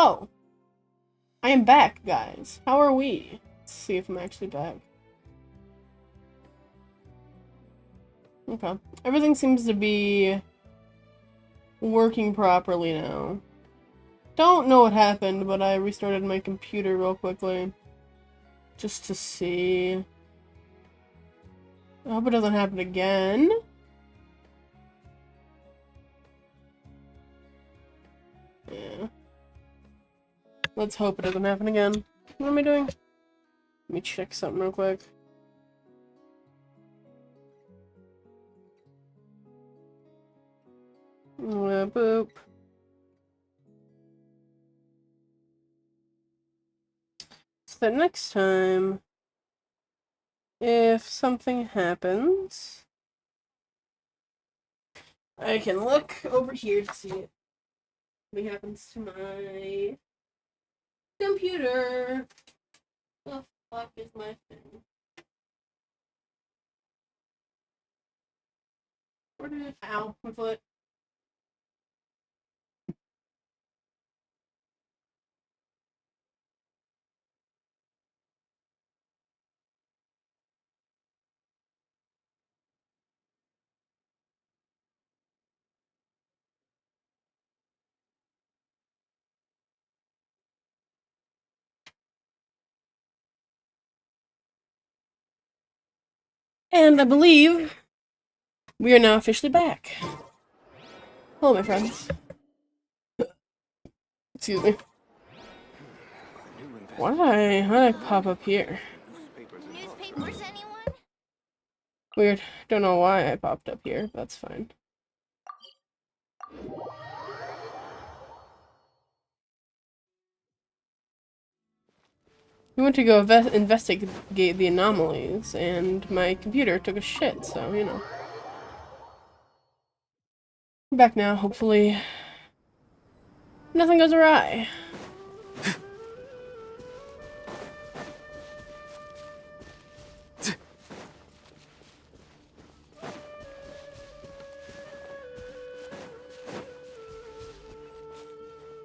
Oh! I am back, guys. How are we? Let's see if I'm actually back. Okay. Everything seems to be working properly now. Don't know what happened, but I restarted my computer real quickly. Just to see. I hope it doesn't happen again. Yeah. Let's hope it doesn't happen again. What am I doing? Let me check something real quick. Boop. So that next time, if something happens, I can look over here to see it. What happens to my computer? The fuck is my thing? Where did it? Ow, my foot. And I believe we are now officially back. Hello, my friends. Excuse me. How did I pop up here? Newspapers, anyone? Weird. Don't know why I popped up here. That's fine. We went to go investigate the anomalies, and my computer took a shit, so, you know. I'm back now, hopefully nothing goes awry.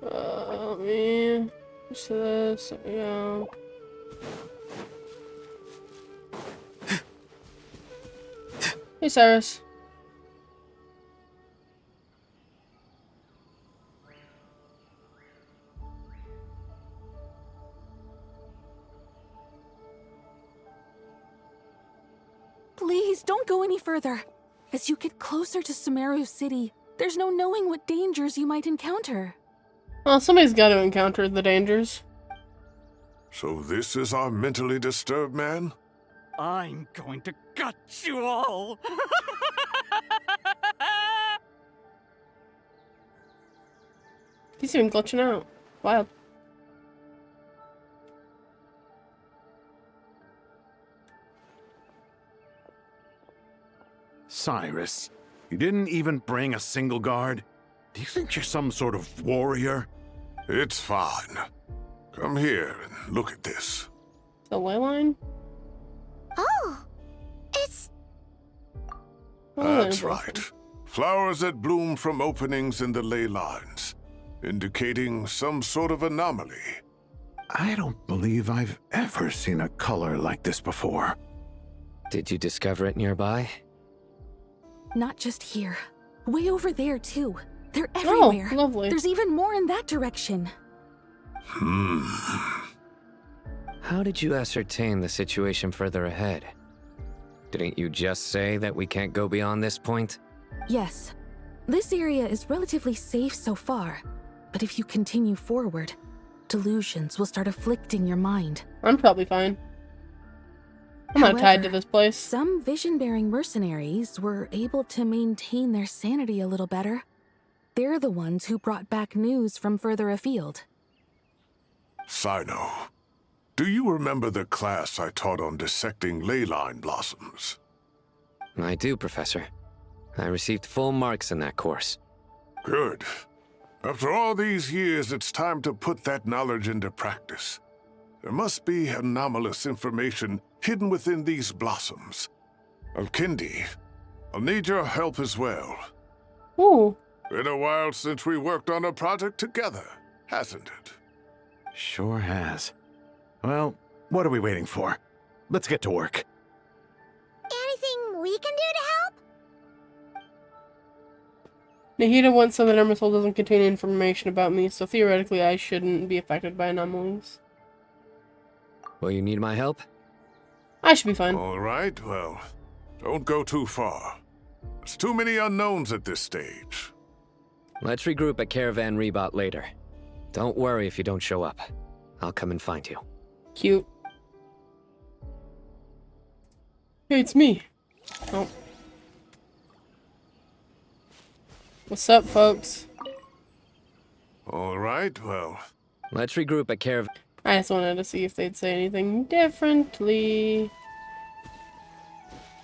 Let me push this, there we go. Hey, Cyrus. Please, don't go any further. As you get closer to Sumeru City, there's no knowing what dangers you might encounter. Well, somebody's got to encounter the dangers. So this is our mentally disturbed man? I'm going to gut you all! He's even glitching out. Wild. Cyrus, you didn't even bring a single guard? Do you think you're some sort of warrior? It's fine. Come here and look at this. The ley line? Oh, it's... Oh, That's right. Flowers that bloom from openings in the ley lines, indicating some sort of anomaly. I don't believe I've ever seen a color like this before. Did you discover it nearby? Not just here. Way over there, too. They're everywhere. Oh, lovely. There's even more in that direction. How did you ascertain the situation further ahead? Didn't you just say that we can't go beyond this point? Yes. This area is relatively safe so far, but if you continue forward, delusions will start afflicting your mind. I'm probably fine. I'm not tied to this place. Some vision-bearing mercenaries were able to maintain their sanity a little better. They're the ones who brought back news from further afield. Sino, do you remember the class I taught on dissecting ley line blossoms? I do, Professor. I received full marks in that course. Good. After all these years, it's time to put that knowledge into practice. There must be anomalous information hidden within these blossoms. Alkindi, I'll need your help as well. Ooh. Been a while since we worked on a project together, hasn't it? Sure has. Well, what are we waiting for? Let's get to work. Anything we can do to help? Nahida once said that Irmisol doesn't contain information about me, so theoretically I shouldn't be affected by anomalies. Will you need my help? I should be fine. All right, well, don't go too far. There's too many unknowns at this stage. Let's regroup at Caravan Rebot later. Don't worry if you don't show up. I'll come and find you. Cute. Hey, it's me. Oh. What's up, folks? All right, well, Let's regroup at Caravan. I just wanted to see if they'd say anything differently.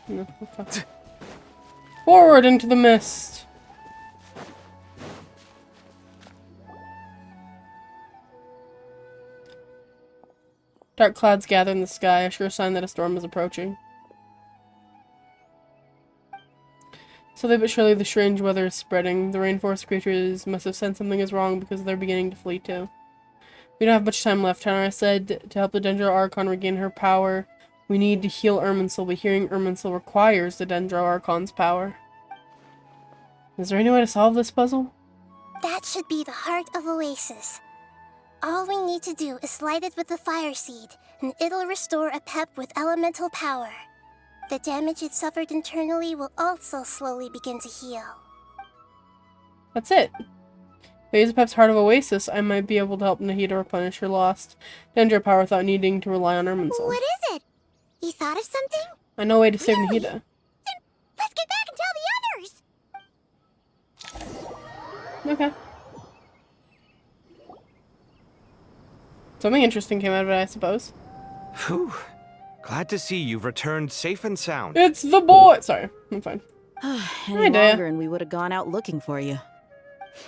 No, okay. Forward into the mist. Dark clouds gather in the sky, a sure sign that a storm is approaching. Slowly but surely, the strange weather is spreading. The rainforest creatures must have sensed something is wrong because they're beginning to flee too. We don't have much time left. Tanara said to help the Dendro Archon regain her power, we need to heal Irminsul, but hearing Irminsul requires the Dendro Archon's power. Is there any way to solve this puzzle? That should be the heart of Oasis. All we need to do is light it with the fire seed, and it'll restore a pep with elemental power. The damage it suffered internally will also slowly begin to heal. That's it. If I use Pep's Heart of Oasis, I might be able to help Nahida replenish her lost Dendro power without needing to rely on Irminsul. What is it? You thought of something? I know a way to save Really? Nahida. Then let's get back and tell the others! Okay. Something interesting came out of it, I suppose. Whew. Glad to see you've returned safe and sound. It's the boy! Sorry, I'm fine. Any Hi, Dea. longer and we would have gone out looking for you.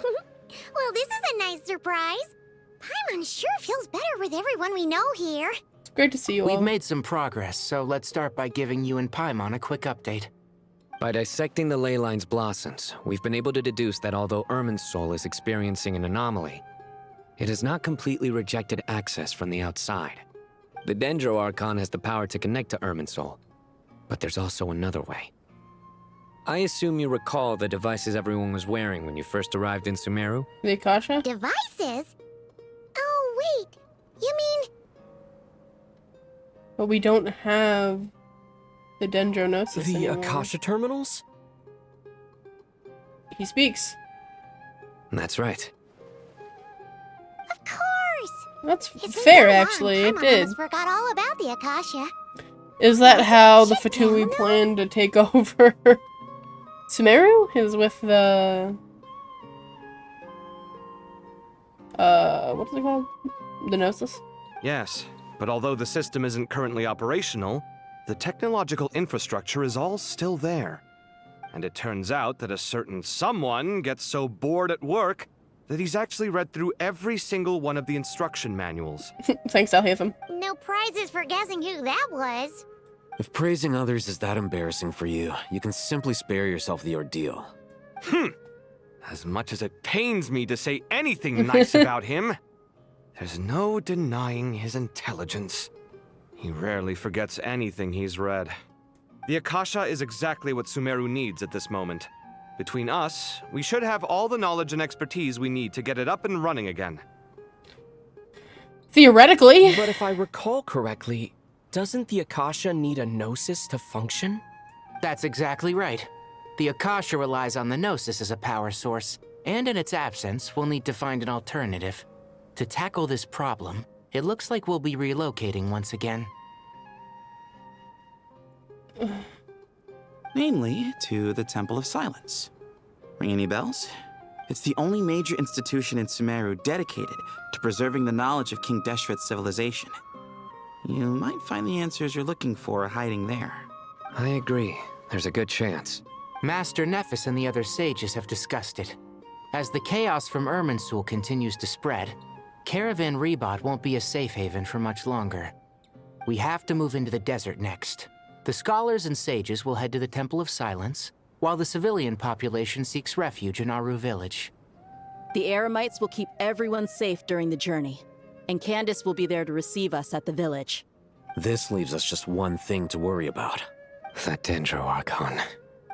Well, this is a nice surprise. Paimon sure feels better with everyone we know here. It's great to see you all. We've made some progress, so let's start by giving you and Paimon a quick update. By dissecting the ley line's blossoms, we've been able to deduce that although Irminsul is experiencing an anomaly, it has not completely rejected access from the outside. The Dendro Archon has the power to connect to Irminsul, but there's also another way. I assume you recall the devices everyone was wearing when you first arrived in Sumeru? The Akasha? Devices? Oh, wait. You mean... But we don't have the Dendronosis The anymore. Akasha terminals? He speaks. That's right. Of course! That's It's been fair, so long, actually. It Paimon did. almost forgot all about the Akasha. Is that how the Shit, Fatui no. planned to take over Sumeru? Is with the... what is it called? The Gnosis? Yes, but although the system isn't currently operational, the technological infrastructure is all still there. And it turns out that a certain someone gets so bored at work that he's actually read through every single one of the instruction manuals. Thanks, Alhaitham. No prizes for guessing who that was. If praising others is that embarrassing for you, you can simply spare yourself the ordeal. As much as it pains me to say anything nice about him, there's no denying his intelligence. He rarely forgets anything he's read. The Akasha is exactly what Sumeru needs at this moment. Between us, we should have all the knowledge and expertise we need to get it up and running again. Theoretically. But if I recall correctly, doesn't the Akasha need a Gnosis to function? That's exactly right. The Akasha relies on the Gnosis as a power source, and in its absence, we'll need to find an alternative. To tackle this problem, it looks like we'll be relocating once again. Namely, to the Temple of Silence. Ring any bells? It's the only major institution in Sumeru dedicated to preserving the knowledge of King Deshret's civilization. You might find the answers you're looking for hiding there. I agree. There's a good chance. Master Nephis and the other sages have discussed it. As the chaos from Irminsul continues to spread, Caravan Rebot won't be a safe haven for much longer. We have to move into the desert next. The scholars and sages will head to the Temple of Silence, while the civilian population seeks refuge in Aru village. The Eremites will keep everyone safe during the journey. And Candace will be there to receive us at the village. This leaves us just one thing to worry about. That Dendro Archon.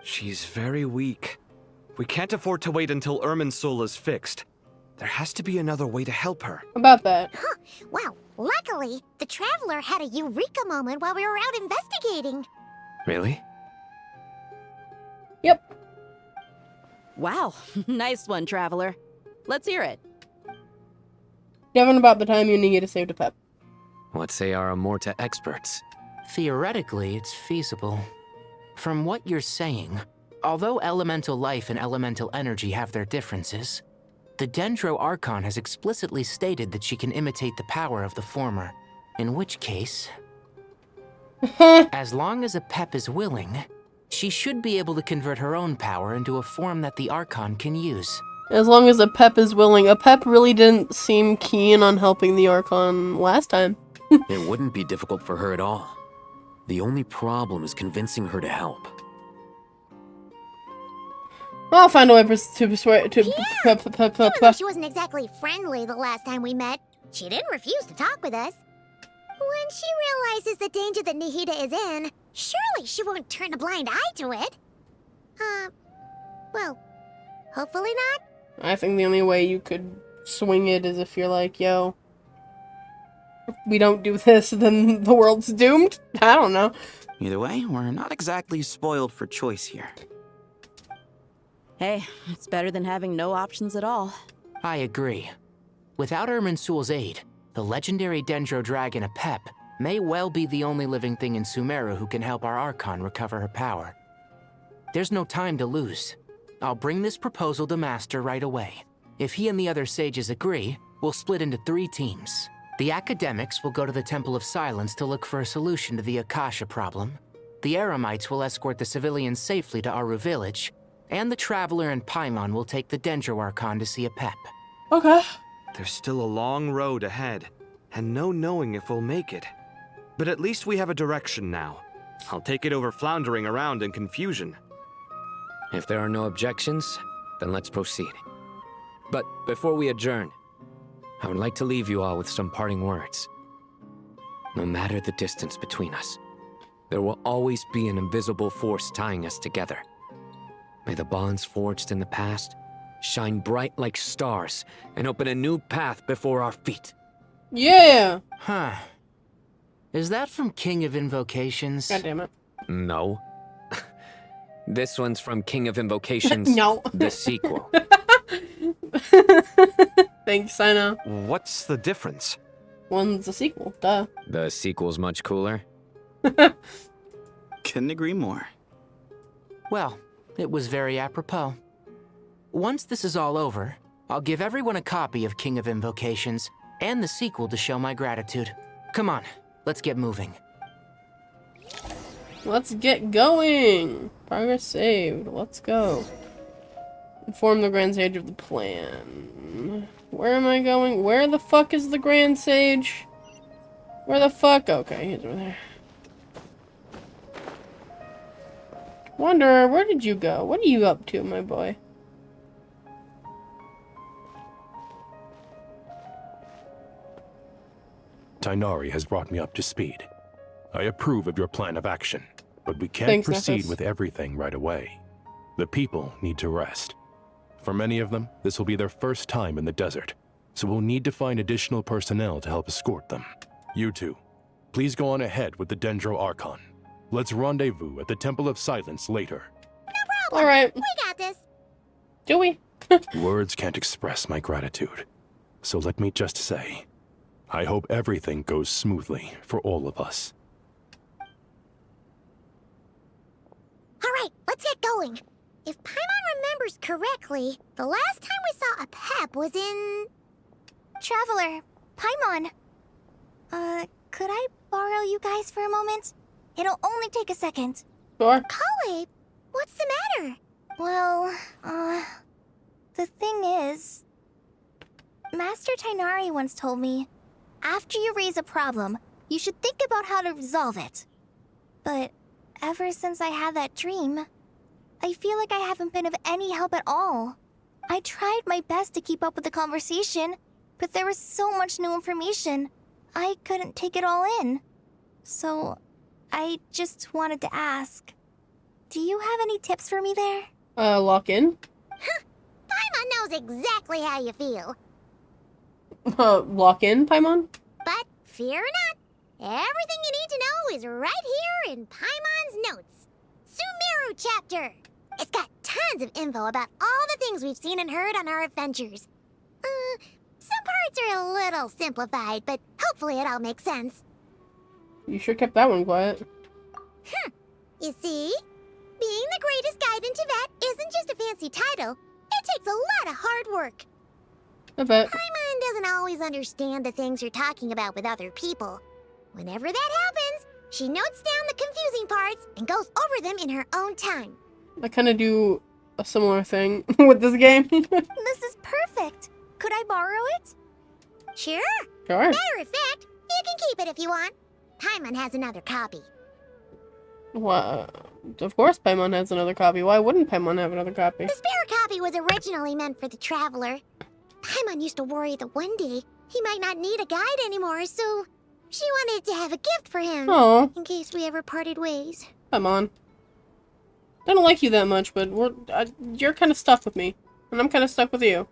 She's very weak. We can't afford to wait until Ermin's soul is fixed. There has to be another way to help her. About that. Huh. Well, luckily, the Traveler had a eureka moment while we were out investigating. Really? Yep. Wow, nice one, Traveler. Let's hear it. Given about the time you needed to save the pep. What say our Amorta experts? Theoretically, it's feasible. From what you're saying, although elemental life and elemental energy have their differences, the Dendro Archon has explicitly stated that she can imitate the power of the former. In which case, as long as a Pep is willing, she should be able to convert her own power into a form that the Archon can use. As long as a Pep is willing. A Pep really didn't seem keen on helping the Archon last time. It wouldn't be difficult for her at all. The only problem is convincing her to help. I'll find a way to persuade. Even though she wasn't exactly friendly the last time we met, she didn't refuse to talk with us. When she realizes the danger that Nihida is in, surely she won't turn a blind eye to it. Well, hopefully not. I think the only way you could swing it is if you're like, yo, if we don't do this, then the world's doomed? I don't know. Either way, we're not exactly spoiled for choice here. Hey, it's better than having no options at all. I agree. Without Irminsul's aid, the legendary Dendro Dragon Apep may well be the only living thing in Sumeru who can help our Archon recover her power. There's no time to lose. I'll bring this proposal to Master right away. If he and the other sages agree, we'll split into 3 teams. The academics will go to the Temple of Silence to look for a solution to the Akasha problem. The Eremites will escort the civilians safely to Aru Village, and the Traveler and Paimon will take the Dendro Archon to see Apep. Okay. There's still a long road ahead, and no knowing if we'll make it. But at least we have a direction now. I'll take it over floundering around in confusion. If there are no objections, then let's proceed. But before we adjourn, I would like to leave you all with some parting words. No matter the distance between us, there will always be an invisible force tying us together. May the bonds forged in the past shine bright like stars and open a new path before our feet. Yeah! Huh. Is that from King of Invocations? God damn it. No. This one's from King of Invocations, No. the sequel. Thanks, I know. What's the difference? One's a sequel, duh. The sequel's much cooler. Couldn't agree more. Well, it was very apropos. Once this is all over, I'll give everyone a copy of King of Invocations and the sequel to show my gratitude. Come on, let's get moving. Let's get going! Progress saved. Let's go. Inform the Grand Sage of the plan. Where am I going? Where the fuck is the Grand Sage? Where the fuck? Okay, he's over there. Wanderer, where did you go? What are you up to, my boy? Tainari has brought me up to speed. I approve of your plan of action, but we can't Thanks, proceed Nefis. with everything right away. The people need to rest. For many of them, this will be their first time in the desert, so we'll need to find additional personnel to help escort them. You two, please go on ahead with the Dendro Archon. Let's rendezvous at the Temple of Silence later. Alright. We got this. Do we? Words can't express my gratitude, so let me just say, I hope everything goes smoothly for all of us. Alright, let's get going. If Paimon remembers correctly, the last time we saw a Pep was in... Traveler, Paimon. Could I borrow you guys for a moment? It'll only take a second. Sure. Kale, what's the matter? Well, the thing is... Master Tainari once told me, after you raise a problem, you should think about how to resolve it. But ever since I had that dream, I feel like I haven't been of any help at all. I tried my best to keep up with the conversation, But there was so much new information, I couldn't take it all in. So, I just wanted to ask, do you have any tips for me there? Lock in? Paimon knows exactly how you feel. Lock in, Paimon? But fear not, everything you need to know is right here in Paimon's notes. Sumeru chapter. It's got tons of info about all the things we've seen and heard on our adventures. Some parts are a little simplified, but hopefully it all makes sense. You sure kept that one quiet. You see? Being the greatest guide in Tibet isn't just a fancy title. It takes a lot of hard work. I bet. Paimon doesn't always understand the things you're talking about with other people. Whenever that happens, she notes down the confusing parts and goes over them in her own time. I kind of do a similar thing with this game. This is perfect. Could I borrow it? Sure. Sure. Matter of fact, you can keep it if you want. Paimon has another copy. Well, of course Paimon has another copy. Why wouldn't Paimon have another copy? The spare copy was originally meant for the traveler. Paimon used to worry that one day he might not need a guide anymore, so she wanted to have a gift for him. Oh. In case we ever parted ways. Paimon. I don't like you that much, but you're kind of stuck with me. And I'm kind of stuck with you.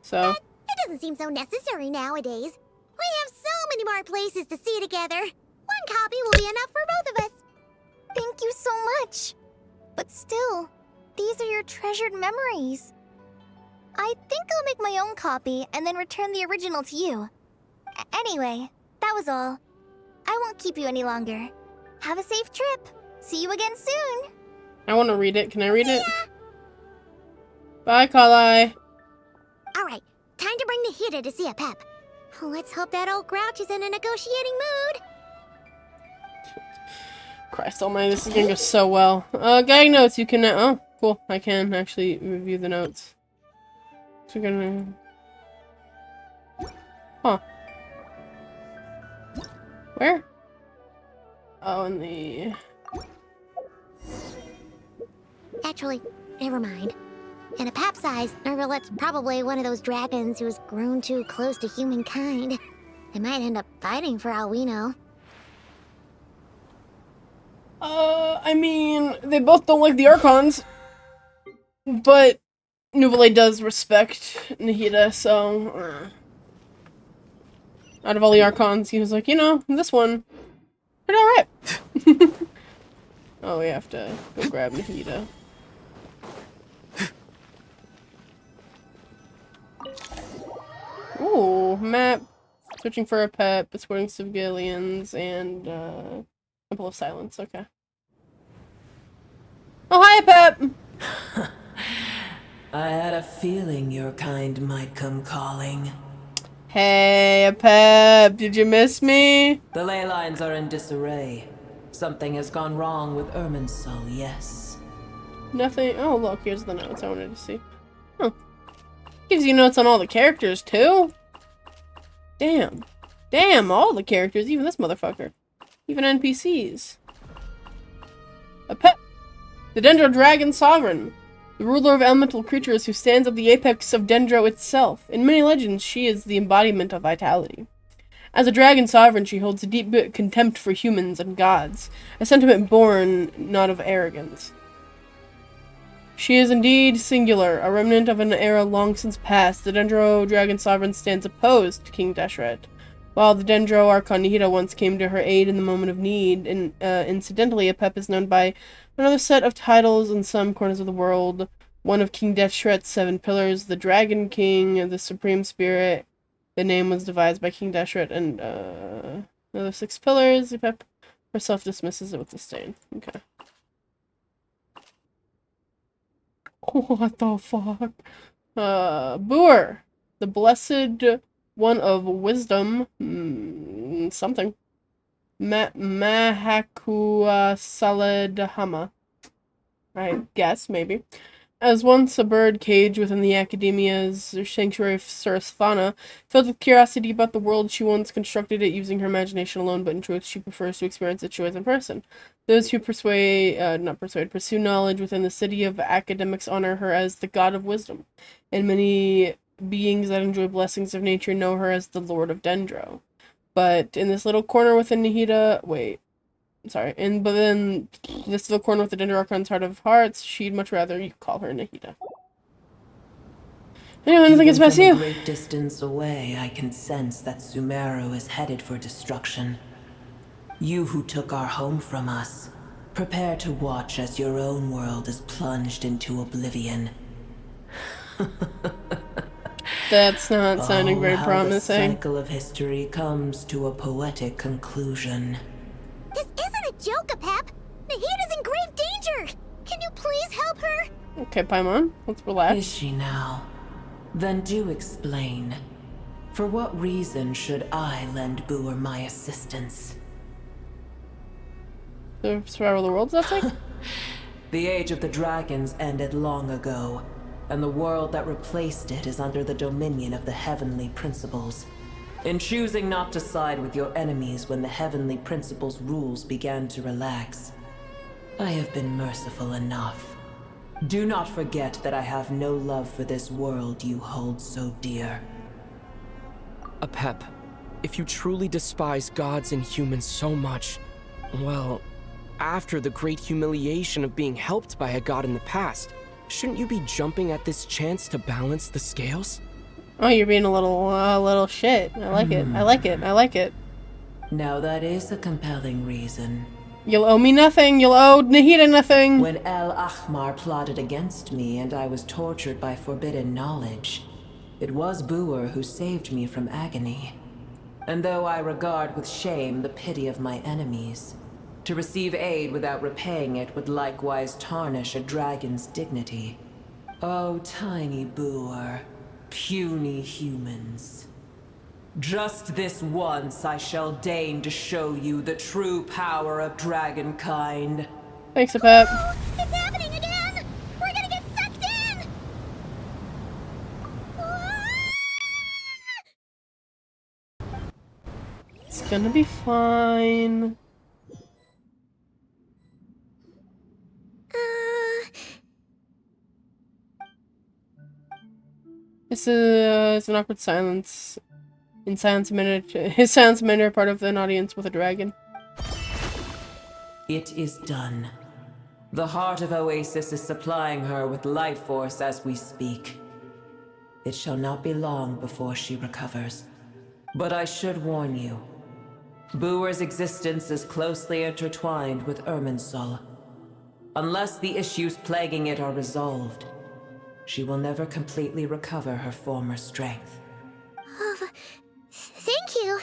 So. But it doesn't seem so necessary nowadays. We have so many more places to see together. One copy will be enough for both of us. Thank you so much. But still, these are your treasured memories. I think I'll make my own copy and then return the original to you. Anyway, that was all. I won't keep you any longer. Have a safe trip. See you again soon. I want to read it. Can I read it? Bye, Kalai. Alright, time to bring Nahida to see a pep. Let's hope that old grouch is in a negotiating mood. Christ almighty, this is gonna go so well. Guiding notes, you can... oh, cool. I can actually review the notes. So we're gonna... huh. Where? Oh, in the... Actually, never mind. In a pap size, Nervalet's probably one of those dragons who's grown too close to humankind. They might end up fighting for all we know. I mean, they both don't like the Archons. But Nouvelle does respect Nahida, so... out of all the Archons, he was like, you know, this one, pretty alright. Oh, we have to go grab Nahida. Ooh, map. Searching for a pet, escorting civilians, and, Temple of Silence, okay. Oh, hi, Pep! I had a feeling your kind might come calling. Hey, Pep, did you miss me? The ley lines are in disarray. Something has gone wrong with Irminsul, yes. Nothing. Oh, look, here's the notes I wanted to see. Huh. Gives you notes on all the characters, too? Damn. Damn, all the characters, even this motherfucker. Even NPCs. A pet. The Dendro Dragon Sovereign. The ruler of elemental creatures who stands at the apex of Dendro itself. In many legends, she is the embodiment of vitality. As a dragon sovereign, she holds a deep contempt for humans and gods, a sentiment born not of arrogance. She is indeed singular, a remnant of an era long since past. The Dendro Dragon Sovereign stands opposed to King Deshret, while the Dendro Archon Nahida once came to her aid in the moment of need. And incidentally, Apep is known by another set of titles in some corners of the world. One of King Deshret's 7 pillars, the Dragon King, the Supreme Spirit. The name was devised by King Deshret, and another 6 pillars. Apep herself dismisses it with disdain. Okay. What the fuck? Boor, the blessed one of wisdom, something. Mahakua Saladhama. I guess, maybe. As once a bird caged within the Academia's sanctuary of Sarasvana, filled with curiosity about the world, she once constructed it using her imagination alone, but in truth she prefers to experience its joys in person. Those who pursue knowledge within the city of academics honor her as the god of wisdom, and many beings that enjoy blessings of nature know her as the Lord of Dendro. But in this little corner within Nahida, but then this little corner with the Dendro Archon's Heart of Hearts, she'd much rather you call her Nahida. Anyway, anything gets past you. From a great distance away, I can sense that Sumeru is headed for destruction. You who took our home from us, prepare to watch as your own world is plunged into oblivion. That's not sounding very promising. The cycle of history comes to a poetic conclusion. This isn't a joke, Apep. Nahida's in grave danger. Can you please help her? Okay, Paimon, let's relax. Is she now? Then do explain. For what reason should I lend Booer my assistance? The survival of the world, that's like? The age of the dragons ended long ago, and the world that replaced it is under the dominion of the heavenly principles. In choosing not to side with your enemies when the heavenly principles' rules began to relax, I have been merciful enough. Do not forget that I have no love for this world you hold so dear. Apep, if you truly despise gods and humans so much, well, after the great humiliation of being helped by a god in the past, shouldn't you be jumping at this chance to balance the scales? Oh, you're being a little shit. I like it. I like it. I like it. Now that is a compelling reason. You'll owe me nothing. You'll owe Nahida nothing. When El Ahmar plotted against me and I was tortured by forbidden knowledge, it was Booer who saved me from agony. And though I regard with shame the pity of my enemies, to receive aid without repaying it would likewise tarnish a dragon's dignity. Oh, tiny Booer, puny humans. Just this once I shall deign to show you the true power of dragonkind. Thanks, Apep. Oh, it's happening again! We're gonna get sucked in! It's gonna be fine. It's an awkward silence. In silence minute, his silence minute are part of an audience with a dragon. It is done. The heart of Oasis is supplying her with life force as we speak. It shall not be long before she recovers. But I should warn you. Booer's existence is closely intertwined with Irminsul. Unless the issues plaguing it are resolved, she will never completely recover her former strength. Oh, thank you.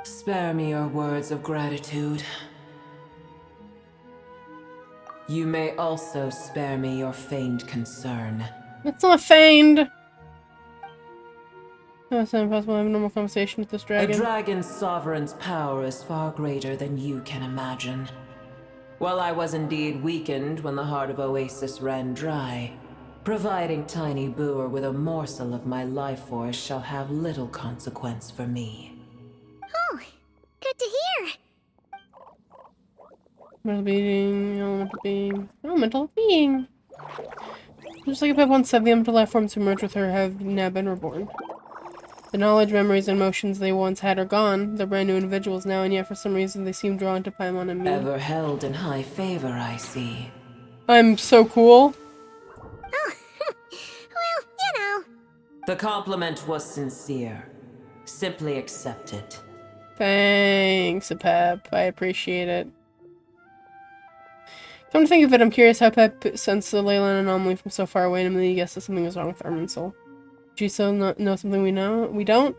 Spare me your words of gratitude. You may also spare me your feigned concern. It's not feigned. Oh, it's impossible to have a normal conversation with this dragon. A dragon's sovereign's power is far greater than you can imagine. While I was indeed weakened when the heart of Oasis ran dry, providing Tiny Booer with a morsel of my life force shall have little consequence for me. Oh, good to hear. Mental being, elemental being. Just like Apep once said, the elemental life forms who merge with her have now been reborn. The knowledge, memories, and emotions they once had are gone. They're brand new individuals now, and yet for some reason they seem drawn to Paimon and me. Ever held in high favor, I see. I'm so cool. Oh, well, you know. The compliment was sincere. Simply accept it. Thanks, Apep. I appreciate it. Come to think of it, I'm curious how Pep sensed the Leyline anomaly from so far away and immediately guessed that something was wrong with Irminsul. Do you still know something we know? We don't?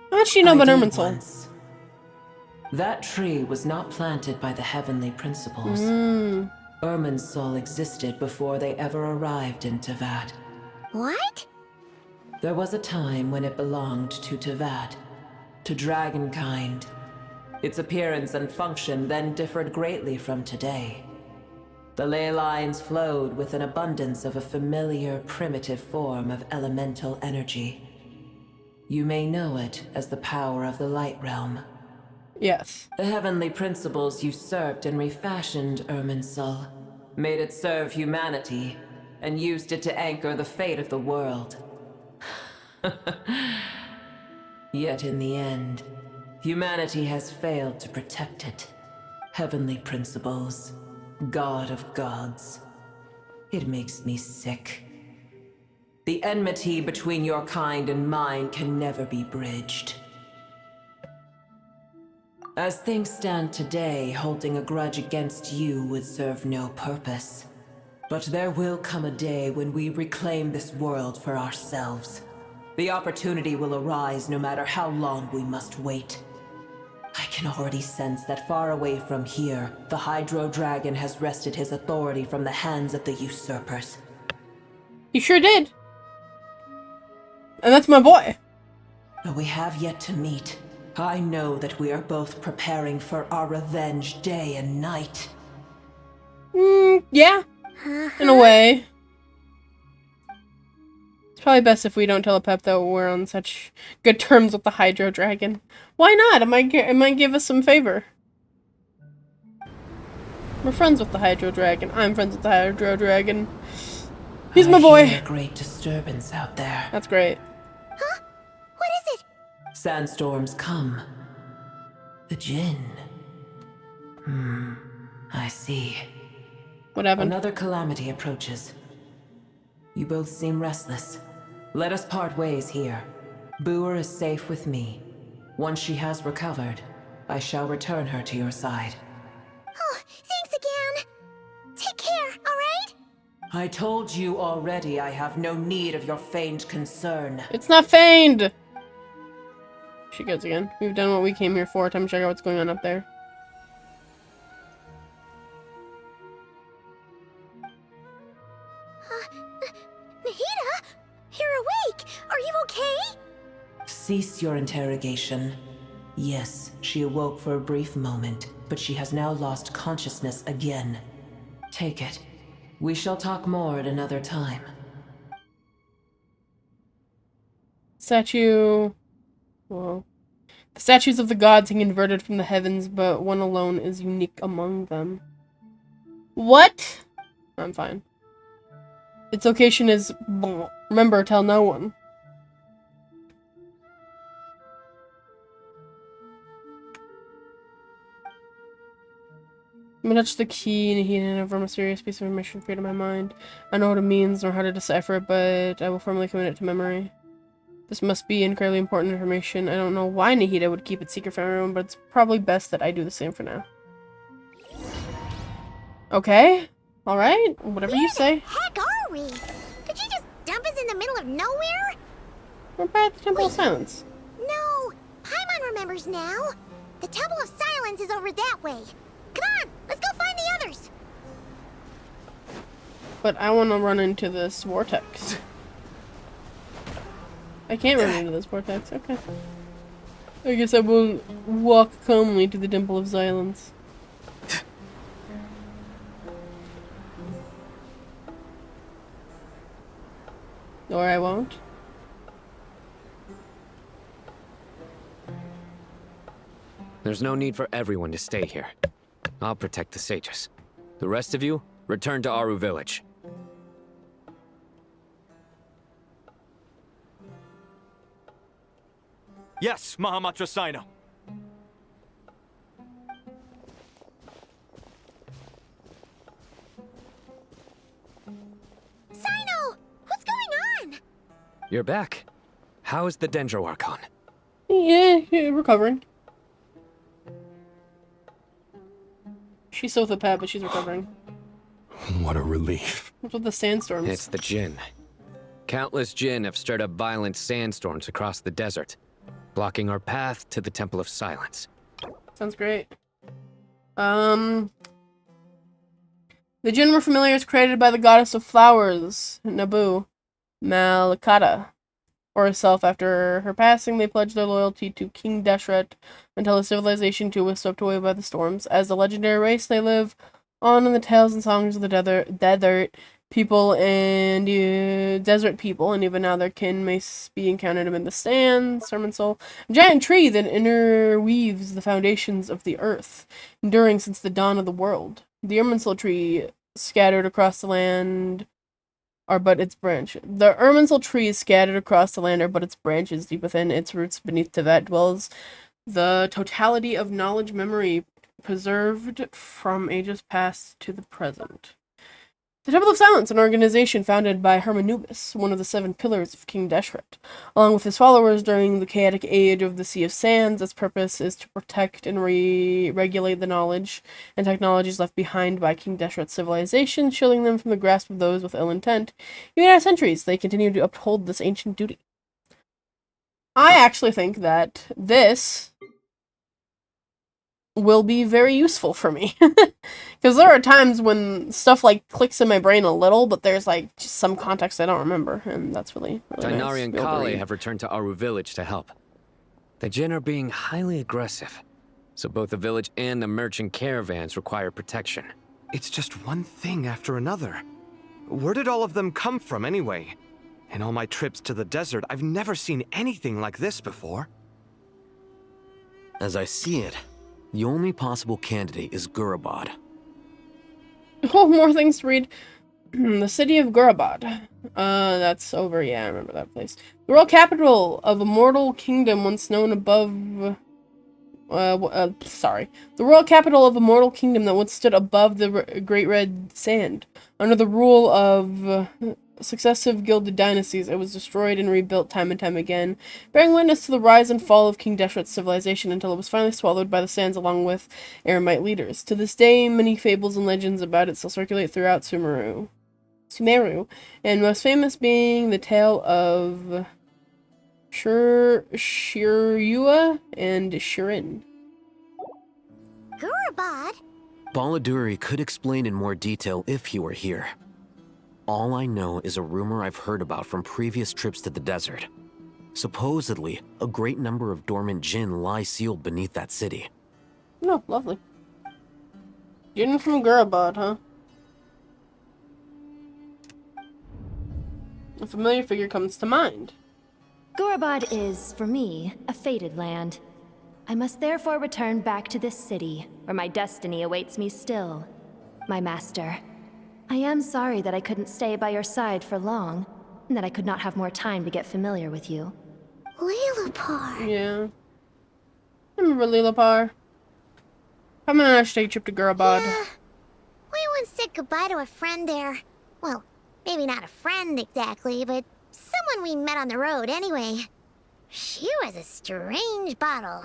How much do you know about Irminsul? That tree was not planted by the heavenly principles. Irminsul existed before they ever arrived in Teyvat. What? There was a time when it belonged to Teyvat, to dragonkind. Its appearance and function then differed greatly from today. The ley lines flowed with an abundance of a familiar, primitive form of elemental energy. You may know it as the power of the Light Realm. Yes. The heavenly principles usurped and refashioned Irminsul, made it serve humanity, and used it to anchor the fate of the world. Yet in the end, humanity has failed to protect it. Heavenly principles, God of gods. It makes me sick. The enmity between your kind and mine can never be bridged. As things stand today, holding a grudge against you would serve no purpose. But there will come a day when we reclaim this world for ourselves. The opportunity will arise no matter how long we must wait. I can already sense that far away from here, the Hydro Dragon has wrested his authority from the hands of the usurpers. He sure did. And that's my boy. But we have yet to meet. I know that we are both preparing for our revenge day and night. Yeah. In a way. It's probably best if we don't tell Apep that we're on such good terms with the Hydro Dragon. Why not? It might give us some favor. We're friends with the Hydro Dragon. I'm friends with the Hydro Dragon. He's my boy. I hear a great disturbance out there. That's great. Huh? What is it? Sandstorms come. The Djinn. I see. What happened? Another calamity approaches. You both seem restless. Let us part ways here. Booer is safe with me. Once she has recovered, I shall return her to your side. Oh, thanks again. Take care, alright? I told you already I have no need of your feigned concern. It's not feigned! She goes again. We've done what we came here for. Time to check out what's going on up there. Nahida? You're awake! Are you okay? Cease your interrogation. Yes, she awoke for a brief moment, but she has now lost consciousness again. Take it. We shall talk more at another time. Statue... Whoa. The statues of the gods hang inverted from the heavens, but one alone is unique among them. What? I'm fine. Its location is... Remember, tell no one. I'm gonna touch the key and heat over a mysterious piece of information created in my mind. I know what it means nor how to decipher it, but I will firmly commit it to memory. This must be incredibly important information. I don't know why Nahida would keep it secret from everyone, but it's probably best that I do the same for now. Okay. Alright. Whatever you say. Heck are we? Did you just dump us in the middle of nowhere? We're back at the Temple of Silence. No. Paimon remembers now. The Temple of Silence is over that way. Come on, let's go find the others. But I want to run into this vortex. I can't run into this vortex. Okay. I guess I will walk calmly to the Temple of Silence. Or I won't. There's no need for everyone to stay here. I'll protect the sages. The rest of you, return to Aru village. Yes, Mahamatra Sino. Sino! What's going on? You're back. How's the Dendro Archon? Yeah, recovering. She's still with the pet, but she's recovering. What a relief. What's with the sandstorms? It's the Djinn. Countless Djinn have stirred up violent sandstorms across the desert, blocking our path to the Temple of Silence. Sounds great. The Djinn were familiars created by the goddess of flowers, Nabu, Malakata. For herself, after her passing, they pledged their loyalty to King Deshret until the civilization too was swept away by the storms. As a legendary race, they live on in the tales and songs of the desert people and desert people, and even now their kin may be encountered amid the sands. Sermon Soul, a giant tree that interweaves the foundations of the earth, enduring since the dawn of the world. The Irminsul tree, scattered across the land, are but its branch. The Irminsul trees scattered across the land are but its branches. Deep within its roots beneath Tevet dwells the totality of knowledge memory preserved from ages past to the present. The Temple of Silence, an organization founded by Hermanubis, one of the 7 pillars of King Deshret, along with his followers during the chaotic age of the Sea of Sands. Its purpose is to protect and regulate the knowledge and technologies left behind by King Deshret's civilization, shielding them from the grasp of those with ill intent. Even after centuries, they continue to uphold this ancient duty. I actually think that this will be very useful for me. Because there are times when stuff like clicks in my brain a little, but there's like just some context I don't remember, and that's really Dainari nice. and Kale have returned to Aru village to help. The Jinn are being highly aggressive, so both the village and the merchant caravans require protection. It's just one thing after another. Where did all of them come from anyway? In all my trips to the desert, I've never seen anything like this before. As I see it, the only possible candidate is Gurabad. Oh, more things to read. The city of Gurabad. That's over. Yeah, I remember that place. The royal capital of a mortal kingdom once known above... sorry. The royal capital of a mortal kingdom that once stood above the Great Red Sand. Under the rule of successive gilded dynasties, it was destroyed and rebuilt time and time again, bearing witness to the rise and fall of King Deshret's civilization until it was finally swallowed by the sands along with Eremite leaders. To this day, many fables and legends about it still circulate throughout Sumeru, and most famous being the tale of Shiryua and Shirin. Gurabad? Baladuri could explain in more detail if he were here. All I know is a rumor I've heard about from previous trips to the desert. Supposedly, a great number of dormant Jinn lie sealed beneath that city. Oh, lovely. Jinn from Gurabad, huh? A familiar figure comes to mind. Gurabad is, for me, a fated land. I must therefore return back to this city, where my destiny awaits me still. My master. I am sorry that I couldn't stay by your side for long, and that I could not have more time to get familiar with you. Lilipar. Yeah. I remember Lilipar. I'm on a nice day trip to Gurabad. Yeah. We once said goodbye to a friend there. Well, maybe not a friend exactly, but someone we met on the road anyway. She was a strange bottle.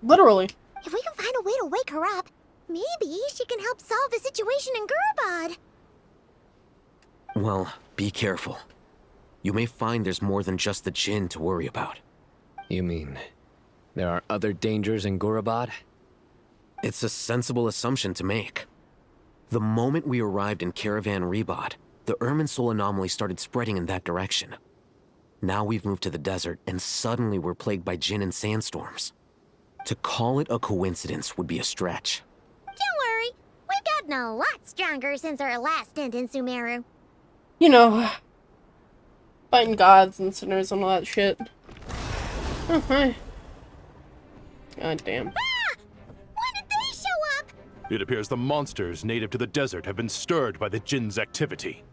Literally. If we can find a way to wake her up, maybe she can help solve the situation in Gurabad. Well, be careful. You may find there's more than just the Jinn to worry about. You mean, there are other dangers in Gurabad? It's a sensible assumption to make. The moment we arrived in Caravan Rebod, the Irminsul anomaly started spreading in that direction. Now we've moved to the desert, and suddenly we're plagued by Jinn and sandstorms. To call it a coincidence would be a stretch. Don't worry, we've gotten a lot stronger since our last stint in Sumeru. You know, fighting gods and sinners and all that shit. Oh, hi. God damn. Ah! When did they show up? It appears the monsters native to the desert have been stirred by the Jinn's activity.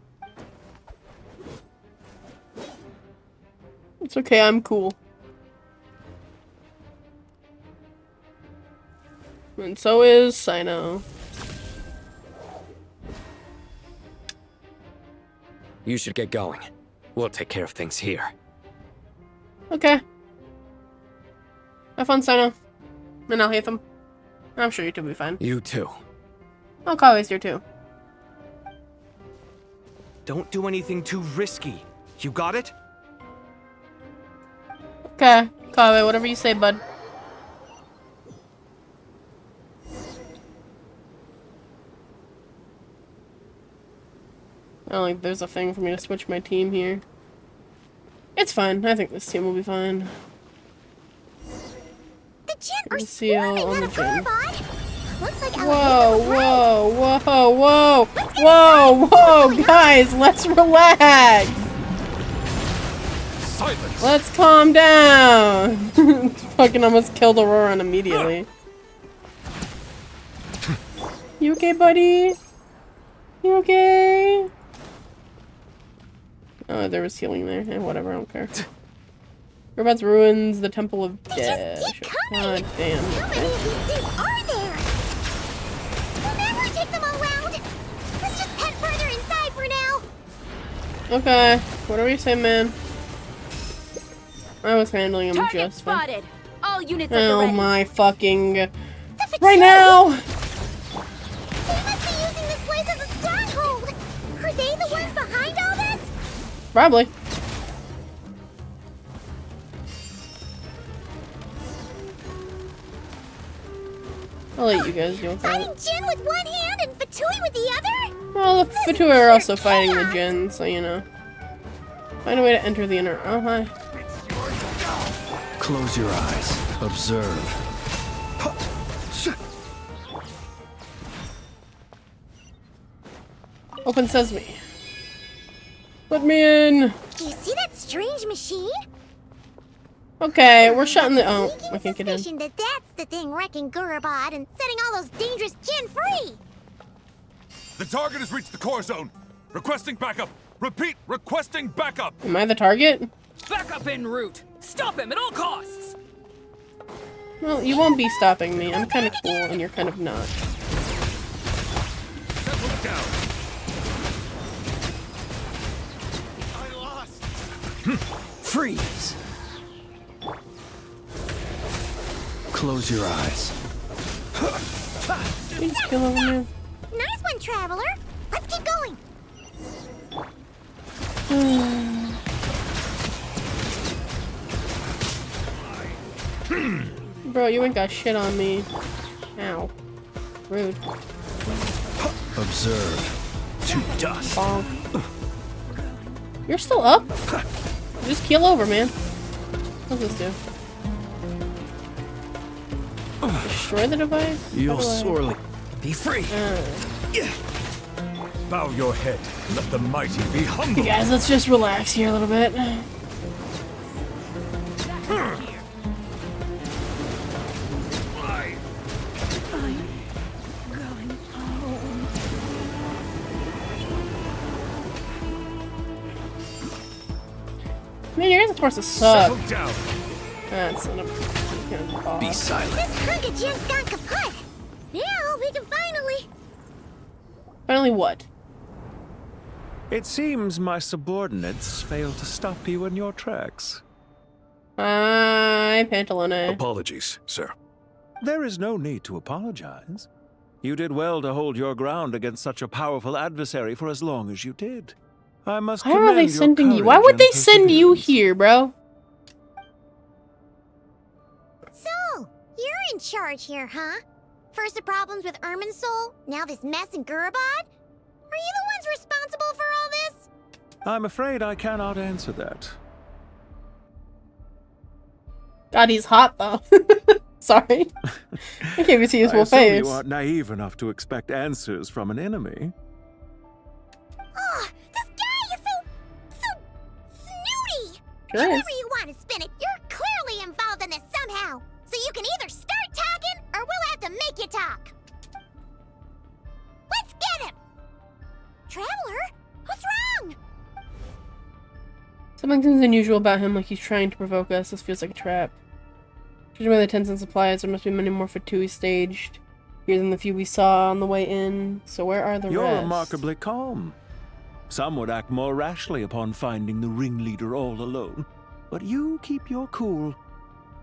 It's okay, I'm cool. And so is Sino. You should get going. We'll take care of things here. Okay. Have fun, Sino. And I'll hate them. I'm sure you two will be fine. You too. I'll always here too. Don't do anything too risky. You got it? Okay. Kawe, whatever you say, bud. I don't think there's a thing for me to switch my team here. It's fine. I think this team will be fine. The Jinn are swarming out of Gurabad. Looks like whoa, whoa, whoa, whoa, whoa, whoa, guys, let's relax. Silence. Let's calm down. Fucking almost killed Auroran immediately. You okay, buddy? You okay? Oh, there was healing there. Eh, whatever, I don't care. Robot's ruins, the Temple of Death. God damn. How many of these things are there? We'll never take them all round. Let's just head further inside for now. Okay, whatever you say, man. I was handling him Target just fine. spotted. All units at the Oh ready. my fucking... Right now! They must be using this place as a stronghold. Are they the ones behind all this? Probably. I'll let you guys deal with that. Fighting Jin with one hand and Fatui with the other? Well, the Fatui are also fighting the Jin, so you know. Find a way to enter the inner... Oh, hi. Close your eyes. Observe. Open sesame. Let me in. Do you see that strange machine? Okay, we're shutting the... Oh, I can't get in. Suspicion that that's the thing wrecking Gurabad and setting all those dangerous Jin free. The target has reached the core zone. Requesting backup. Repeat, requesting backup. Am I the target? Backup en route. Stop him at all costs. Well, you won't be stopping me. I'm kind of cool, and you're kind of not. Settle down. Freeze. Close your eyes. Please kill over here. Nice one, Traveler. Let's keep going. Bro, you ain't got shit on me. Ow. Rude. Observe. To dust. Bonk. You're still up? Just keel over, man. What's this do? Destroy the device? You'll sorely be free. Bow your head. Let the mighty be humble. Okay, guys, let's just relax here a little bit. Man, you're supposed to suck. That's not a... Be silent. This hunk of Jin's gone kaput. Now we can finally... Finally what? It seems my subordinates failed to stop you in your tracks. Hi, Pantalone. Apologies, sir. There is no need to apologize. You did well to hold your ground against such a powerful adversary for as long as you did. I must Why are they commend your sending you? Why courage would and they send you here, bro? So, you're in charge here, huh? First the problems with Irminsul, now this mess in Gurabad? Are you the ones responsible for all this? I'm afraid I cannot answer that. God, he's hot though. Sorry. I can't even see his I full assume face. you aren't naive enough to expect answers from an enemy. Oh, this guy is so snooty! Sure However is. you want to spin it, you're clearly involved in this somehow. So you can either start talking, or we'll have to make you talk. Let's get him! Traveler, what's wrong? Something seems unusual about him, like he's trying to provoke us. This feels like a trap. Judging by the tents and supplies, there must be many more Fatui staged here than the few we saw on the way in. So where are the You're rest? remarkably calm. Some would act more rashly upon finding the ringleader all alone. But you keep your cool.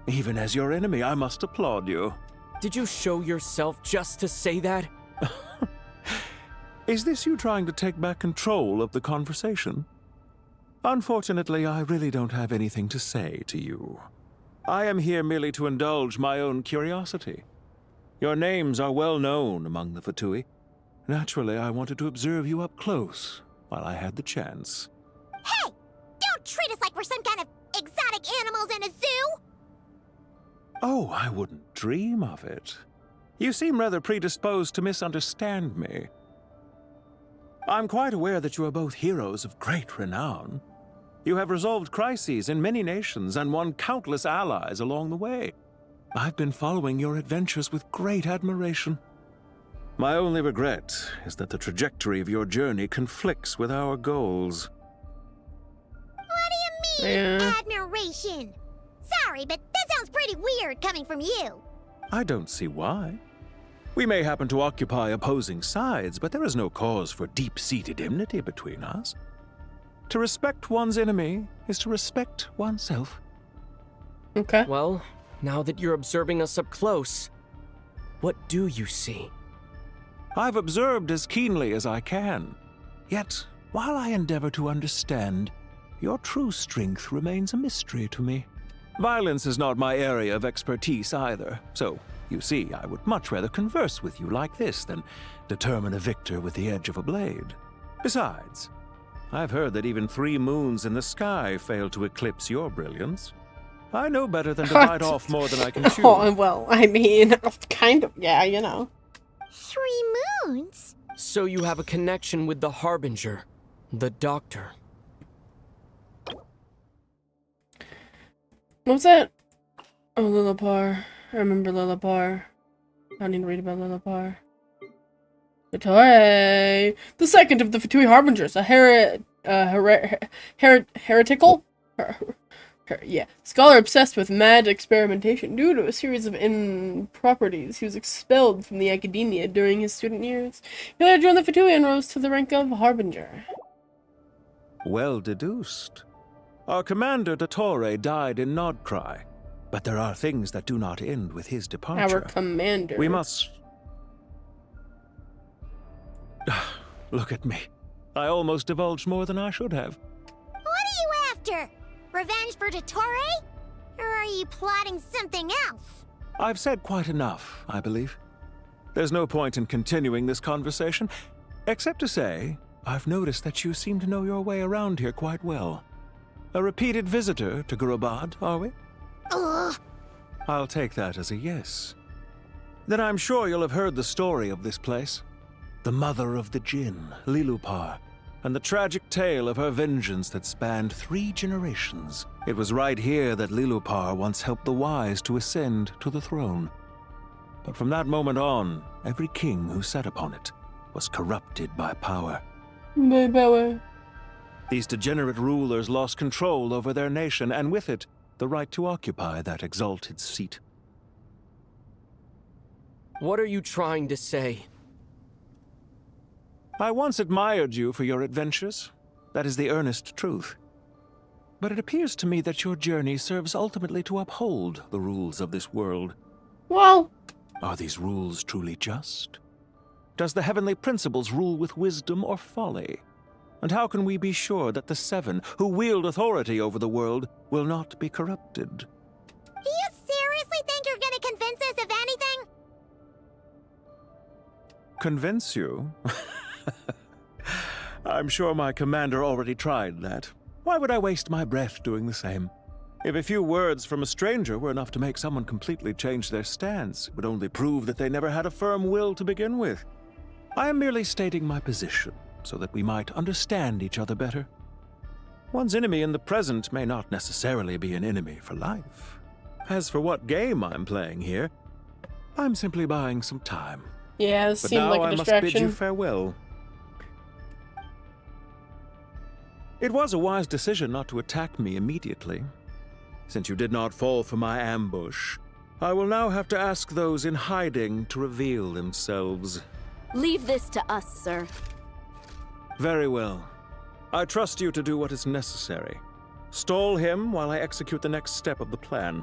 Even as your enemy, I must applaud you. Did you show yourself just to say that? Is this you trying to take back control of the conversation? Unfortunately, I really don't have anything to say to you. I am here merely to indulge my own curiosity. Your names are well known among the Fatui. Naturally, I wanted to observe you up close while I had the chance. Hey! Don't treat us like we're some kind of exotic animals in a zoo! Oh, I wouldn't dream of it. You seem rather predisposed to misunderstand me. I'm quite aware that you are both heroes of great renown. You have resolved crises in many nations and won countless allies along the way. I've been following your adventures with great admiration. My only regret is that the trajectory of your journey conflicts with our goals. Yeah. admiration. Sorry, but that sounds pretty weird coming from you. I don't see why. We may happen to occupy opposing sides, but there is no cause for deep-seated enmity between us. To respect one's enemy is to respect oneself. Okay. Well, now that you're observing us up close, what do you see? I've observed as keenly as I can. Yet, while I endeavor to understand, your true strength remains a mystery to me. Violence is not my area of expertise either, so, you see, I would much rather converse with you like this than determine a victor with the edge of a blade. Besides, I've heard that even 3 moons in the sky fail to eclipse your brilliance. I know better than to bite off more than I can chew. Oh, well, I mean, kind of, yeah, you know. 3 moons? So you have a connection with the Harbinger, the Doctor. What was that? Oh, Lillipar. I remember Lillipar. I need to read about Lillipar. Fatui! The second of the Fatui Harbingers, a heretical? Yeah. Scholar obsessed with mad experimentation. Due to a series of improprieties, he was expelled from the academia during his student years. He later joined the Fatui and rose to the rank of Harbinger. Well deduced. Our commander, Dottore, died in Nodcry, but there are things that do not end with his departure. Our commander. We must... Look at me. I almost divulged more than I should have. What are you after? Revenge for Dottore? Or are you plotting something else? I've said quite enough, I believe. There's no point in continuing this conversation, except to say, I've noticed that you seem to know your way around here quite well. A repeated visitor to Gurabad, are we? Ugh. I'll take that as a yes. Then I'm sure you'll have heard the story of this place. The mother of the Jinn, Lillipar, and the tragic tale of her vengeance that spanned 3 generations. It was right here that Lillipar once helped the wise to ascend to the throne. But from that moment on, every king who sat upon it was corrupted by power. By power. These degenerate rulers lost control over their nation, and with it, the right to occupy that exalted seat. What are you trying to say? I once admired you for your adventures. That is the earnest truth. But it appears to me that your journey serves ultimately to uphold the rules of this world. Well... Are these rules truly just? Does the heavenly principles rule with wisdom or folly? And how can we be sure that the 7 who wield authority over the world will not be corrupted? Do you seriously think you're gonna convince us of anything? Convince you? I'm sure my commander already tried that. Why would I waste my breath doing the same? If a few words from a stranger were enough to make someone completely change their stance, it would only prove that they never had a firm will to begin with. I am merely stating my position, so that we might understand each other better. One's enemy in the present may not necessarily be an enemy for life. As for what game I'm playing here, I'm simply buying some time. Yeah, it seemed like a distraction. But now I must bid you farewell. It was a wise decision not to attack me immediately. Since you did not fall for my ambush, I will now have to ask those in hiding to reveal themselves. Leave this to us, sir. Very well. I trust you to do what is necessary. Stall him while I execute the next step of the plan.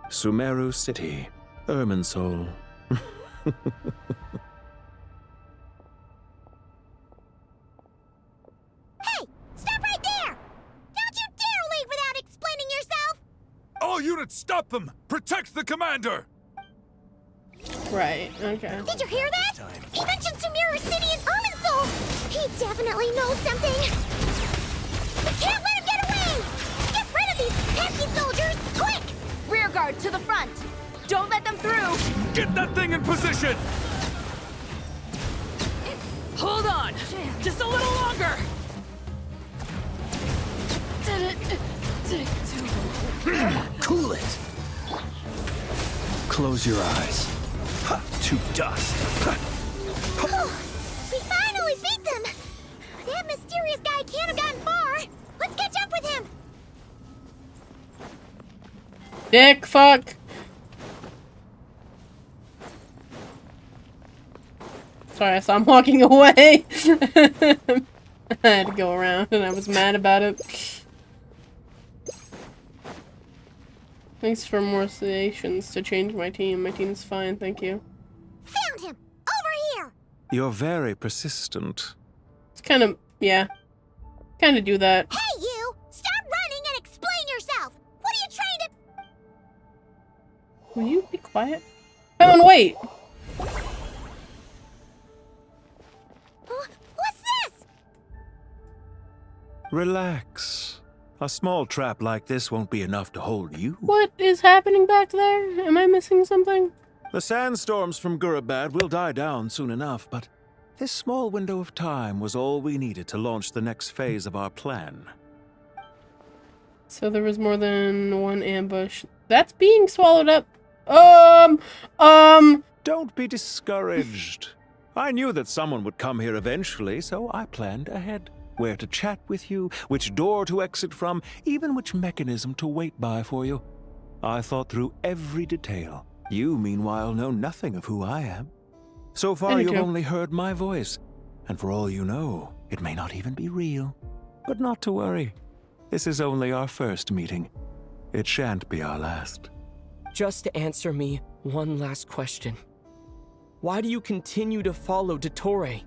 Sumeru City, Irminsul. Hey! Stop right there! Don't you dare leave without explaining yourself! All units, stop them! Protect the commander! Right, okay. Did you hear that? He mentioned Sumeru City and Irminsul! He definitely knows something! We can't let him get away! Get rid of these pesky soldiers, quick! Rear guard to the front! Don't let them through! Get that thing in position! Hold on! Just a little longer! Cool it. Close your eyes. To dust. We finally beat them! That mysterious guy can't have gotten far! Let's catch up with him! Dick fuck. Sorry, I saw him walking away. I had to go around and I was mad about it. Thanks for more suggestions to change my team. My team's fine, thank you. Found him! Over here! You're very persistent. It's kind of, yeah. Kind of do that. Hey, you! Stop running and explain yourself! What are you trying to... Will you be quiet? Come on, wait! What's this? Relax. A small trap like this won't be enough to hold you. What is happening back there? Am I missing something? The sandstorms from Gurabad will die down soon enough, but this small window of time was all we needed to launch the next phase of our plan. So there was more than one ambush. That's being swallowed up. Don't be discouraged. I knew that someone would come here eventually, so I planned ahead. Where to chat with you, which door to exit from, even which mechanism to wait by for you. I thought through every detail. You, meanwhile, know nothing of who I am. So far, you've only heard my voice, and for all you know, it may not even be real. But not to worry. This is only our first meeting. It shan't be our last. Just answer me one last question. Why do you continue to follow Dottore?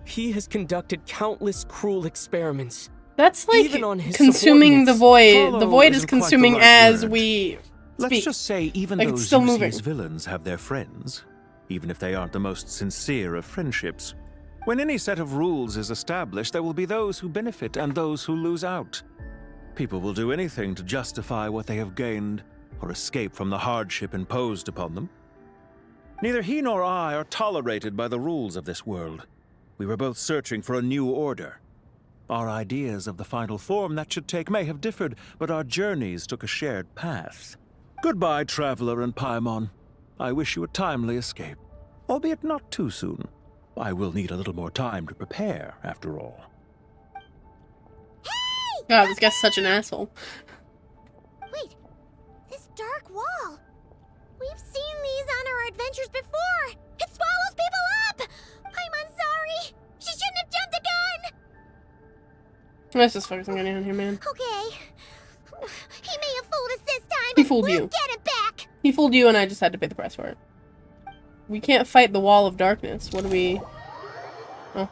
He has conducted countless cruel experiments. That's like even on his consuming the void. The void is isn't quite the consuming right as word. we speak. Let's just say even like it's those still moving. Zeus's villains have their friends, even if they aren't the most sincere of friendships. When any set of rules is established, there will be those who benefit and those who lose out. People will do anything to justify what they have gained or escape from the hardship imposed upon them. Neither he nor I are tolerated by the rules of this world. We were both searching for a new order. Our ideas of the final form that should take may have differed, but our journeys took a shared path. Goodbye, Traveler and Paimon. I wish you a timely escape, albeit not too soon. I will need a little more time to prepare, after all. God, this guy's such an asshole. Wait, this dark wall. We've seen these on our adventures before. It swallows people up. I'm sorry. She shouldn't have jumped the gun. Let's just focus on getting on here, man. Okay. He may have fooled us this time. He but fooled we'll you. Get it back. He fooled you and I just had to pay the price for it. We can't fight the wall of darkness. What do we... Oh.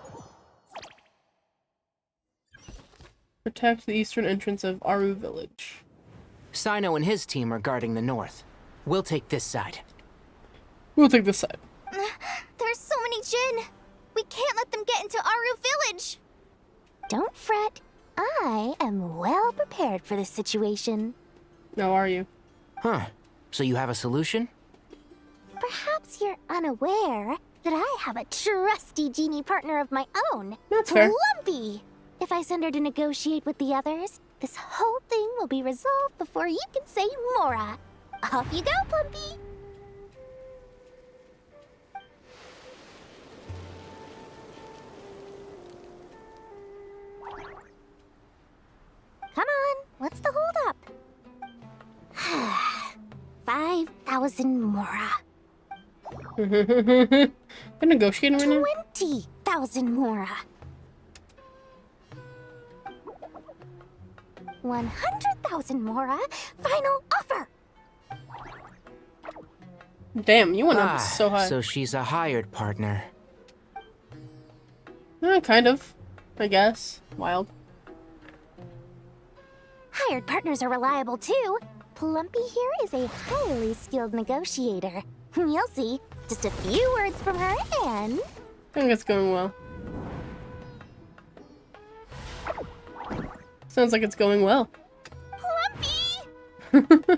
Protect the eastern entrance of Aru village. Sino and his team are guarding the north. We'll take this side. We'll take this side. There's so many Jinn. We can't let them get into Aru village. Don't fret. I am well prepared for this situation. No, are you? Huh. So you have a solution? Perhaps you're unaware that I have a trusty genie partner of my own. That's fair. Lumpy! If I send her to negotiate with the others, this whole thing will be resolved before you can say Mora. Off you go, Plumpy! Come on, what's the holdup? 5,000 Mora. We're negotiating right now? 20,000 Mora. 100,000 Mora. Final offer. Damn, you went up so high. So she's a hired partner. Kind of. I guess. Wild. Hired partners are reliable too. Plumpy here is a highly skilled negotiator. You'll see. Just a few words from her and... I think it's going well. Sounds like it's going well. Don't you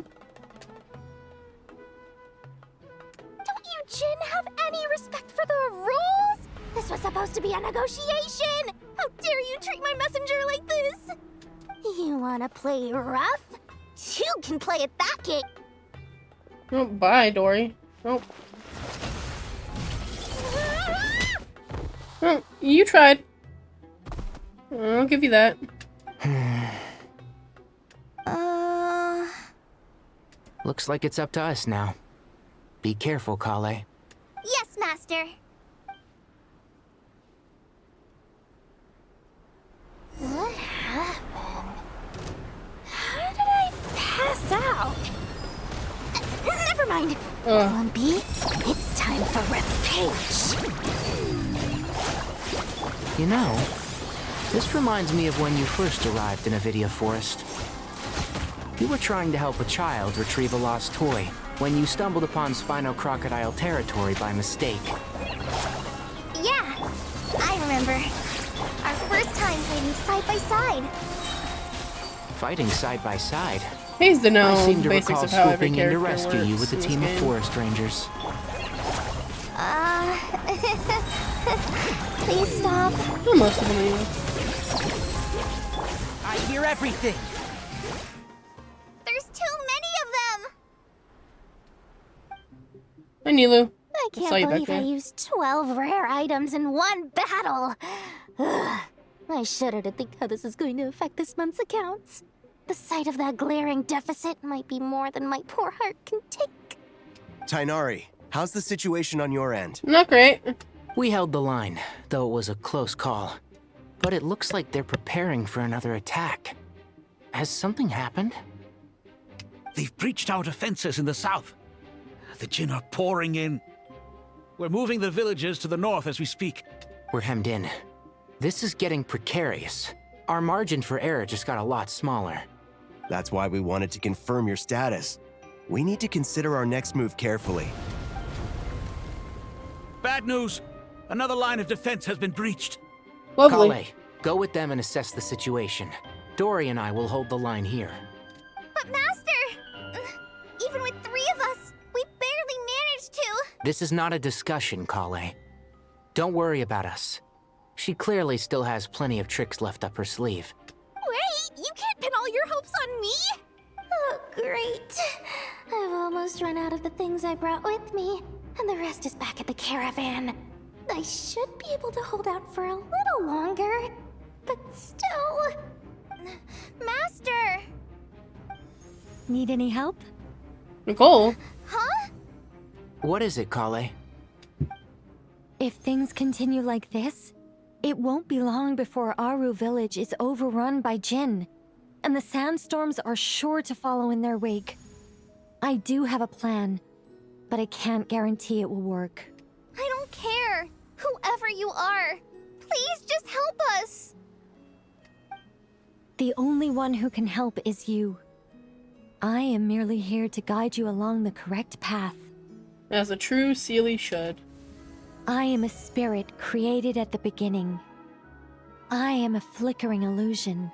Jinn have any respect for the rules? This was supposed to be a negotiation! How dare you treat my messenger like this? You wanna play rough? You can play it that game. Oh, bye, Dory. Oh. Oh, you tried. I'll give you that. Looks like it's up to us now. Be careful, Kale. Yes, Master. What happened? How did I pass out? Never mind. Lumpy, it's time for revenge. You know, this reminds me of when you first arrived in Avidia Forest. You were trying to help a child retrieve a lost toy when you stumbled upon Spino Crocodile territory by mistake. Yeah, I remember. Our first time fighting side by side. Fighting side by side? He's to know I seem to basics recall of how every swooping in to character rescue you works with a in this team of game. forest rangers. Please stop. Well, most of them anyway. I hear everything. There's too many of them. Hi, Nilu. I saw can't you back believe I there. used 12 rare items in one battle. Ugh. I shudder to think how this is going to affect this month's accounts. The sight of that glaring deficit might be more than my poor heart can take. Tainari, how's the situation on your end? Not great. We held the line, though it was a close call. But it looks like they're preparing for another attack. Has something happened? They've breached our defenses in the south. The Jinn are pouring in. We're moving the villagers to the north as we speak. We're hemmed in. This is getting precarious. Our margin for error just got a lot smaller. That's why we wanted to confirm your status. We need to consider our next move carefully. Bad news. Another line of defense has been breached. Lovely. Kale, go with them and assess the situation. Dory and I will hold the line here. But Master! Even with 3 of us, we barely managed to. This is not a discussion, Kale. Don't worry about us. She clearly still has plenty of tricks left up her sleeve. Wait, you can't pin all your hopes on me? Oh, great. I've almost run out of the things I brought with me, and the rest is back at the caravan. I should be able to hold out for a little longer, but still... Master! Need any help? Nicole? Huh? What is it, Kale? If things continue like this, it won't be long before Aru village is overrun by Jinn, and the sandstorms are sure to follow in their wake. I do have a plan, but I can't guarantee it will work. I don't care. Whoever you are, please just help us. The only one who can help is you. I am merely here to guide you along the correct path. As a true Seelie should. I am a spirit created at the beginning. I am a flickering illusion.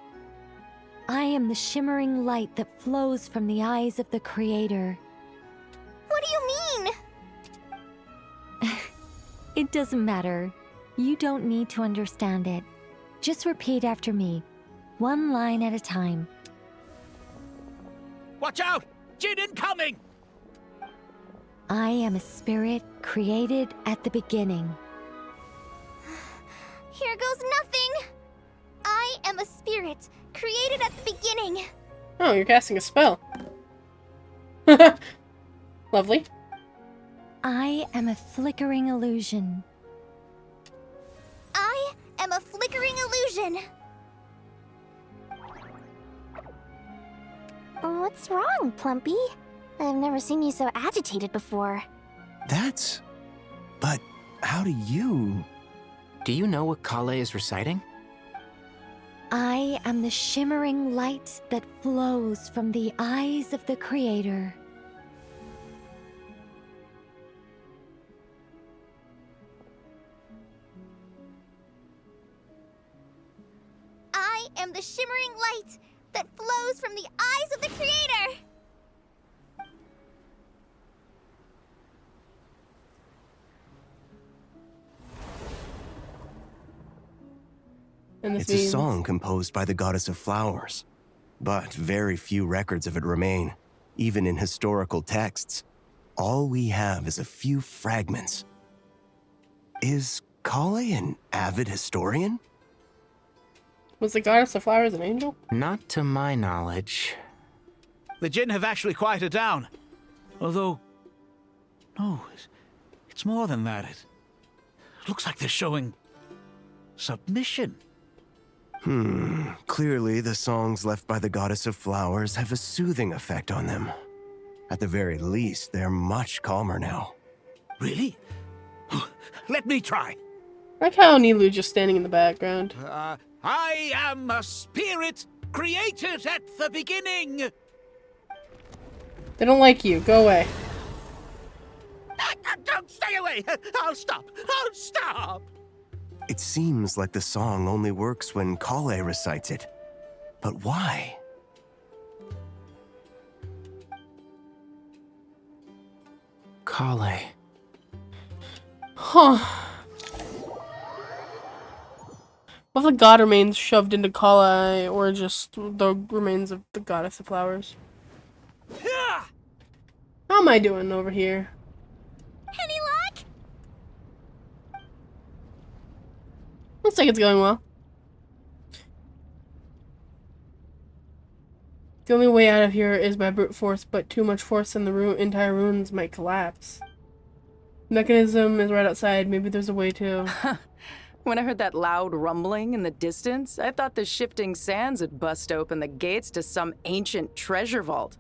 I am the shimmering light that flows from the eyes of the Creator. What do you mean? It doesn't matter. You don't need to understand it. Just repeat after me, one line at a time. Watch out! Jinn incoming! I am a spirit created at the beginning. Here goes nothing. I am a spirit created at the beginning. Oh, you're casting a spell. Lovely. I am a flickering illusion. I am a flickering illusion. What's wrong, Plumpy? I've never seen you so agitated before. That's... But how do you... Do you know what Kale is reciting? I am the shimmering light that flows from the eyes of the Creator. I am the shimmering light that flows from the eyes of the Creator. And this It's means... a song composed by the goddess of flowers, but very few records of it remain, even in historical texts. All we have is a few fragments. Is Kale an avid historian? Was the goddess of flowers an angel? Not to my knowledge. The Jinn have actually quieted down. Although, no, it's more than that. It looks like they're showing submission. Clearly the songs left by the Goddess of Flowers have a soothing effect on them. At the very least, they're much calmer now. Really? Let me try. I like how Nilu just standing in the background. I am a spirit created at the beginning. They don't like you. Go away. Don't stay away. I'll stop. I'll stop. It seems like the song only works when Kale recites it. But why? Kale. Huh. What if the god remains shoved into Kale, or just the remains of the Goddess of Flowers? How am I doing over here? Any luck? Looks like it's going well. The only way out of here is by brute force, but too much force and the entire ruins might collapse. The mechanism is right outside. Maybe there's a way to... When I heard that loud rumbling in the distance, I thought the shifting sands had bust open the gates to some ancient treasure vault.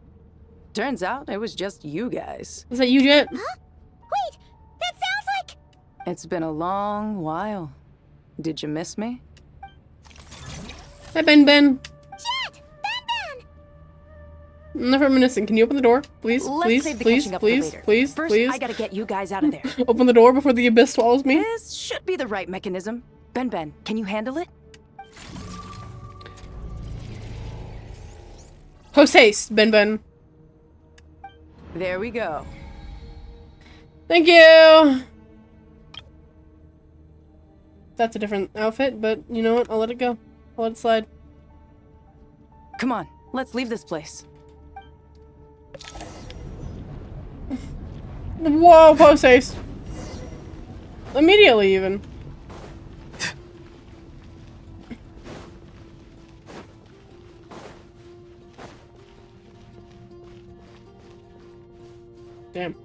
Turns out it was just you guys. Is that you, Jet? Huh? Wait, that sounds like... It's been a long while. Did you miss me? Hi, Ben. Jet! Ben! I'm not reminiscing. Can you open the door? Please, Let's save the catching up for later. First, please. I gotta get you guys out of there. Open the door before the abyss swallows me. This should be the right mechanism. Ben, can you handle it? Post haste, Ben. There we go. Thank you! That's a different outfit, but you know what? I'll let it go. I'll let it slide. Come on, let's leave this place. Whoa, post haste. Immediately, even. Damn.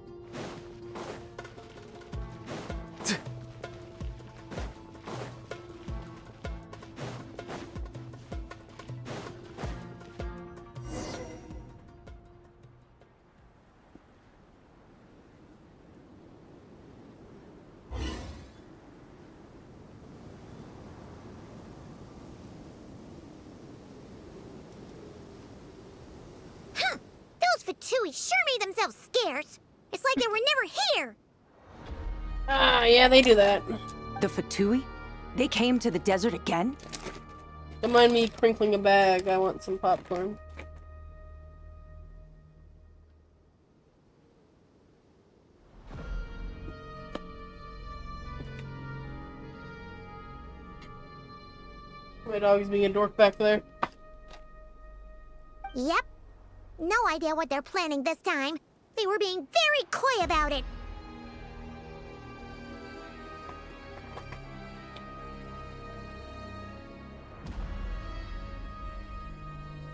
Those Fatui sure made themselves scarce. It's like they were never here. Ah, yeah, they do that. The Fatui? They came to the desert again? Don't mind me crinkling a bag. I want some popcorn. My dog's being a dork back there. Yep. No idea what they're planning this time. They were being very coy about it.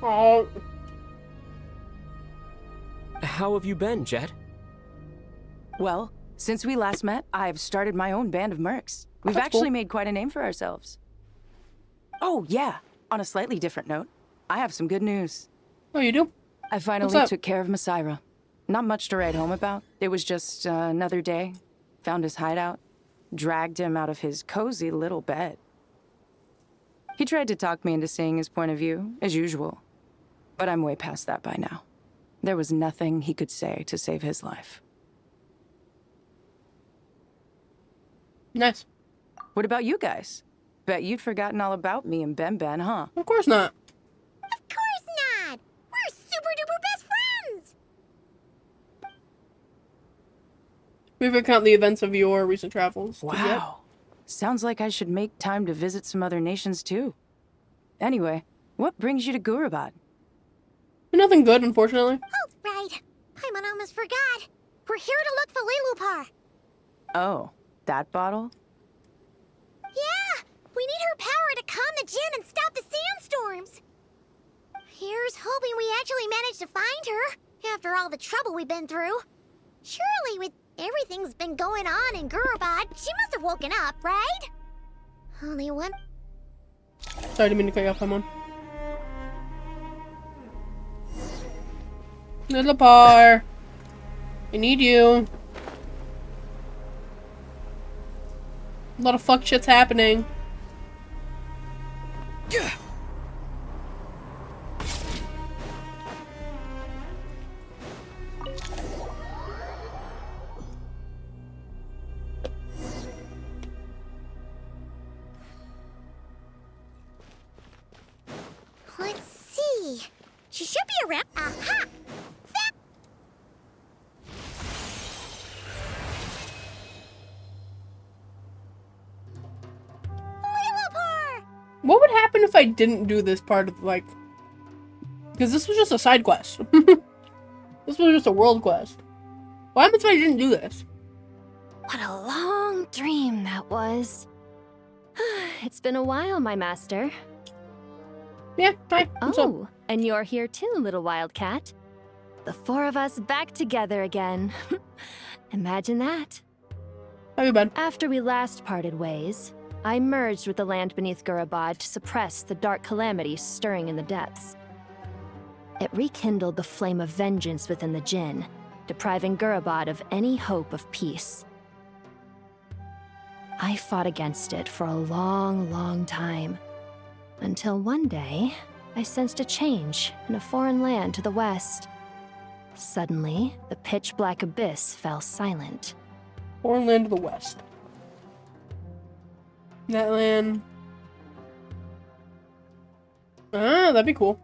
Oh. How have you been, Jet? Well, since we last met, I've started my own band of mercs. We've That's actually cool. made quite a name for ourselves. Oh, yeah. On a slightly different note, I have some good news. Oh, you do? I finally took care of Masaira. Not much to write home about. It was just another day. Found his hideout. Dragged him out of his cozy little bed. He tried to talk me into seeing his point of view, as usual. But I'm way past that by now. There was nothing he could say to save his life. Nice. What about you guys? Bet you'd forgotten all about me and Ben, huh? Of course not. Of course not! We're super duper best friends! We recount the events of your recent travels. Wow. Sounds like I should make time to visit some other nations too. Anyway, what brings you to Gurabad? Nothing good, unfortunately. Oh, right. Paimon almost forgot. We're here to look for Lilupar. Oh, that bottle? Yeah! We need her power to calm the Jinn and stop the sandstorms. Here's hoping we actually manage to find her. After all the trouble we've been through. Surely with everything's been going on in Gurubad, she must have woken up, right? Only one... Sorry, didn't mean to cut you off. Come on. Little par. I need you. A lot of fuck shit's happening. Let's see. She should be around. Aha! What would happen if I didn't do this part of, like... Because this was just a side quest. This was just a world quest. What happens if I didn't do this? What a long dream that was. It's been a while, my master. Yeah, hi. Oh, and you're here too, little wildcat. The four of us back together again. Imagine that. How you been? After we last parted ways, I merged with the land beneath Gurubad to suppress the dark calamity stirring in the depths. It rekindled the flame of vengeance within the Jinn, depriving Gurubad of any hope of peace. I fought against it for a long, long time, until one day, I sensed a change in a foreign land to the west. Suddenly, the pitch-black abyss fell silent. Foreign land to the west. That land... Ah, that'd be cool.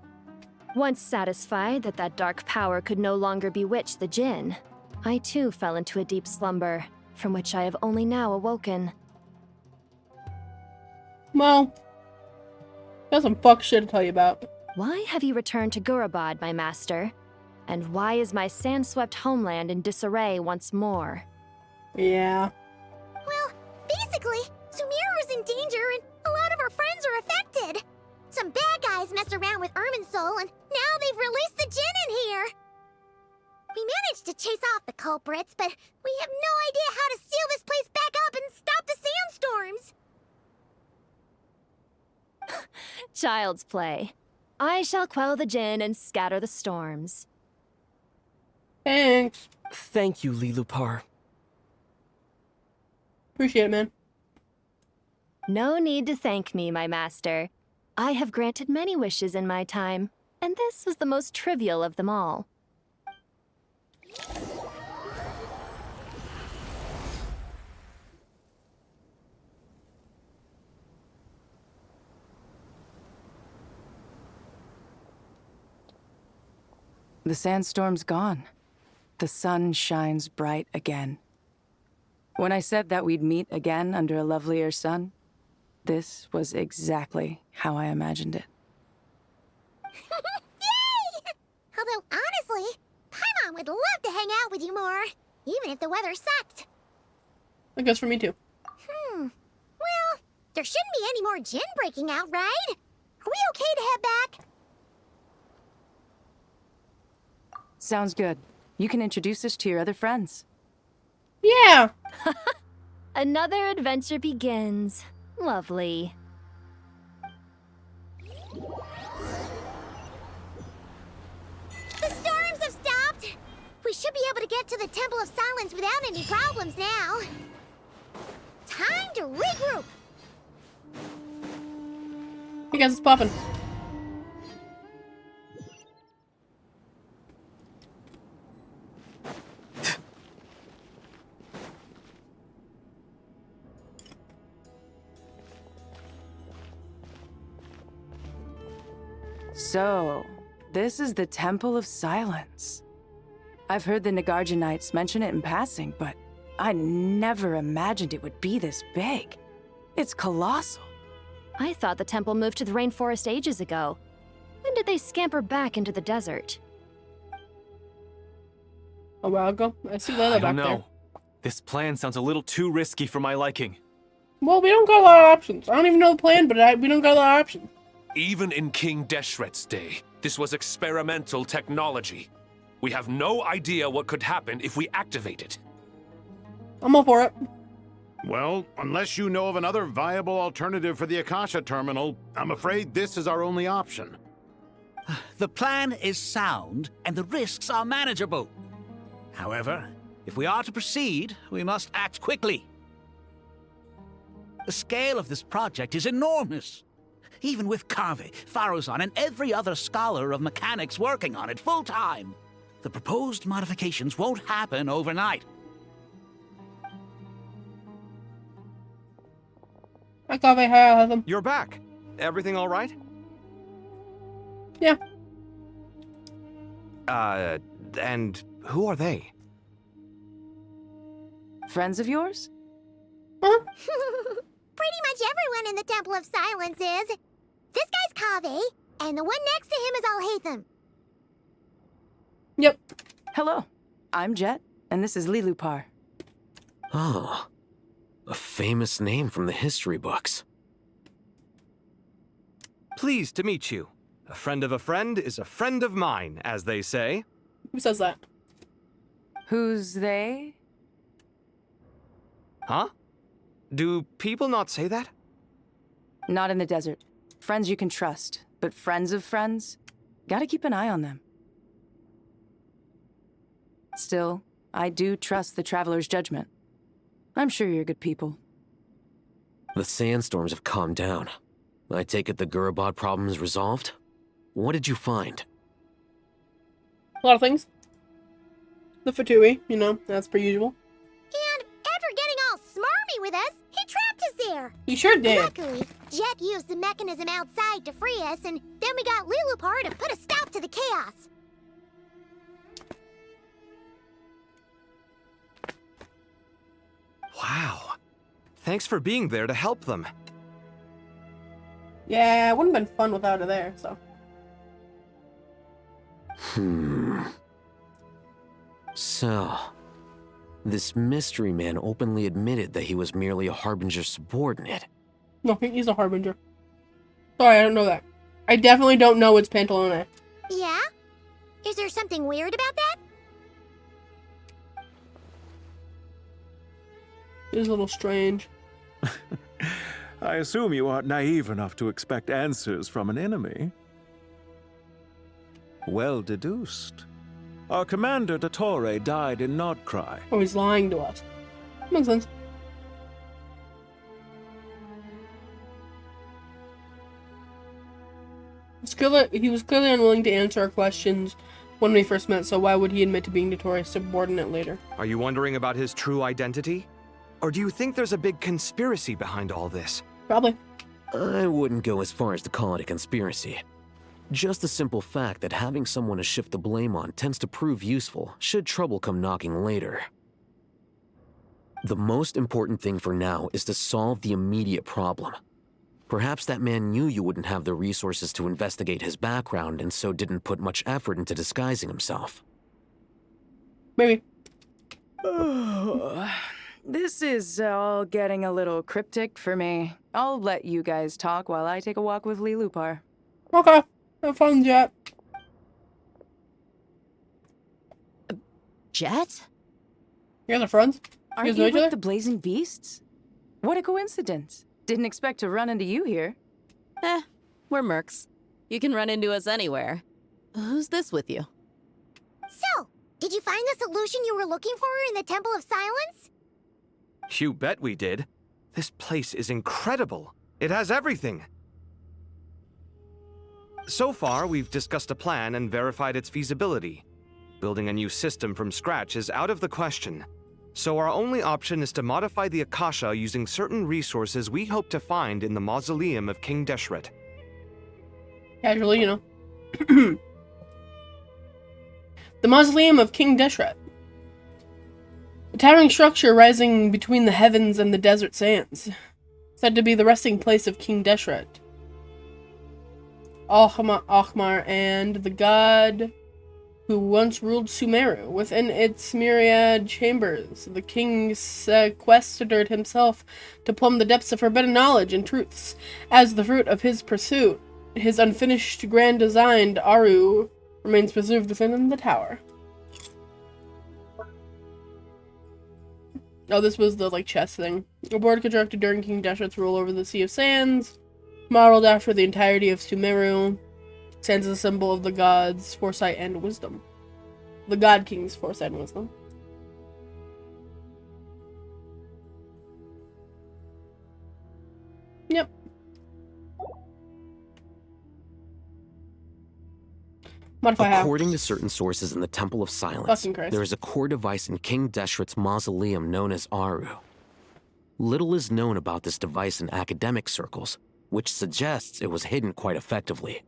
Once satisfied that that dark power could no longer bewitch the Jinn, I too fell into a deep slumber, from which I have only now awoken. Well, got some fuck shit to tell you about. Why have you returned to Gurubad, my master? And why is my sand-swept homeland in disarray once more? Yeah. Well, basically, Sumeru's in danger and a lot of our friends are affected. Some bad guys messed around with Irminsul and now they've released the Jinn in here. We managed to chase off the culprits, but we have no idea how to seal this place back up and stop the sandstorms. Child's play. I shall quell the Jinn and scatter the storms. Thanks. Thank you, Lilupar. Appreciate it, man. No need to thank me, my master. I have granted many wishes in my time, and this was the most trivial of them all. The sandstorm's gone. The sun shines bright again. When I said that we'd meet again under a lovelier sun, this was exactly how I imagined it. Yay! Although, honestly, Paimon would love to hang out with you more, even if the weather sucked. I guess for me too. Well, there shouldn't be any more Jinn breaking out, right? Are we okay to head back? Sounds good. You can introduce us to your other friends. Yeah! Another adventure begins. Lovely. The storms have stopped! We should be able to get to the Temple of Silence without any problems now. Time to regroup! Hey guys, it's poppin'. So, this is the Temple of Silence. I've heard the Nagarjanites mention it in passing, but I never imagined it would be this big. It's colossal. I thought the temple moved to the rainforest ages ago. When did they scamper back into the desert? A while ago. I see Layla back there. This plan sounds a little too risky for my liking. Well, we don't got a lot of options. I don't even know the plan, but we don't got a lot of options. Even in King Deshret's day, this was experimental technology. We have no idea what could happen if we activate it. I'm all for it. Well, unless you know of another viable alternative for the Akasha terminal, I'm afraid this is our only option. The plan is sound, and the risks are manageable. However, if we are to proceed, we must act quickly. The scale of this project is enormous. Even with Kave, Faruzan, and every other scholar of mechanics working on it full-time, the proposed modifications won't happen overnight. I got my hair out of them. You're back. Everything all right? Yeah. And who are they? Friends of yours? Pretty much everyone in the Temple of Silence is. This guy's Kave, and the one next to him is Alhaitham. Yep. Hello, I'm Jet, and this is Lilupar. Oh, a famous name from the history books. Pleased to meet you. A friend of a friend is a friend of mine, as they say. Who says that? Who's they? Huh? Do people not say that? Not in the desert. Friends you can trust, but friends of friends? Gotta keep an eye on them. Still, I do trust the Traveler's judgment. I'm sure you're good people. The sandstorms have calmed down. I take it the Gurabad problem is resolved? What did you find? A lot of things. The Fatui, you know, as per usual. And after getting all smarmy with us, he trapped us there. He sure did. Luckily, Jet used the mechanism outside to free us, and then we got Lilupar to put a stop to the chaos. Wow. Thanks for being there to help them. Yeah, it wouldn't have been fun without her there, so. So, this mystery man openly admitted that he was merely a Harbinger subordinate. No, he's a Harbinger. Sorry, I don't know that. I definitely don't know it's Pantalone. Yeah? Is there something weird about that? It is a little strange. I assume you aren't naive enough to expect answers from an enemy. Well deduced. Our commander, Dottore, died in Nordcry. Oh, he's lying to us. Makes sense. He was clearly unwilling to answer our questions when we first met, so why would he admit to being Dottore's subordinate later? Are you wondering about his true identity? Or do you think there's a big conspiracy behind all this? Probably. I wouldn't go as far as to call it a conspiracy. Just the simple fact that having someone to shift the blame on tends to prove useful should trouble come knocking later. The most important thing for now is to solve the immediate problem. Perhaps that man knew you wouldn't have the resources to investigate his background and so didn't put much effort into disguising himself. Maybe. This is all getting a little cryptic for me. I'll let you guys talk while I take a walk with Lilupar. Okay. Have fun, Jet. Jet? You guys are friends? Are You guys you know each with other? the Blazing Beasts? What a coincidence. Didn't expect to run into you here. We're mercs. You can run into us anywhere. Who's this with you? So, did you find the solution you were looking for in the Temple of Silence? You bet we did. This place is incredible. It has everything. So far, we've discussed a plan and verified its feasibility. Building a new system from scratch is out of the question. So our only option is to modify the Akasha using certain resources we hope to find in the mausoleum of King Deshret. Casually, you know. The mausoleum of King Deshret. A towering structure rising between the heavens and the desert sands. Said to be the resting place of King Deshret. Ahmar and the god who once ruled Sumeru. Within its myriad chambers, the king sequestered himself to plumb the depths of forbidden knowledge and truths. As the fruit of his pursuit, his unfinished grand design, Aru, remains preserved within the tower. Oh, this was the, like, chess thing. A board constructed during King Deshret's rule over the Sea of Sands, modeled after the entirety of Sumeru, stands as a symbol of the gods' foresight and wisdom. The God King's foresight and wisdom. Yep. Modify how? According to certain sources in the Temple of Silence, Fucking Christ. there is a core device in King Deshret's mausoleum known as Aru. Little is known about this device in academic circles, which suggests it was hidden quite effectively.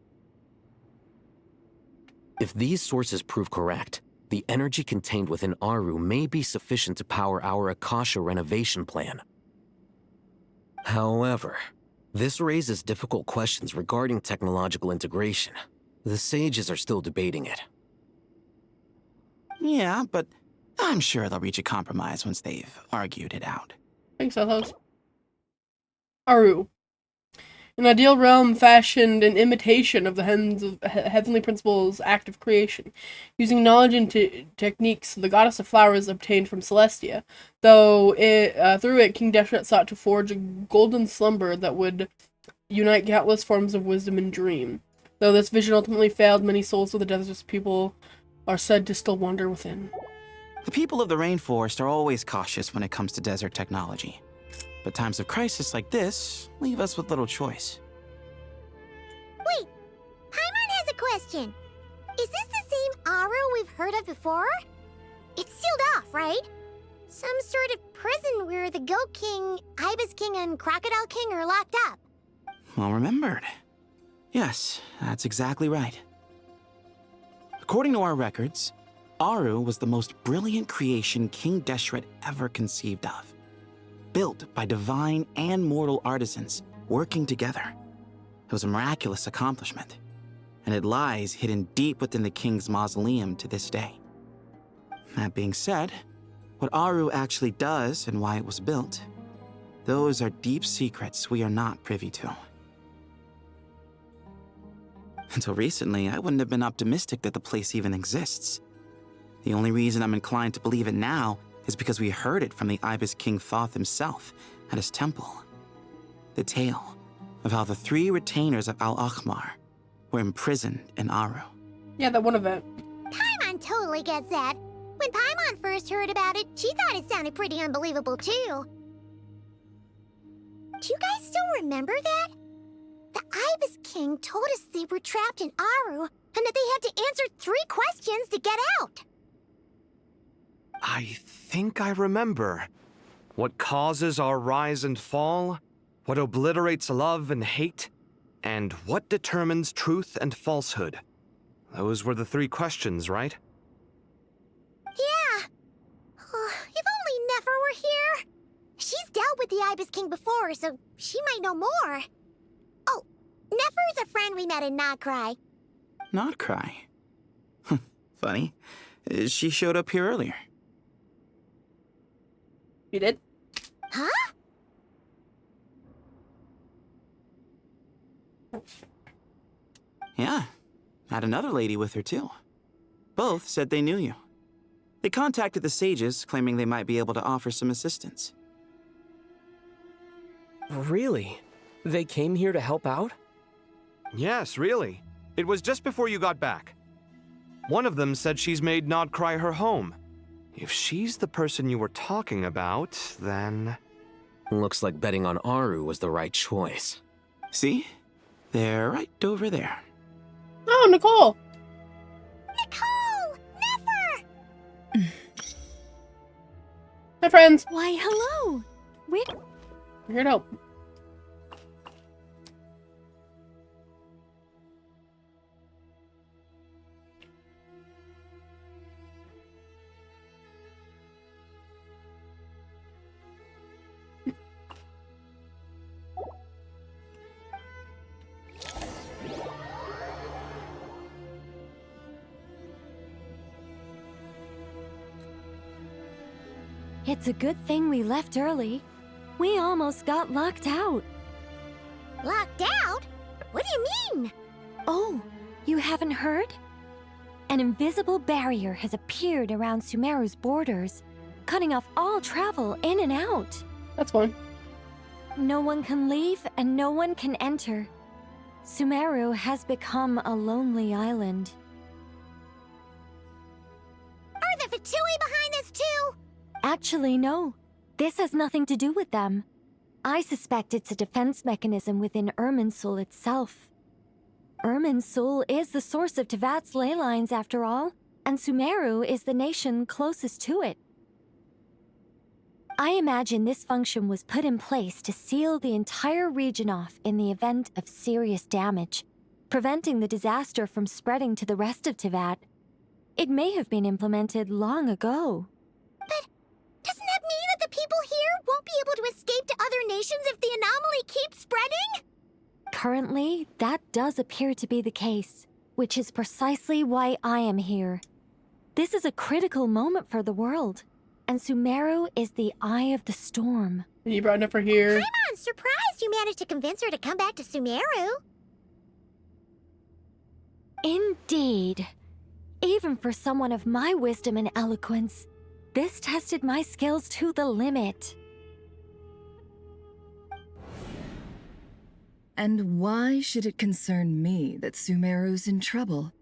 If these sources prove correct, the energy contained within Aru may be sufficient to power our Akasha renovation plan. However, this raises difficult questions regarding technological integration. The sages are still debating it. Yeah, but I'm sure they'll reach a compromise once they've argued it out. Thanks, Athos. Aru. An ideal realm fashioned in imitation of the heavenly principles' act of creation, using knowledge and techniques the goddess of flowers obtained from Celestia. Though through it, King Deshret sought to forge a golden slumber that would unite countless forms of wisdom and dream. Though this vision ultimately failed, many souls of the desert's people are said to still wander within. The people of the rainforest are always cautious when it comes to desert technology. But times of crisis like this leave us with little choice. Wait, Paimon has a question. Is this the same Aru we've heard of before? It's sealed off, right? Some sort of prison where the Goat King, Ibis King, and Crocodile King are locked up. Well remembered. Yes, that's exactly right. According to our records, Aru was the most brilliant creation King Deshret ever conceived of. Built by divine and mortal artisans working together. It was a miraculous accomplishment, and it lies hidden deep within the king's mausoleum to this day. That being said, what Aru actually does and why it was built, those are deep secrets we are not privy to. Until recently, I wouldn't have been optimistic that the place even exists. The only reason I'm inclined to believe it now is because we heard it from the Ibis King Thoth himself at his temple. The tale of how the 3 retainers of Al-Akhmar were imprisoned in Aru. Yeah, that one event. Paimon totally gets that. When Paimon first heard about it, she thought it sounded pretty unbelievable too. Do you guys still remember that? The Ibis King told us they were trapped in Aru and that they had to answer 3 questions to get out. I think I remember. What causes our rise and fall? What obliterates love and hate? And what determines truth and falsehood? Those were the 3 questions, right? Yeah. Oh, if only Nefer were here. She's dealt with the Ibis King before, so she might know more. Oh, Nefer's a friend we met in Notcry. Notcry? Funny. She showed up here earlier. You did? Huh? Yeah. Had another lady with her, too. Both said they knew you. They contacted the sages, claiming they might be able to offer some assistance. Really? They came here to help out? Yes, really. It was just before you got back. One of them said she's made Nodcry her home. If she's the person you were talking about, then... Looks like betting on Aru was the right choice. See? They're right over there. Oh, Nicole! Nicole! Nefer! Hi, friends. Why, hello. We're here to help. It's a good thing we left early. We almost got locked out. Locked out? What do you mean? Oh, you haven't heard? An invisible barrier has appeared around Sumeru's borders. cutting off all travel in and out. That's fine. No one can leave and no one can enter. Sumeru has become a lonely island. Are the Fatui behind this too? Actually, no. This has nothing to do with them. I suspect it's a defense mechanism within Irminsul itself. Irminsul is the source of Tevat's ley lines, after all, and Sumeru is the nation closest to it. I imagine this function was put in place to seal the entire region off in the event of serious damage, preventing the disaster from spreading to the rest of Tevat. It may have been implemented long ago. But doesn't that mean that the people here won't be able to escape to other nations if the anomaly keeps spreading? Currently, that does appear to be the case, which is precisely why I am here. This is a critical moment for the world, and Sumeru is the eye of the storm. You brought enough for here. I'm surprised you managed to convince her to come back to Sumeru. Indeed. Even for someone of my wisdom and eloquence, this tested my skills to the limit. And why should it concern me that Sumeru's in trouble?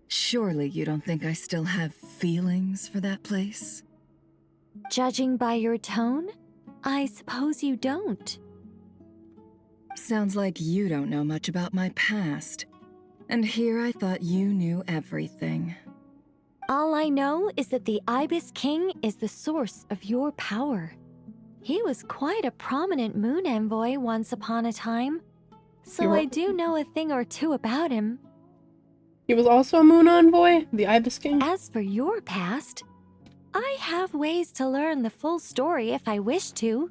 Surely you don't think I still have feelings for that place? Judging by your tone, I suppose you don't. Sounds like you don't know much about my past. And here I thought you knew everything. All I know is that the Ibis King is the source of your power. He was quite a prominent moon envoy once upon a time, so I do know a thing or two about him. He was also a moon envoy, the Ibis King? As for your past, I have ways to learn the full story if I wish to.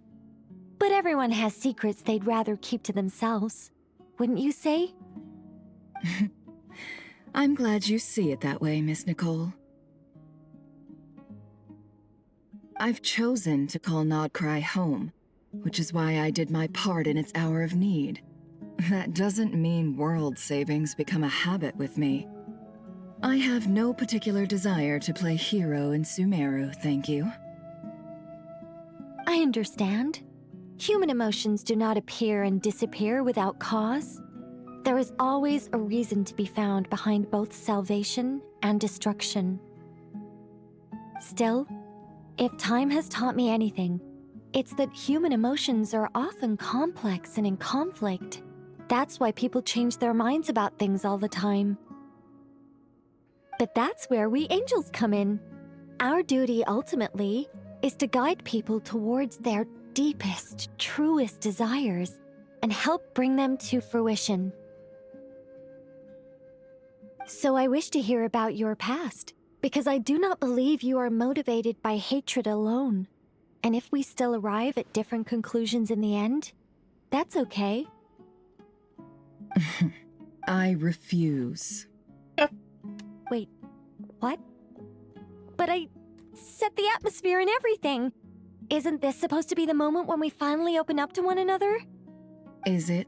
But everyone has secrets they'd rather keep to themselves, wouldn't you say? I'm glad you see it that way, Miss Nicole. I've chosen to call Nodcry home, which is why I did my part in its hour of need. That doesn't mean world savings become a habit with me. I have no particular desire to play hero in Sumeru, thank you. I understand. Human emotions do not appear and disappear without cause. There is always a reason to be found behind both salvation and destruction. Still, if time has taught me anything, it's that human emotions are often complex and in conflict. That's why people change their minds about things all the time. But that's where we angels come in. Our duty, ultimately, is to guide people towards their deepest, truest desires and help bring them to fruition. So I wish to hear about your past, because I do not believe you are motivated by hatred alone. And if we still arrive at different conclusions in the end, that's okay. I refuse. Wait, what? But I set the atmosphere and everything. Isn't this supposed to be the moment when we finally open up to one another? Is it?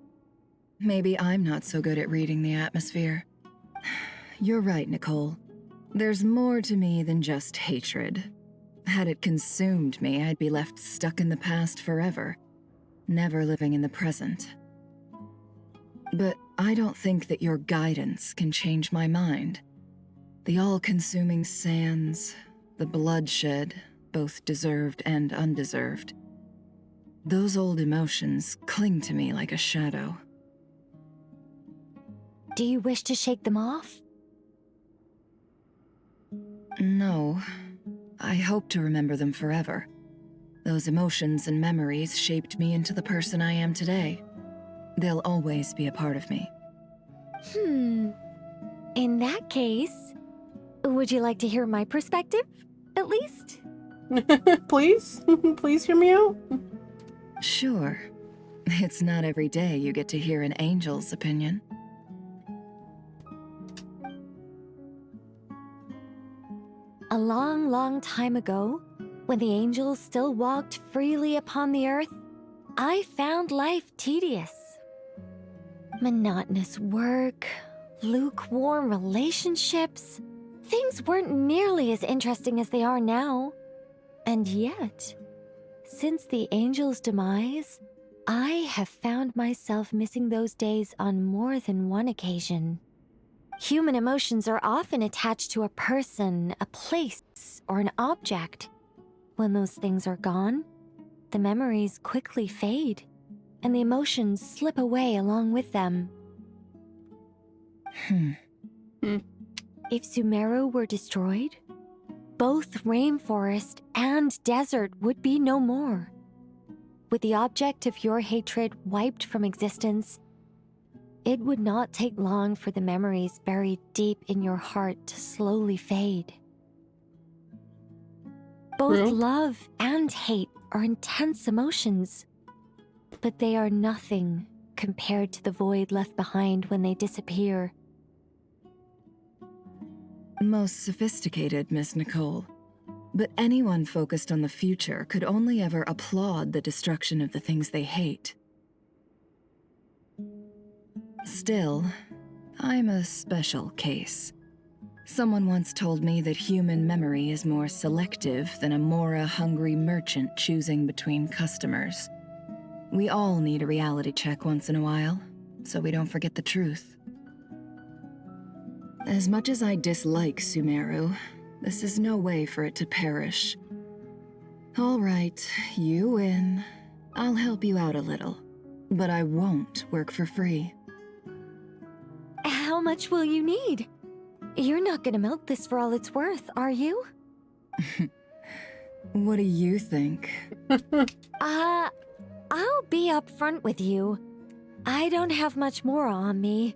Maybe I'm not so good at reading the atmosphere. You're right, Nicole. There's more to me than just hatred. Had it consumed me, I'd be left stuck in the past forever, never living in the present. But I don't think that your guidance can change my mind. The all-consuming sands, the bloodshed, both deserved and undeserved. Those old emotions cling to me like a shadow. Do you wish to shake them off? No. I hope to remember them forever. Those emotions and memories shaped me into the person I am today. They'll always be a part of me. In that case, would you like to hear my perspective, at least? Please? Please hear me out? Sure. It's not every day you get to hear an angel's opinion. A long, long time ago, when the angels still walked freely upon the earth, I found life tedious. Monotonous work, lukewarm relationships. Things weren't nearly as interesting as they are now. And yet, since the angel's demise, I have found myself missing those days on more than one occasion. Human emotions are often attached to a person, a place, or an object. When those things are gone, the memories quickly fade, and the emotions slip away along with them. If Sumeru were destroyed, both rainforest and desert would be no more. With the object of your hatred wiped from existence, it would not take long for the memories buried deep in your heart to slowly fade. Both love and hate are intense emotions, but they are nothing compared to the void left behind when they disappear. Most sophisticated, Miss Nicole. But anyone focused on the future could only ever applaud the destruction of the things they hate. Still, I'm a special case. Someone once told me that human memory is more selective than a Mora-hungry merchant choosing between customers. We all need a reality check once in a while, so we don't forget the truth. As much as I dislike Sumeru, this is no way for it to perish. All right, you win. I'll help you out a little, but I won't work for free. How much will you need? You're not gonna milk this for all it's worth, are you? What do you think? I'll be upfront with you. I don't have much more on me.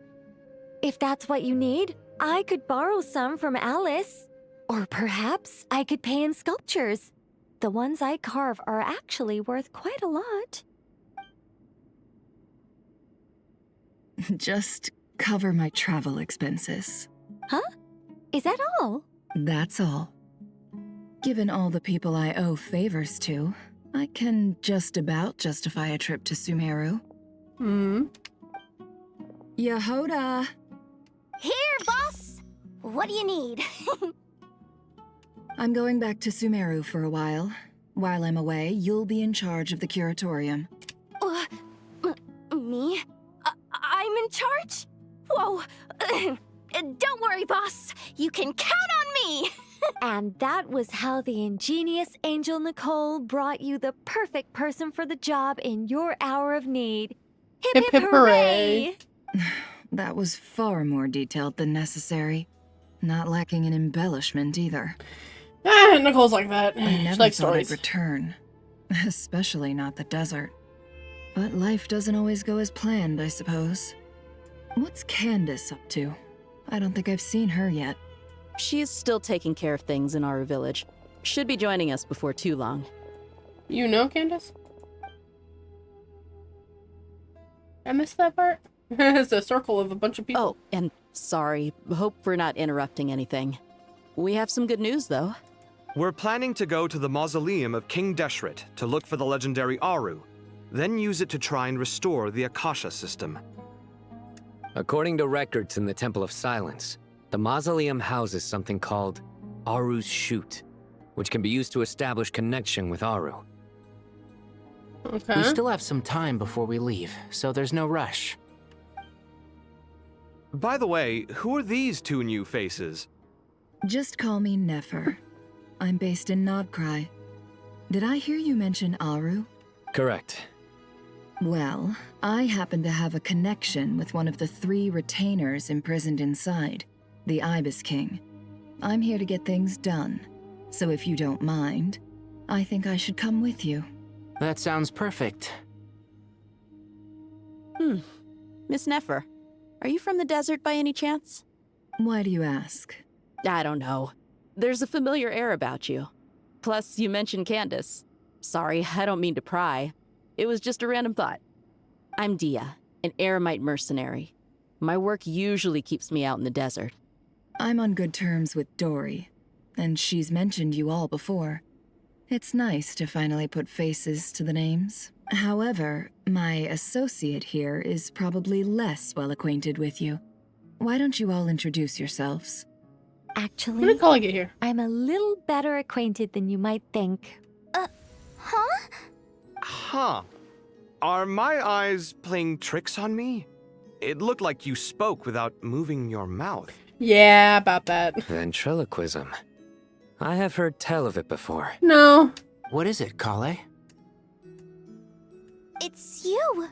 If that's what you need, I could borrow some from Alice. Or perhaps I could pay in sculptures. The ones I carve are actually worth quite a lot. Just cover my travel expenses. Huh? Is that all? That's all. Given all the people I owe favors to, I can just about justify a trip to Sumeru. Yehoda! Here, boss! What do you need? I'm going back to Sumeru for a while. While I'm away, you'll be in charge of the curatorium. Me? I'm in charge? Whoa! Don't worry, boss. You can count on me! And that was how the ingenious Angel Nicole brought you the perfect person for the job in your hour of need. Hip hip hooray! That was far more detailed than necessary. Not lacking in embellishment either. Nicole's like that. I She never likes thought stories. I'd return. Especially not the desert. But life doesn't always go as planned, I suppose. What's Candace up to? I don't think I've seen her yet. She is still taking care of things in our village. Should be joining us before too long. You know Candace? I missed that part. It's a circle of a bunch of people. Oh, and sorry. Hope we're not interrupting anything. We have some good news, though. We're planning to go to the mausoleum of King Deshret to look for the legendary Aru, then use it to try and restore the Akasha system. According to records in the Temple of Silence, the mausoleum houses something called Aru's Chute, which can be used to establish connection with Aru. We still have some time before we leave, so there's no rush. By the way, who are these two new faces? Just call me Nefer. I'm based in Nodcry. Did I hear you mention Aru? Correct. Well, I happen to have a connection with one of the 3 retainers imprisoned inside, the Ibis King. I'm here to get things done, so if you don't mind, I think I should come with you. That sounds perfect. Miss Nefer, are you from the desert by any chance? Why do you ask? I don't know. There's a familiar air about you. Plus, you mentioned Candace. Sorry, I don't mean to pry. It was just a random thought. I'm Dia, an Eremite mercenary. My work usually keeps me out in the desert. I'm on good terms with Dory, and she's mentioned you all before. It's nice to finally put faces to the names. However, my associate here is probably less well acquainted with you. Why don't you all introduce yourselves? Actually, When did Colin get here? I'm a little better acquainted than you might think. Huh? Huh. Are my eyes playing tricks on me? It looked like you spoke without moving your mouth. Yeah, about that. Ventriloquism. I have heard tell of it before. No. What is it, Kale? It's you.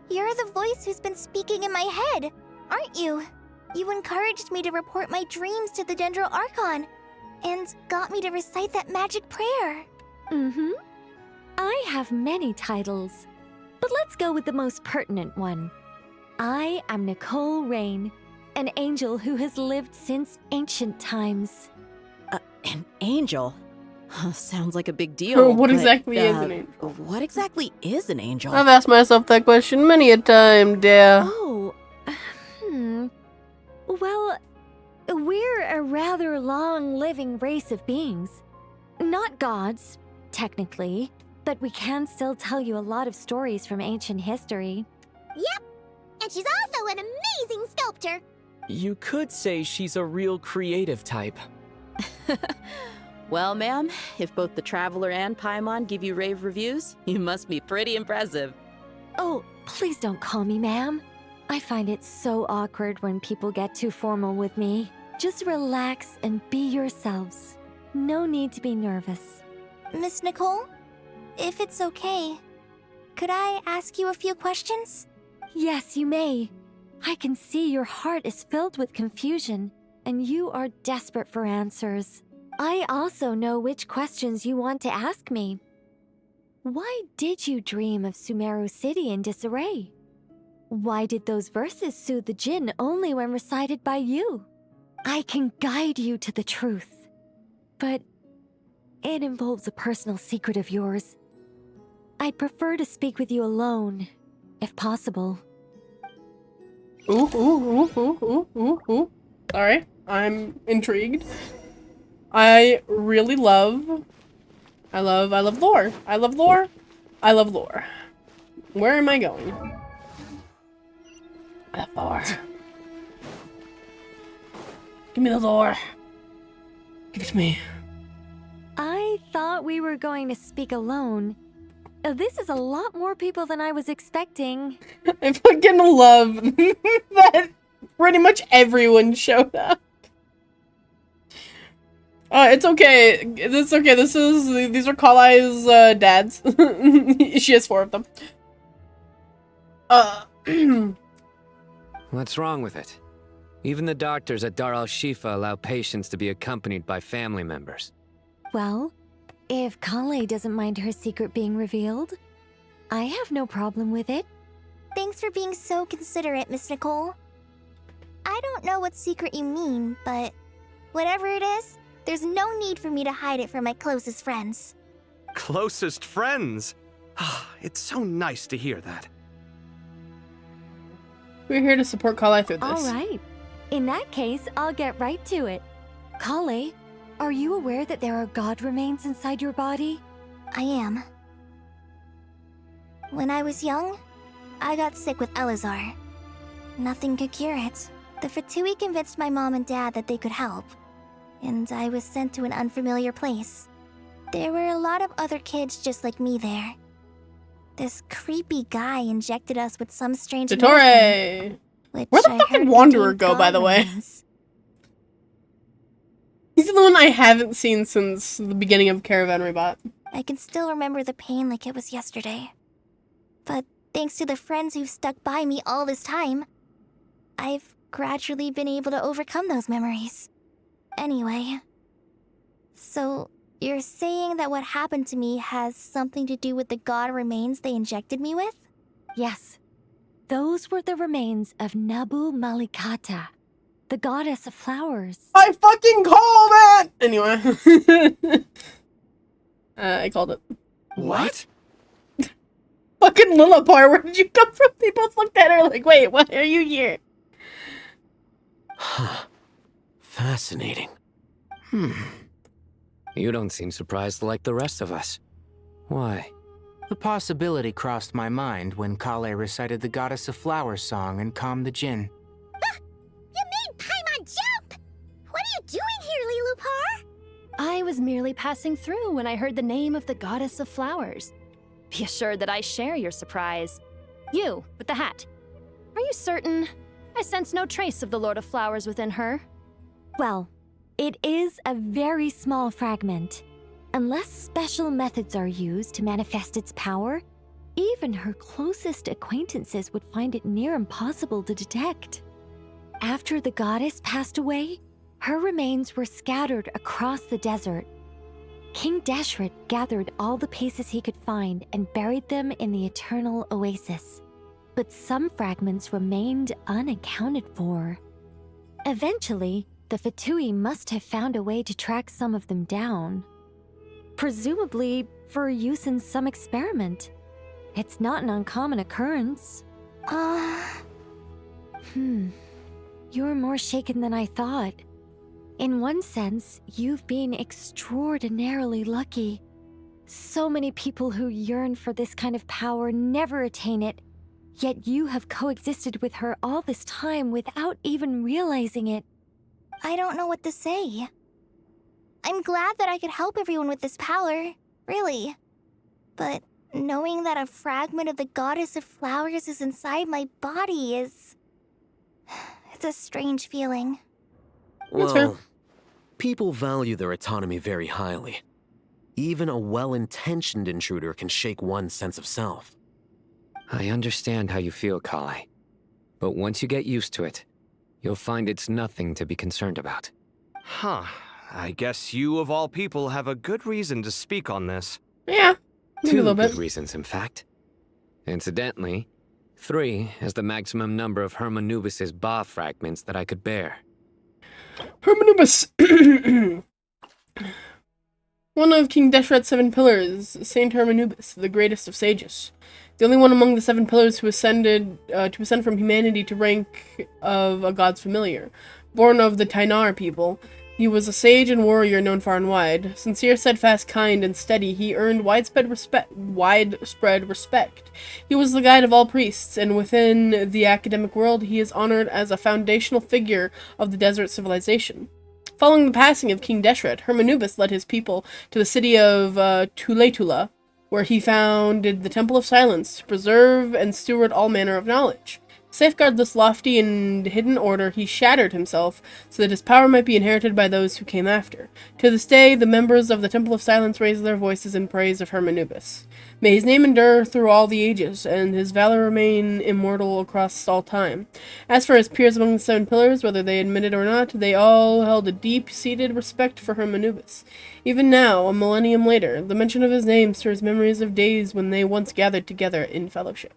You're the voice who's been speaking in my head, aren't you? You encouraged me to report my dreams to the Dendro Archon, and got me to recite that magic prayer. Mm-hmm. I have many titles, but let's go with the most pertinent one. I am Nicole Rain, an angel who has lived since ancient times. An angel? Sounds like a big deal. What but, exactly is an angel? What exactly is an angel? I've asked myself that question many a time, dear. Oh, Well, we're a rather long-living race of beings. Not gods, technically, but we can still tell you a lot of stories from ancient history. Yep, and she's also an amazing sculptor. You could say she's a real creative type. Well, ma'am, if both the Traveler and Paimon give you rave reviews, you must be pretty impressive. Oh, please don't call me ma'am. I find it so awkward when people get too formal with me. Just relax and be yourselves. No need to be nervous. Miss Nicole, if it's okay, could I ask you a few questions? Yes, you may. I can see your heart is filled with confusion, and you are desperate for answers. I also know which questions you want to ask me. Why did you dream of Sumeru City in disarray? Why did those verses soothe the djinn only when recited by you? I can guide you to the truth, but it involves a personal secret of yours. I'd prefer to speak with you alone, if possible. Ooh. Sorry, I'm intrigued. I really love lore. I love lore. Where am I going? I love lore. Give me the lore. Give it to me. I thought we were going to speak alone. This is a lot more people than I was expecting. I fucking love that pretty much everyone showed up. It's okay. It's okay. These are Kalai's dads. She has 4 of them. What's wrong with it? Even the doctors at Dar al-Shifa allow patients to be accompanied by family members. Well, if Kale doesn't mind her secret being revealed, I have no problem with it. Thanks for being so considerate, Miss Nicole. I don't know what secret you mean, but whatever it is, there's no need for me to hide it from my closest friends. Closest friends? It's so nice to hear that. We're here to support Kale through this. All right. In that case, I'll get right to it. Kale, are you aware that there are god remains inside your body? I am. When I was young, I got sick with Elazar. Nothing could cure it. The Fatui convinced my mom and dad that they could help, and I was sent to an unfamiliar place. There were a lot of other kids just like me there. This creepy guy injected us with some strange medicine, which Where the I fucking heard Wanderer contained go, by god the way? remains. He's the one I haven't seen since the beginning of Caravan Rebot. I can still remember the pain like it was yesterday. But thanks to the friends who've stuck by me all this time, I've gradually been able to overcome those memories. Anyway, so you're saying that what happened to me has something to do with the god remains they injected me with? Yes. Those were the remains of Nabu Malikata, the goddess of flowers. I fucking called it! Anyway. I called it. What? Fucking Lillipar, where did you come from? They both looked at her like, wait, why are you here? Fascinating. You don't seem surprised like the rest of us. Why? The possibility crossed my mind when Kale recited the Goddess of Flowers song and calmed the djinn. You made Paimon jump! What are you doing here, Lilupar? I was merely passing through when I heard the name of the goddess of flowers. Be assured that I share your surprise. You, with the hat. Are you certain? I sense no trace of the Lord of Flowers within her. Well, it is a very small fragment. Unless special methods are used to manifest its power, even her closest acquaintances would find it near impossible to detect. After the goddess passed away, her remains were scattered across the desert. King Deshret gathered all the pieces he could find and buried them in the Eternal Oasis. But some fragments remained unaccounted for. Eventually, the Fatui must have found a way to track some of them down. Presumably for use in some experiment. It's not an uncommon occurrence. You're more shaken than I thought. In one sense, you've been extraordinarily lucky. So many people who yearn for this kind of power never attain it, yet you have coexisted with her all this time without even realizing it. I don't know what to say. I'm glad that I could help everyone with this power, really. But knowing that a fragment of the Goddess of Flowers is inside my body is... It's a strange feeling. Well, people value their autonomy very highly. Even a well-intentioned intruder can shake one's sense of self. I understand how you feel, Kale. But once you get used to it, you'll find it's nothing to be concerned about. Huh. I guess you, of all people, have a good reason to speak on this. Yeah, maybe a little Two bit. good reasons, in fact. Incidentally, 3 is the maximum number of Hermanubis's Ba fragments that I could bear. Hermanubis! One of King Deshret's 7 pillars, Saint Hermanubis, the greatest of sages. The only one among the 7 pillars who ascended to ascend from humanity to rank of a god's familiar. Born of the Tainar people, he was a sage and warrior known far and wide. Sincere, steadfast, kind, and steady, he earned widespread respect. He was the guide of all priests, and within the academic world, he is honored as a foundational figure of the desert civilization. Following the passing of King Deshret, Hermanubis led his people to the city of Tuletula, where he founded the Temple of Silence to preserve and steward all manner of knowledge. To safeguard this lofty and hidden order, he shattered himself so that his power might be inherited by those who came after. To this day, the members of the Temple of Silence raise their voices in praise of Hermanubis. May his name endure through all the ages, and his valor remain immortal across all time. As for his peers among the 7 pillars, whether they admit it or not, they all held a deep-seated respect for Hermanubis. Even now, a millennium later, the mention of his name stirs memories of days when they once gathered together in fellowship.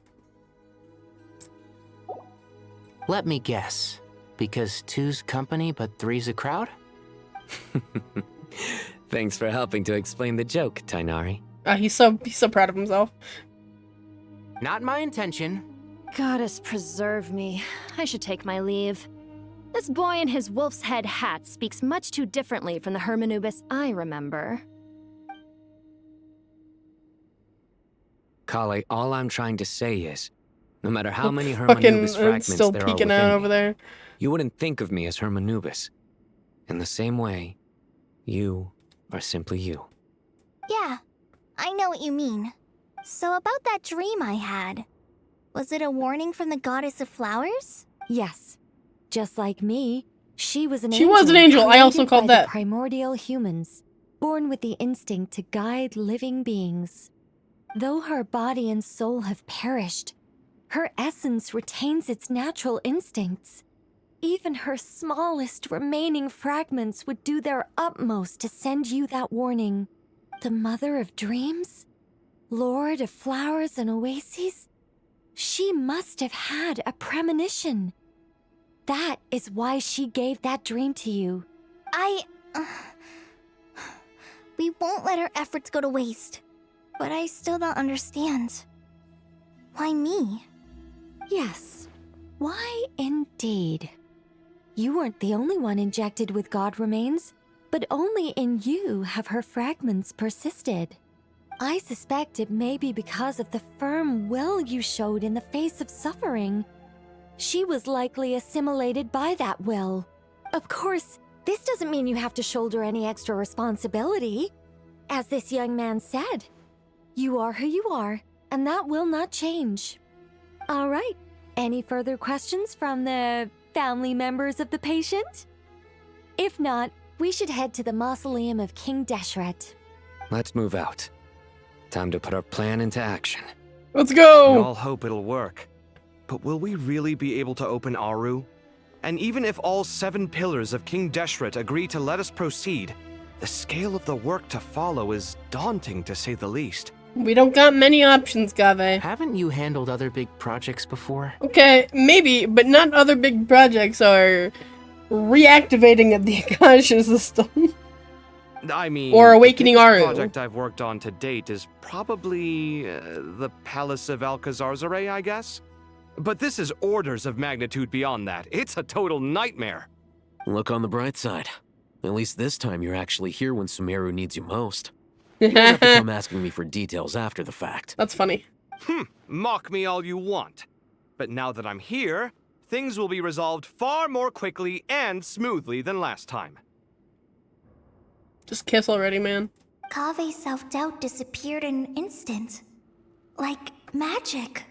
Let me guess. Because 2's company, but 3's a crowd? Thanks for helping to explain the joke, Tainari. He's so proud of himself. Not my intention. Goddess preserve me. I should take my leave. This boy in his wolf's head hat speaks much too differently from the Hermanubis I remember. Kale, all I'm trying to say is, no matter how many Hermanubis fragments still there are peeking within out me, over there. you wouldn't think of me as Hermanubis. In the same way, you are simply you. Yeah, I know what you mean. So about that dream I had, was it a warning from the Goddess of Flowers? Yes. Just like me, she was an She angel. was an angel. I also created called by that. The primordial humans, born with the instinct to guide living beings. Though her body and soul have perished, her essence retains its natural instincts. Even her smallest remaining fragments would do their utmost to send you that warning. The Mother of Dreams? Lord of Flowers and Oases? She must have had a premonition. That is why she gave that dream to you. We won't let our efforts go to waste. But I still don't understand. Why me? Yes. Why indeed? You weren't the only one injected with god remains, but only in you have her fragments persisted. I suspect it may be because of the firm will you showed in the face of suffering. She was likely assimilated by that will. Of course, this doesn't mean you have to shoulder any extra responsibility. As this young man said, you are who you are, and that will not change. All right, any further questions from the family members of the patient? If not, we should head to the mausoleum of King Deshret. Let's move out. Time to put our plan into action. Let's go! We all hope it'll work. But will we really be able to open Aru? And even if all 7 pillars of King Deshret agree to let us proceed, the scale of the work to follow is daunting, to say the least. We don't got many options, Gave. Haven't you handled other big projects before? Okay, maybe, but not other big projects are reactivating the Akasha system. I mean, or awakening the Aru. project I've worked on to date is probably the Palace of Alcazarzaray, I guess? But this is orders of magnitude beyond that. It's a total nightmare. Look on the bright side. At least this time you're actually here when Sumeru needs you most. You don't have to come asking me for details after the fact. That's funny. Mock me all you want. But now that I'm here, things will be resolved far more quickly and smoothly than last time. Just kiss already, man. Kave's self-doubt disappeared in an instant. Like magic.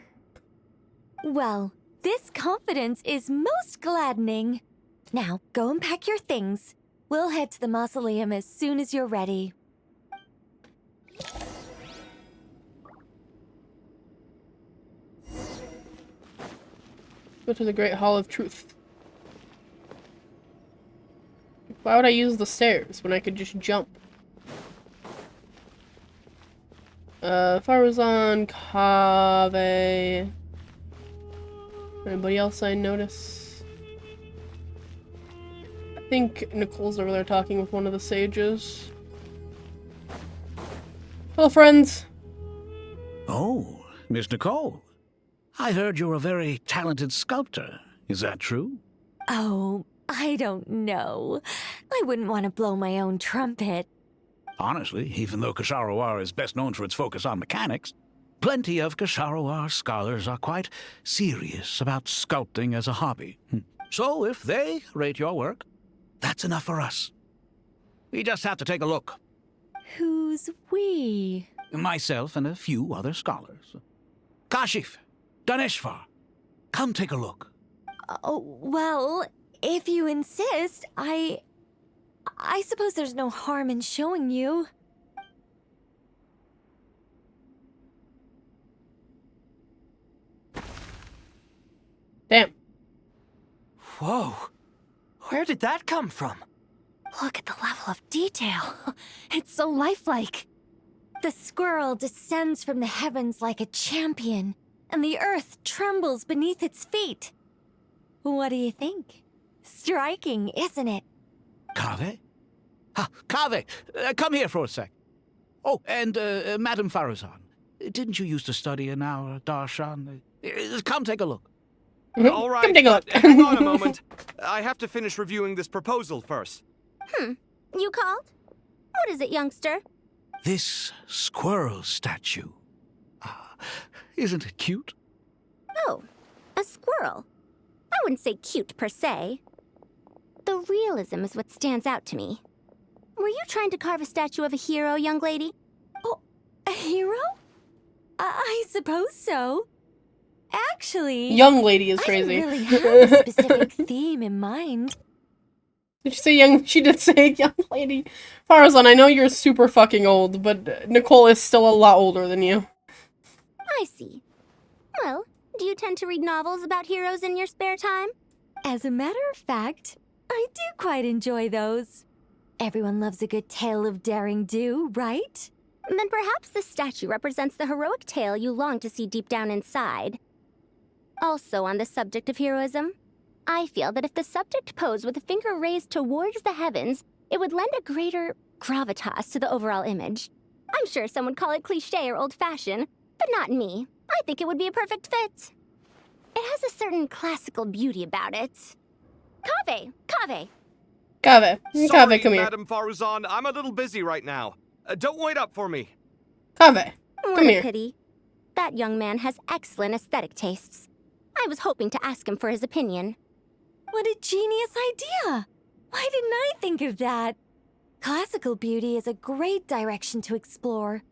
Well, this confidence is most gladdening. Now, go and pack your things. We'll head to the mausoleum as soon as you're ready. Go to the Great Hall of Truth. Why would I use the stairs when I could just jump? Farazan, Kaveh. Anybody else I notice? I think Nicole's over there talking with one of the sages. Hello, friends. Oh, Miss Nicole. I heard you're a very talented sculptor. Is that true? Oh, I don't know. I wouldn't want to blow my own trumpet. Honestly, even though Kasharawar is best known for its focus on mechanics, plenty of Kasharawar scholars are quite serious about sculpting as a hobby. So if they rate your work, that's enough for us. We just have to take a look. Who's we? Myself and a few other scholars. Kashif, Daneshvar, come take a look. Oh, well, if you insist, I suppose there's no harm in showing you. Damn. Whoa. Where did that come from? Look at the level of detail. It's so lifelike. The squirrel descends from the heavens like a champion, and the earth trembles beneath its feet. What do you think? Striking, isn't it? Kaveh? Kaveh, come here for a sec. Oh, and Madame Farazan, didn't you used to study in our darshan? Come take a look. All right, Come take a look. hang on a moment. I have to finish reviewing this proposal first. You called? What is it, youngster? This squirrel statue. Isn't it cute? Oh, a squirrel. I wouldn't say cute per se. The realism is what stands out to me. Were you trying to carve a statue of a hero, young lady? Oh, a hero? I suppose so. Actually, Young lady is crazy. I didn't really have a specific theme in mind. Did you say young? She did say young lady. Farazan, I know you're super fucking old, but Nicole is still a lot older than you. I see. Well, do you tend to read novels about heroes in your spare time? As a matter of fact, I do quite enjoy those. Everyone loves a good tale of daring do, right? Then perhaps this statue represents the heroic tale you long to see deep down inside. Also on the subject of heroism, I feel that if the subject posed with a finger raised towards the heavens, it would lend a greater gravitas to the overall image. I'm sure some would call it cliché or old-fashioned, but not me. I think it would be a perfect fit. It has a certain classical beauty about it. Kaveh! Kaveh, Sorry, Kaveh, come here. Madame Farazan, I'm a little busy right now. Don't wait up for me. Kaveh, What come a here. pity. That young man has excellent aesthetic tastes. I was hoping to ask him for his opinion. What a genius idea! Why didn't I think of that? Classical beauty is a great direction to explore.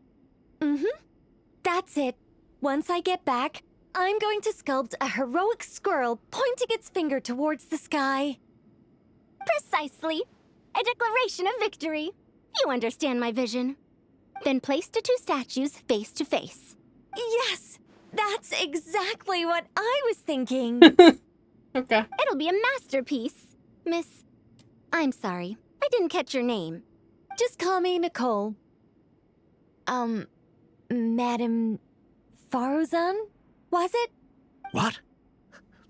That's it. Once I get back, I'm going to sculpt a heroic squirrel pointing its finger towards the sky. Precisely. A declaration of victory. You understand my vision. Then place the two statues face to face. Yes! That's exactly what I was thinking. Okay. It'll be a masterpiece. Miss... I'm sorry. I didn't catch your name. Just call me Nicole. Madam Faruzan? Was it? What?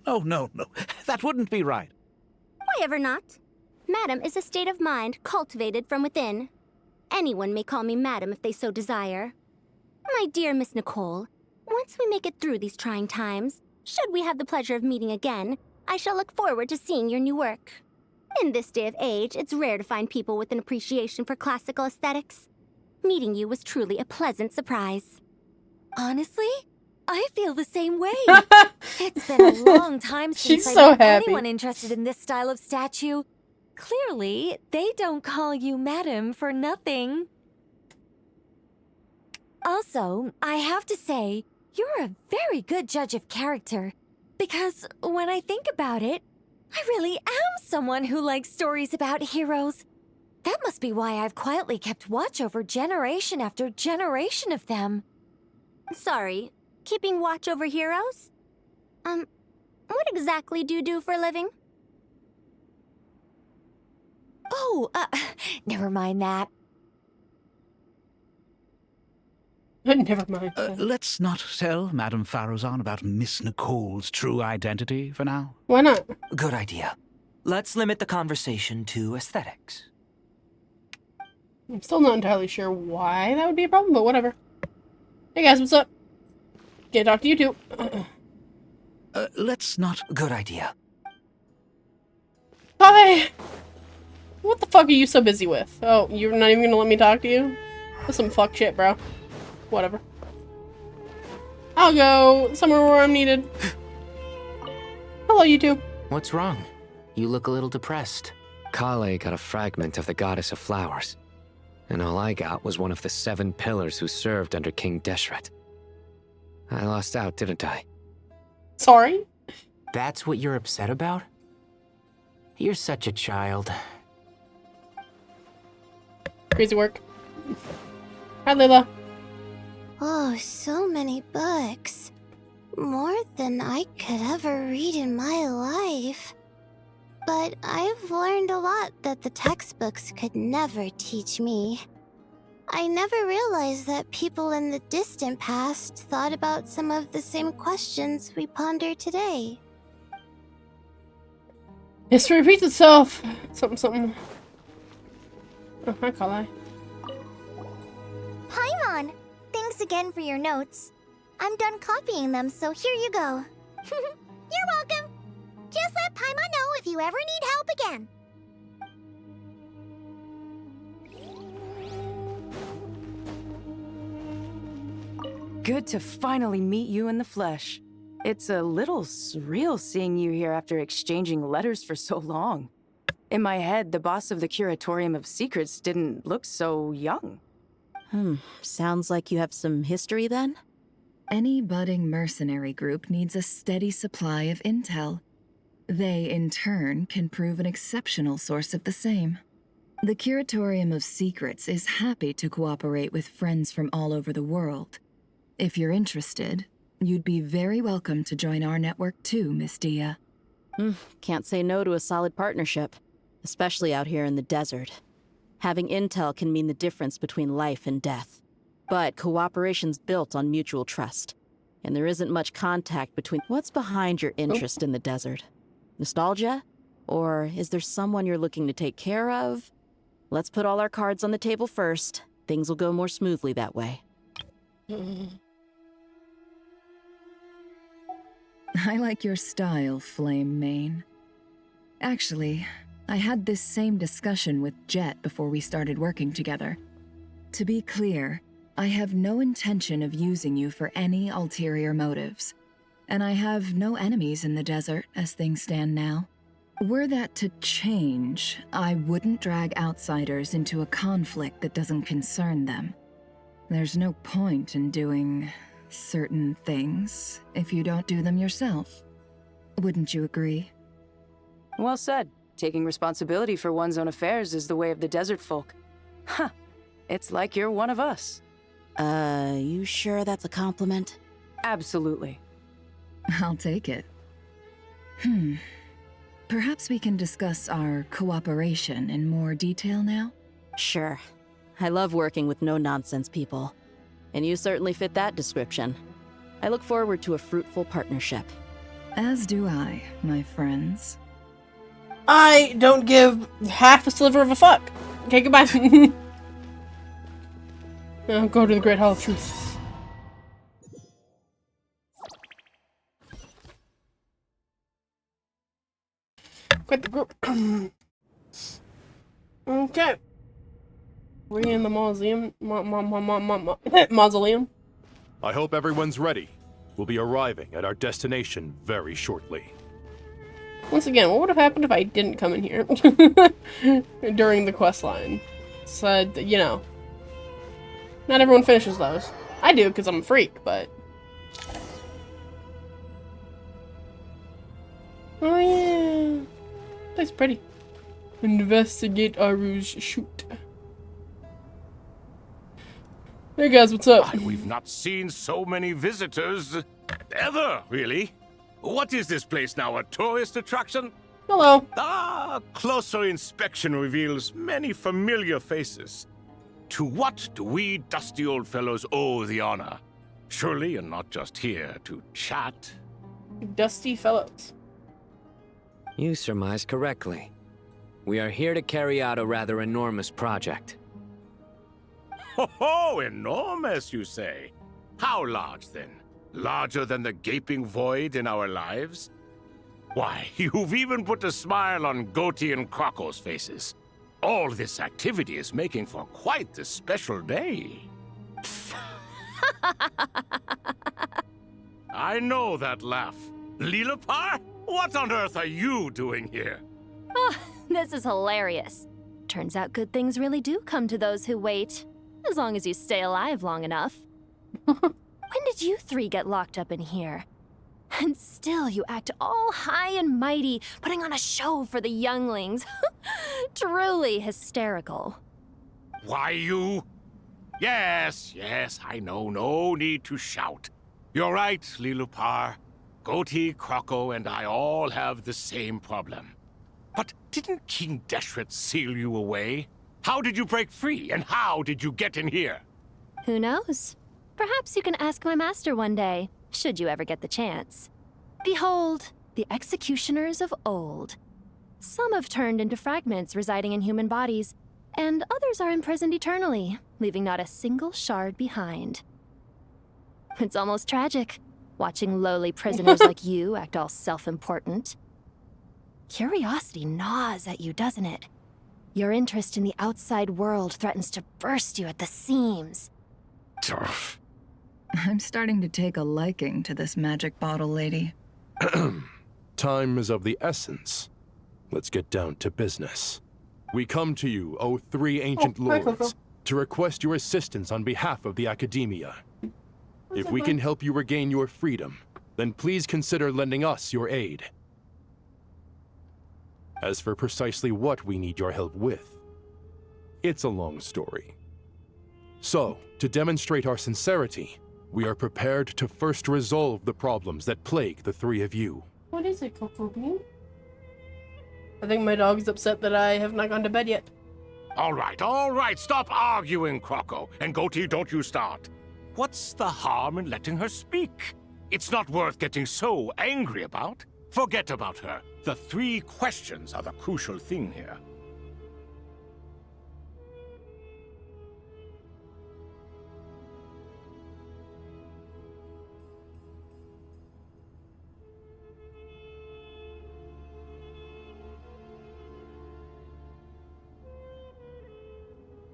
Oh, no. That wouldn't be right. Why ever not? Madam is a state of mind cultivated from within. Anyone may call me Madam if they so desire. My dear Miss Nicole, once we make it through these trying times, should we have the pleasure of meeting again, I shall look forward to seeing your new work. In this day of age, it's rare to find people with an appreciation for classical aesthetics. Meeting you was truly a pleasant surprise. Honestly, I feel the same way. It's been a long time since She's I so met happy. anyone interested in this style of statue. Clearly, they don't call you Madam for nothing. Also, I have to say, you're a very good judge of character. Because when I think about it, I really am someone who likes stories about heroes. That must be why I've quietly kept watch over generation after generation of them. Sorry, keeping watch over heroes? What exactly do you do for a living? Oh, never mind that. Never mind. Let's not tell Madame Faruzan about Miss Nicole's true identity for now. Why not? Good idea. Let's limit the conversation to aesthetics. I'm still not entirely sure why that would be a problem, but whatever. Hey guys, what's up? Can't talk to you too. Let's not... Good idea. Hi! What the fuck are you so busy with? Oh, you're not even gonna let me talk to you? That's some fuck shit, bro. Whatever. I'll go somewhere where I'm needed. Hello, you two. What's wrong? You look a little depressed. Kale got a fragment of the Goddess of Flowers, and all I got was one of the 7 pillars who served under King Deshret. I lost out, didn't I? Sorry? That's what you're upset about? You're such a child. Crazy work. Hi, Layla. Oh, so many books. More than I could ever read in my life. But I've learned a lot that the textbooks could never teach me. I never realized that people in the distant past thought about some of the same questions we ponder today. History repeats itself. Something. Oh, hi, Kale. Paimon! Thanks again for your notes. I'm done copying them, so here you go. You're welcome! Just let Paimon know if you ever need help again. Good to finally meet you in the flesh. It's a little surreal seeing you here after exchanging letters for so long. In my head, the boss of the Curatorium of Secrets didn't look so young. Sounds like you have some history then? Any budding mercenary group needs a steady supply of intel. They, in turn, can prove an exceptional source of the same. The Curatorium of Secrets is happy to cooperate with friends from all over the world. If you're interested, you'd be very welcome to join our network too, Miss Dia. Can't say no to a solid partnership, especially out here in the desert. Having intel can mean the difference between life and death. But cooperation's built on mutual trust, and there isn't much contact between... What's behind your interest in the desert? Nostalgia? Or is there someone you're looking to take care of? Let's put all our cards on the table first. Things will go more smoothly that way. I like your style, Flame Mane. Actually, I had this same discussion with Jet before we started working together. To be clear, I have no intention of using you for any ulterior motives, and I have no enemies in the desert as things stand now. Were that to change, I wouldn't drag outsiders into a conflict that doesn't concern them. There's no point in doing certain things if you don't do them yourself. Wouldn't you agree? Well said. Taking responsibility for one's own affairs is the way of the desert folk. Huh. It's like you're one of us. You sure that's a compliment? Absolutely. I'll take it. Perhaps we can discuss our cooperation in more detail now? Sure. I love working with no-nonsense people. And you certainly fit that description. I look forward to a fruitful partnership. As do I, my friends. I don't give half a sliver of a fuck. Okay, goodbye. Now go to the Great Hall of Truth. Quit the group. Okay. We're in the mausoleum. Mausoleum. I hope everyone's ready. We'll be arriving at our destination very shortly. Once again, what would have happened if I didn't come in here during the quest line? So, you know, not everyone finishes those. I do because I'm a freak, but... Oh yeah, that's pretty. Investigate Aru's shoot. Hey guys, what's up? We've not seen so many visitors ever, really. What is this place now, a tourist attraction? Hello. Closer inspection reveals many familiar faces. To what do we dusty old fellows owe the honor? Surely you're not just here to chat. Dusty fellows. You surmise correctly. We are here to carry out a rather enormous project. Ho, enormous, you say? How large, then? Larger than the gaping void in our lives? Why, you've even put a smile on Goatee and Crocco's faces. All this activity is making for quite the special day. I know that laugh. Lilipar? What on earth are you doing here? Oh, this is hilarious. Turns out good things really do come to those who wait. As long as you stay alive long enough. When did you three get locked up in here? And still you act all high and mighty, putting on a show for the younglings. Truly hysterical. Why, you... Yes, I know. No need to shout. You're right, Lilipar. Goatee, Crocco, and I all have the same problem. But didn't King Deshret seal you away? How did you break free, and how did you get in here? Who knows? Perhaps you can ask my master one day, should you ever get the chance. Behold, the executioners of old. Some have turned into fragments residing in human bodies, and others are imprisoned eternally, leaving not a single shard behind. It's almost tragic, watching lowly prisoners like you act all self-important. Curiosity gnaws at you, doesn't it? Your interest in the outside world threatens to burst you at the seams. I'm starting to take a liking to this magic bottle lady. Time is of the essence. Let's get down to business. We come to you, O three ancient lords, to request your assistance on behalf of the Academia. If we can help you regain your freedom, then please consider lending us your aid. As for precisely what we need your help with, it's a long story. So, to demonstrate our sincerity, we are prepared to first resolve the problems that plague the three of you. What is it, Coco Bean? I think my dog's upset that I have not gone to bed yet. All right, stop arguing, Crocco. And Goatee, don't you start. What's the harm in letting her speak? It's not worth getting so angry about. Forget about her. The three questions are the crucial thing here.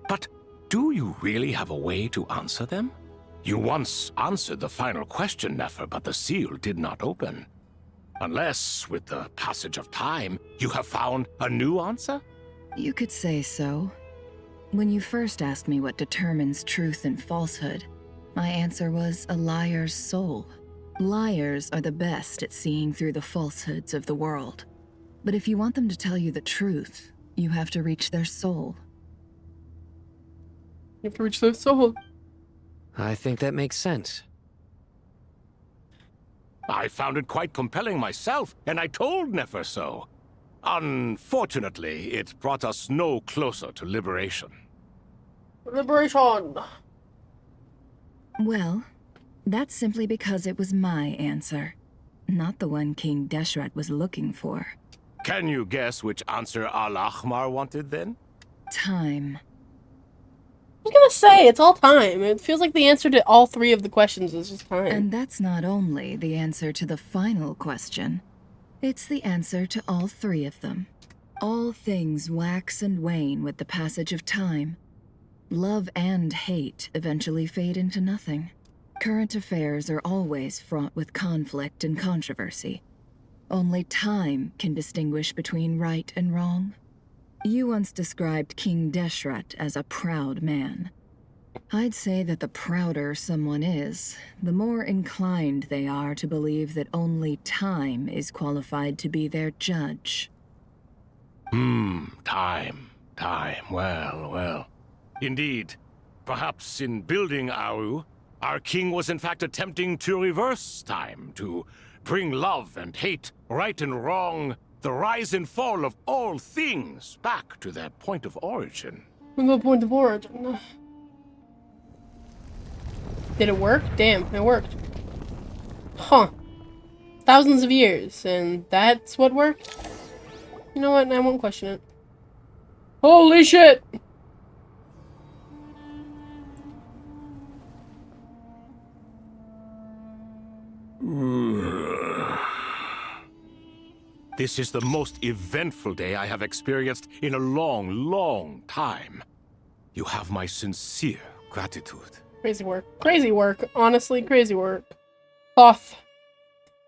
But do you really have a way to answer them? You once answered the final question, Nefer, but the seal did not open. Unless, with the passage of time, you have found a new answer? You could say so. When you first asked me what determines truth and falsehood, my answer was a liar's soul. Liars are the best at seeing through the falsehoods of the world. But if you want them to tell you the truth, you have to reach their soul. You have to reach their soul. I think that makes sense. I found it quite compelling myself, and I told Nefer so. Unfortunately, it brought us no closer to liberation. Liberation! Well, that's simply because it was my answer, not the one King Deshret was looking for. Can you guess which answer Al-Ahmar wanted then? Time. I was gonna say, it's all time. It feels like the answer to all three of the questions is just time. And that's not only the answer to the final question, it's the answer to all three of them. All things wax and wane with the passage of time. Love and hate eventually fade into nothing. Current affairs are always fraught with conflict and controversy. Only time can distinguish between right and wrong. You once described King Deshret as a proud man. I'd say that the prouder someone is, the more inclined they are to believe that only time is qualified to be their judge. Time. Well. Indeed. Perhaps in building Aru, our king was in fact attempting to reverse time, to bring love and hate, right and wrong, the rise and fall of all things back to their point of origin. The point of origin. Did it work? Damn, it worked. Huh. Thousands of years, and that's what worked? You know what? I won't question it. Holy shit! This is the most eventful day I have experienced in a long time. You have my sincere gratitude. Crazy work. Crazy work. Honestly, crazy work. Thoth.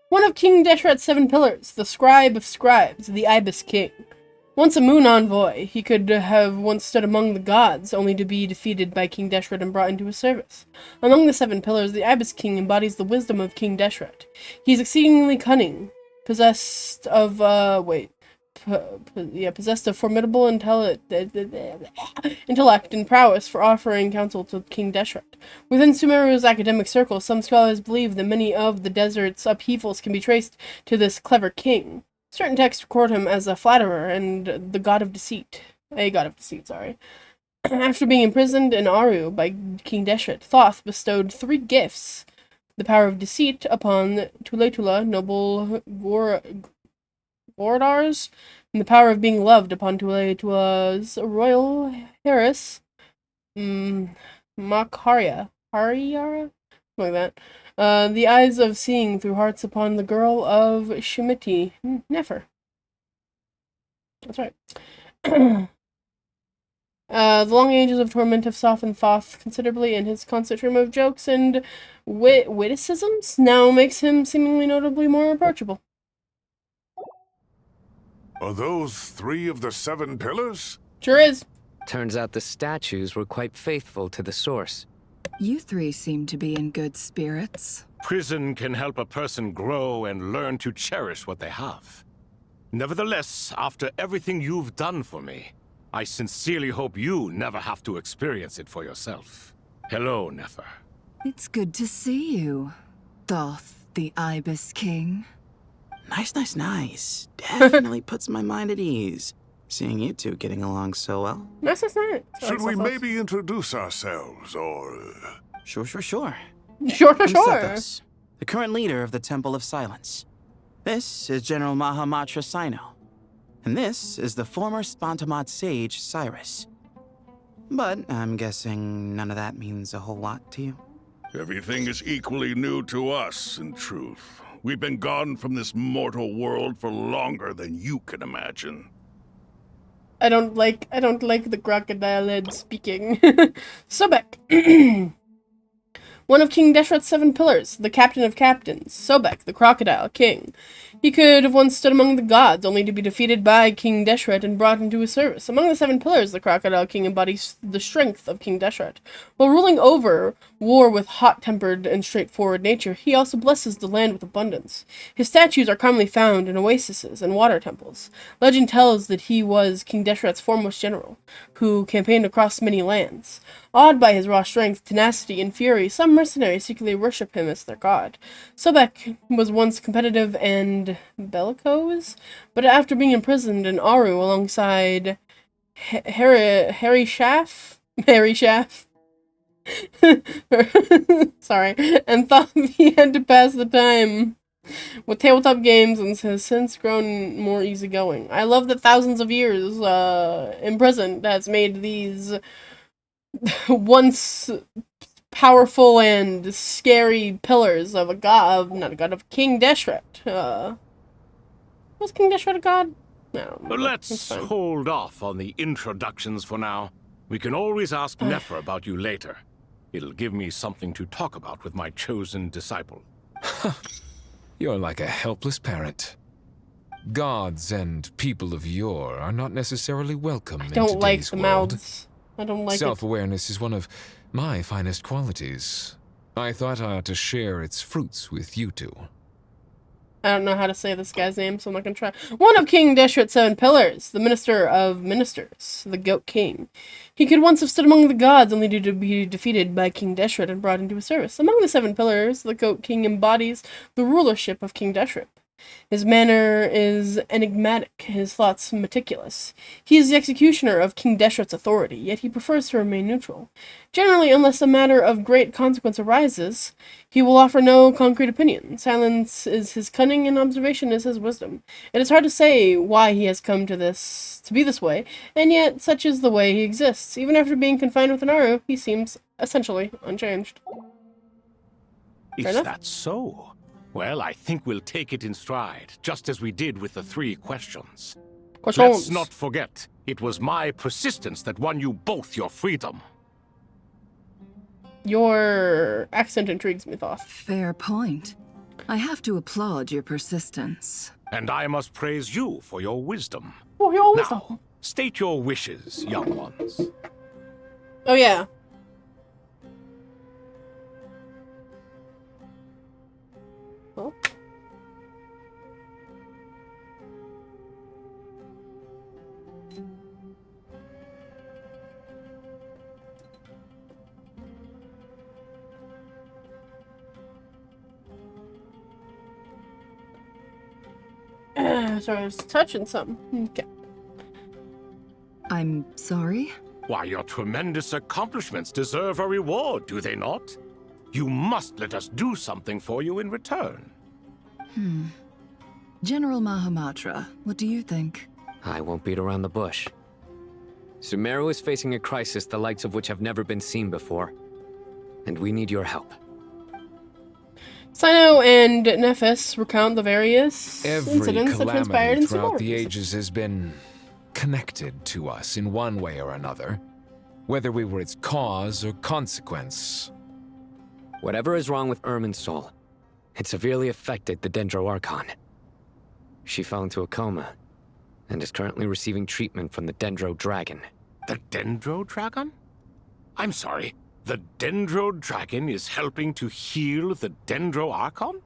One of King Deshret's 7 pillars, the scribe of scribes, the Ibis King. Once a moon envoy, he could have once stood among the gods, only to be defeated by King Deshret and brought into his service. Among the 7 pillars, the Ibis King embodies the wisdom of King Deshret. He is exceedingly cunning, possessed of, possessed of formidable intellect and prowess for offering counsel to King Deshret. Within Sumeru's academic circles, some scholars believe that many of the desert's upheavals can be traced to this clever king. Certain texts record him as a flatterer and the god of deceit. After being imprisoned in Aru by King Deshret, Thoth bestowed 3 gifts: the power of deceit upon Tuletula, noble Gordars, and the power of being loved upon Tuletula's royal heiress, Makharia. Something like that. The eyes of seeing through hearts upon the girl of Shemiti, Nefer. That's right. The long ages of torment have softened Thoth considerably, and his constant stream of jokes and witticisms now makes him seemingly notably more approachable. Are those 3 of the 7 pillars? Sure is. Turns out the statues were quite faithful to the source. You 3 seem to be in good spirits. Prison can help a person grow and learn to cherish what they have. Nevertheless, after everything you've done for me, I sincerely hope you never have to experience it for yourself. Hello, Nefer. It's good to see you, Thoth, the Ibis King. Nice. Definitely puts my mind at ease, seeing you 2 getting along so well. Nice. Should we maybe introduce ourselves, or... Sure. Sure. Sethos, the current leader of the Temple of Silence. This is General Mahamatra Sino. And this is the former Spantamad sage, Cyrus. But I'm guessing none of that means a whole lot to you. Everything is equally new to us, in truth. We've been gone from this mortal world for longer than you can imagine. I don't like the crocodile head speaking. Sobek. one of King Deshret's 7 pillars, the captain of captains, Sobek, the crocodile king. He could have once stood among the gods, only to be defeated by King Deshret and brought into his service. Among the 7 pillars, the crocodile king embodies the strength of King Deshret. While ruling over war with hot-tempered and straightforward nature, he also blesses the land with abundance. His statues are commonly found in oases and water temples. Legend tells that he was King Deshret's foremost general, who campaigned across many lands. Awed by his raw strength, tenacity, and fury, some mercenaries secretly worship him as their god. Sobek was once competitive and bellicose, but after being imprisoned in Aru alongside Harry Schaff, sorry, and thought he had to pass the time with tabletop games and has since grown more easygoing. I love that thousands of years imprisoned has made these once powerful and scary pillars of a god, not a god, of King Deshret. Was King Deshret a god? No. Let's hold off on the introductions for now. We can always ask Nefer about you later. It'll give me something to talk about with my chosen disciple. You're like a helpless parent. Gods and people of yore are not necessarily welcome in today's world. I don't like the mouths. I don't like it. Self-awareness is one of my finest qualities. I thought I ought to share its fruits with you two. I don't know how to say this guy's name, so I'm not gonna try. One of King Deshret's 7 pillars, the Minister of Ministers, the Goat King. He could once have stood among the gods, only to be defeated by King Deshret and brought into his service. Among the 7 pillars, the Goat King embodies the rulership of King Deshret. His manner is enigmatic, his thoughts meticulous. He is the executioner of King Deshret's authority, yet he prefers to remain neutral. Generally, unless a matter of great consequence arises, he will offer no concrete opinion. Silence is his cunning, and observation is his wisdom. It is hard to say why he has come to be this way, and yet such is the way he exists. Even after being confined within Aru, he seems essentially unchanged. Is that so? Well, I think we'll take it in stride, just as we did with the 3 questions. Let's not forget, it was my persistence that won you both your freedom. Your accent intrigues me, Thoth. Fair point. I have to applaud your persistence. And I must praise you for your wisdom. Oh, your wisdom. Now, state your wishes, young ones. Oh, yeah. Oh. Sorry, I was touching something. Okay. I'm sorry? Why, your tremendous accomplishments deserve a reward, do they not? You must let us do something for you in return. General Mahamatra, what do you think? I won't beat around the bush. Sumeru is facing a crisis the likes of which have never been seen before. And we need your help. Sino and Nephis recount the various Every incidents that transpired in throughout Sumeru. the ages has been connected to us in one way or another, whether we were its cause or consequence. Whatever is wrong with Irminsul, it severely affected the Dendro Archon. She fell into a coma, and is currently receiving treatment from the Dendro Dragon. The Dendro Dragon? I'm sorry, the Dendro Dragon is helping to heal the Dendro Archon?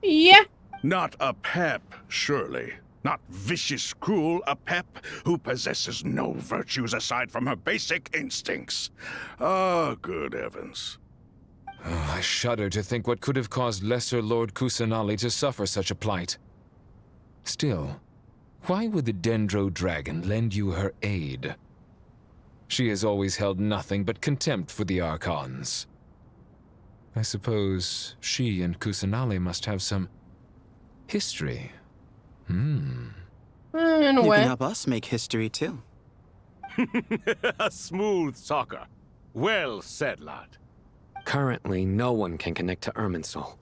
Yeah. Not a pep, surely. Not vicious, cruel a pep who possesses no virtues aside from her basic instincts. Oh, good heavens. Oh, I shudder to think what could have caused Lesser Lord Kusanali to suffer such a plight. Still, why would the Dendro Dragon lend you her aid? She has always held nothing but contempt for the Archons. I suppose she and Kusanali must have some history. In a You way. can help us make history, too. A smooth talker. Well said, lad. Currently, no one can connect to Irminsul.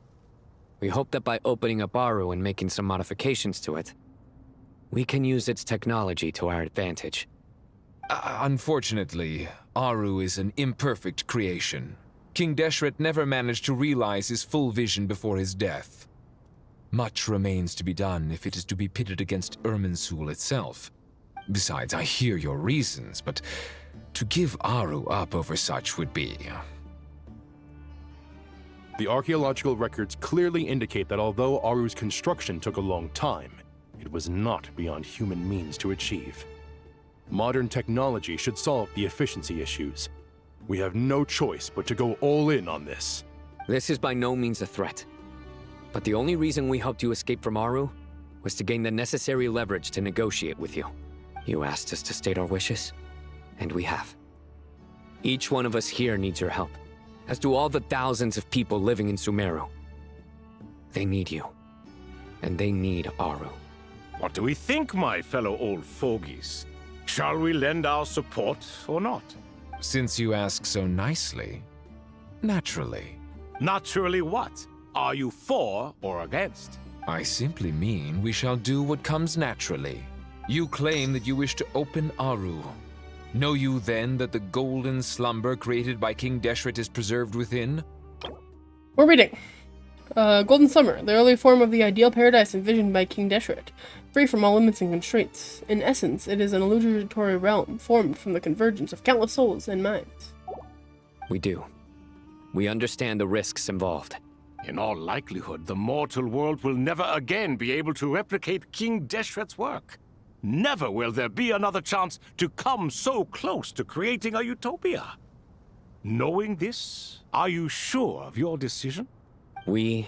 We hope that by opening up Aru and making some modifications to it, we can use its technology to our advantage. Unfortunately, Aru is an imperfect creation. King Deshret never managed to realize his full vision before his death. Much remains to be done if it is to be pitted against Irminsul itself. Besides, I hear your reasons, but to give Aru up over such would be... The archaeological records clearly indicate that although Aru's construction took a long time, it was not beyond human means to achieve. Modern technology should solve the efficiency issues. We have no choice but to go all in on this. This is by no means a threat. But the only reason we helped you escape from Aru was to gain the necessary leverage to negotiate with you. You asked us to state our wishes, and we have. Each one of us here needs your help, as do all the thousands of people living in Sumeru. They need you, and they need Aru. What do we think, my fellow old fogies? Shall we lend our support or not? Since you ask so nicely, naturally. Naturally what? Are you for or against? I simply mean we shall do what comes naturally. You claim that you wish to open Aru. Know you then that the golden slumber created by King Deshret is preserved within? We're reading. Golden Summer, the early form of the ideal paradise envisioned by King Deshret, free from all limits and constraints. In essence, it is an illusory realm formed from the convergence of countless souls and minds. We do. We understand the risks involved. In all likelihood, the mortal world will never again be able to replicate King Deshret's work. Never will there be another chance to come so close to creating a utopia. Knowing this, are you sure of your decision? We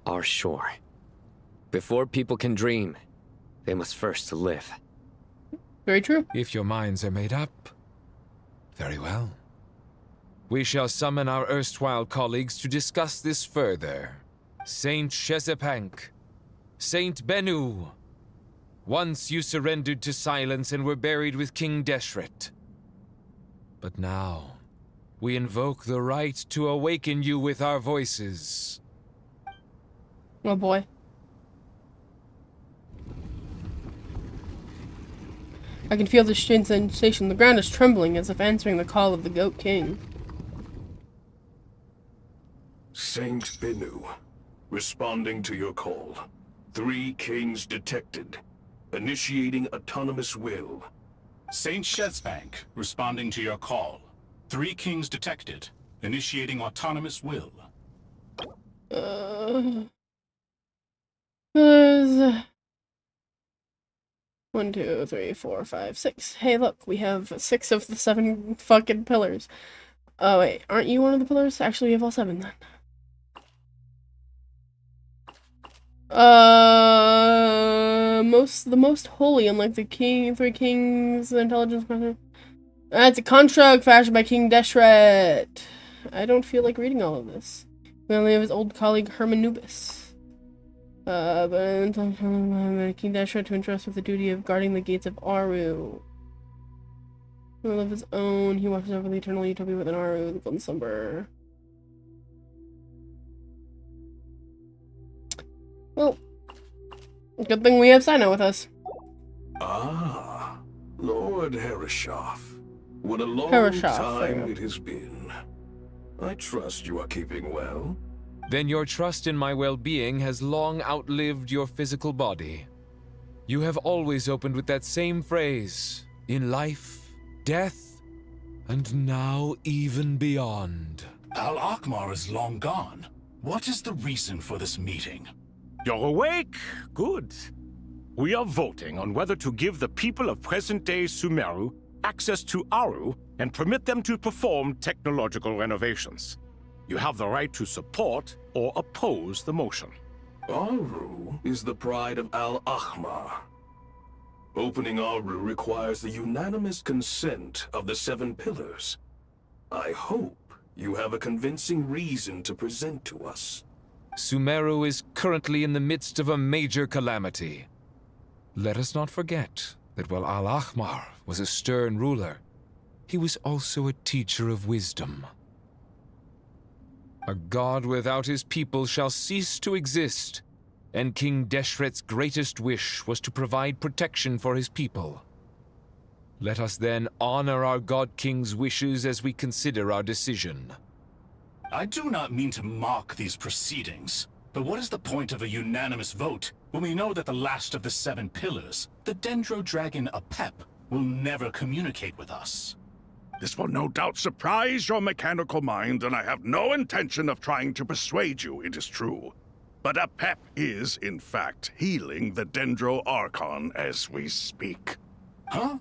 are sure. Before people can dream, they must first live. Very true. If your minds are made up, very well. We shall summon our erstwhile colleagues to discuss this further. Saint Shezepank, Saint Bennu. Once you surrendered to silence and were buried with King Deshret. But now, we invoke the right to awaken you with our voices. Oh boy. I can feel this strange sensation. The ground is trembling as if answering the call of the Goat King. Saint Bennu, responding to your call. 3 kings detected. Initiating autonomous will. Saint Shezbank, responding to your call. 3 kings detected. Initiating autonomous will. There's 1, 2, 3, 4, 5, 6. Hey, look, we have 6 of the 7 fucking pillars. Oh wait, aren't you one of the pillars? Actually, we have all 7 then. The most holy, unlike the 3 kings, the intelligence contract. It's a construct fashioned by King Deshret. I don't feel like reading all of this. We only have his old colleague Herman Nubis. But King Deshret to entrust with the duty of guarding the gates of Aru. He will live his own. He watches over the eternal utopia within Aru, the golden slumber. Well, good thing we have Sino with us. Ah, Lord Herreshoff. What a long time it has been. I trust you are keeping well. Then your trust in my well-being has long outlived your physical body. You have always opened with that same phrase, in life, death, and now even beyond. Al-Akmar is long gone. What is the reason for this meeting? You're awake? Good. We are voting on whether to give the people of present-day Sumeru access to Aru and permit them to perform technological renovations. You have the right to support or oppose the motion. Aru is the pride of Al-Ahmar. Opening Aru requires the unanimous consent of the 7 pillars. I hope you have a convincing reason to present to us. Sumeru is currently in the midst of a major calamity. Let us not forget that while Al-Ahmar was a stern ruler, he was also a teacher of wisdom. A god without his people shall cease to exist, and King Deshret's greatest wish was to provide protection for his people. Let us then honor our God King's wishes as we consider our decision. I do not mean to mock these proceedings, but what is the point of a unanimous vote when we know that the last of the 7 pillars, the Dendro Dragon Apep, will never communicate with us? This will no doubt surprise your mechanical mind, and I have no intention of trying to persuade you it is true. But Apep is, in fact, healing the Dendro Archon as we speak. Huh?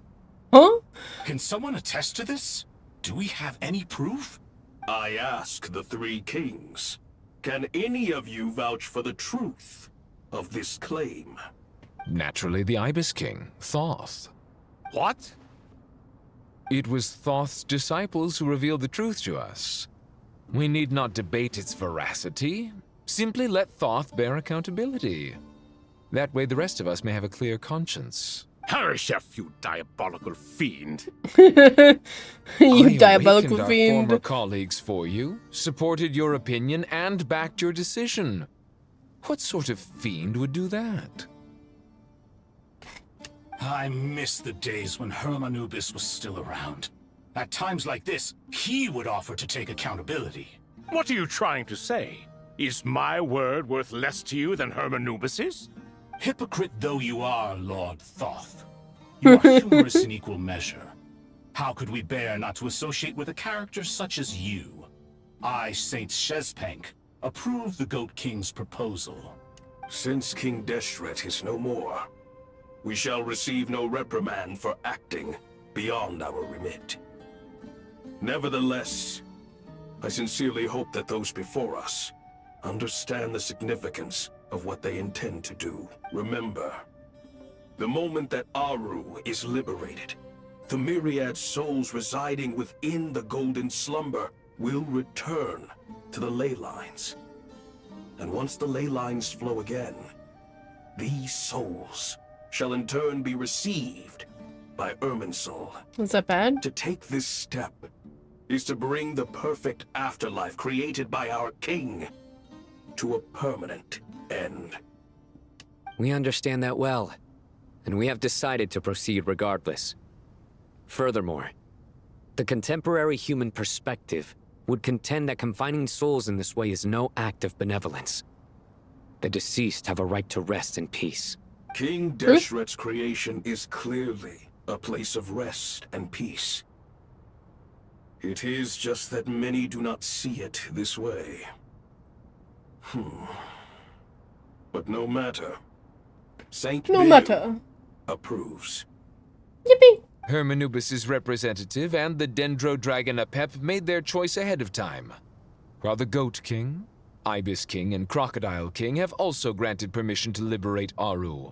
Huh? Can someone attest to this? Do we have any proof? I ask the 3 kings. Can any of you vouch for the truth of this claim? Naturally, the Ibis King, Thoth. What? It was Thoth's disciples who revealed the truth to us. We need not debate its veracity. Simply let Thoth bear accountability. That way the rest of us may have a clear conscience. Harishef, you diabolical fiend. You diabolical I fiend. Our former colleagues for you, supported your opinion, and backed your decision. What sort of fiend would do that? I miss the days when Hermanubis was still around. At times like this, he would offer to take accountability. What are you trying to say? Is my word worth less to you than Hermanubis's? Hypocrite though you are, Lord Thoth, you are humorous in equal measure. How could we bear not to associate with a character such as you? I, Saint Shezpank, approve the Goat King's proposal. Since King Deshret is no more, we shall receive no reprimand for acting beyond our remit. Nevertheless, I sincerely hope that those before us understand the significance of what they intend to do. Remember, the moment that Aru is liberated, the myriad souls residing within the Golden Slumber will return to the ley lines. And once the ley lines flow again, these souls shall in turn be received by Irminsul. Is that bad? To take this step is to bring the perfect afterlife created by our king to a permanent end. We understand that well, and we have decided to proceed regardless. Furthermore, the contemporary human perspective would contend that confining souls in this way is no act of benevolence. The deceased have a right to rest in peace. King Deshret's creation is clearly a place of rest and peace. It is just that many do not see it this way. But no matter. Saint No Bill matter. approves. Yippee! Hermanubis' representative and the Dendro Dragon Apep made their choice ahead of time, while the Goat King, Ibis King, and Crocodile King have also granted permission to liberate Aru.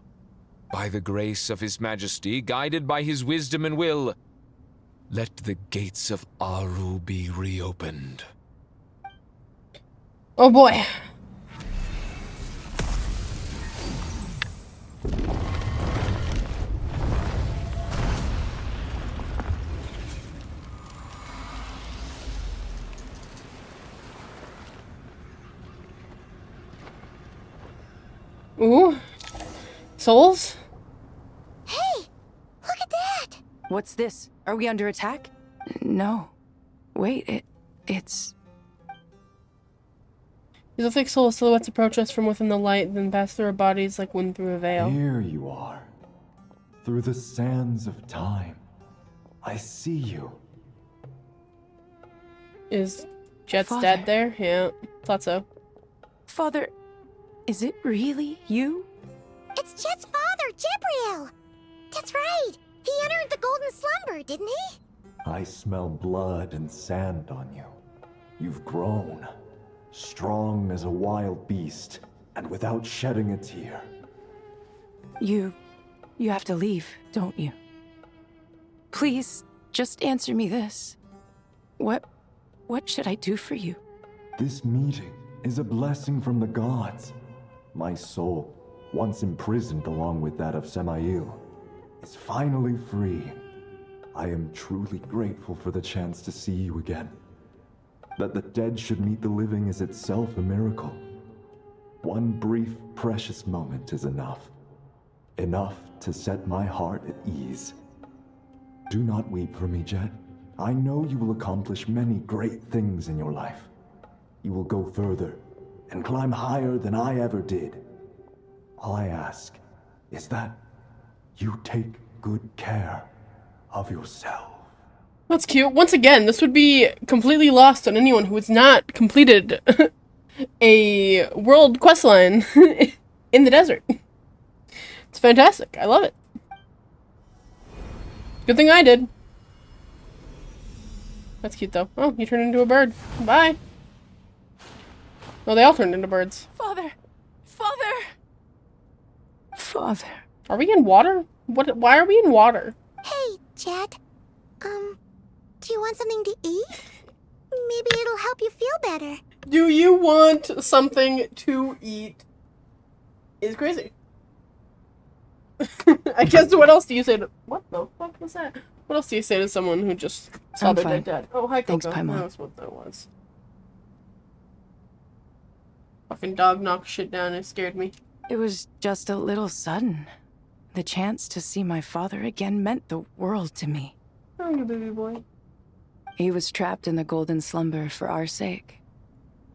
By the grace of His Majesty, guided by his wisdom and will, let the gates of Aru be reopened. Oh boy. Ooh. Souls? Hey! Look at that! What's this? Are we under attack? No. Wait, it's... These look like soul silhouettes approach us from within the light, then pass through our bodies like wind through a veil. Here you are. Through the sands of time. I see you. Is Jet's Father. dad there? Yeah, thought so. Father, is it really you? It's Jet's father, Jibriel! That's right! He entered the Golden Slumber, didn't he? I smell blood and sand on you. You've grown. Strong as a wild beast, and without shedding a tear. You have to leave, don't you? Please, just answer me this. What should I do for you? This meeting is a blessing from the gods. My soul, once imprisoned along with that of Samael, is finally free. I am truly grateful for the chance to see you again. That the dead should meet the living is itself a miracle. One brief, precious moment is enough. Enough to set my heart at ease. Do not weep for me, Jet. I know you will accomplish many great things in your life. you will go further and climb higher than I ever did. All I ask is that you take good care of yourself. That's cute. Once again, this would be completely lost on anyone who has not completed a world questline in the desert. It's fantastic. I love it. Good thing I did. That's cute, though. Oh, you turned into a bird. Bye. Oh, they all turned into birds. Father! Father! Father. Are we in water? What? Why are we in water? Hey, Jet. Do you want something to eat? Maybe it'll help you feel better. Do you want something to eat? Is crazy. I guess what else do you say to— what the fuck was that? What else do you say to someone who just saw I'm their fine. dead? Oh, hi, Coco. Thanks, Paimon. That's what that was. Fucking dog knocked shit down. It scared me. It was just a little sudden. The chance to see my father again meant the world to me. Oh, you baby boy. He was trapped in the golden slumber for our sake.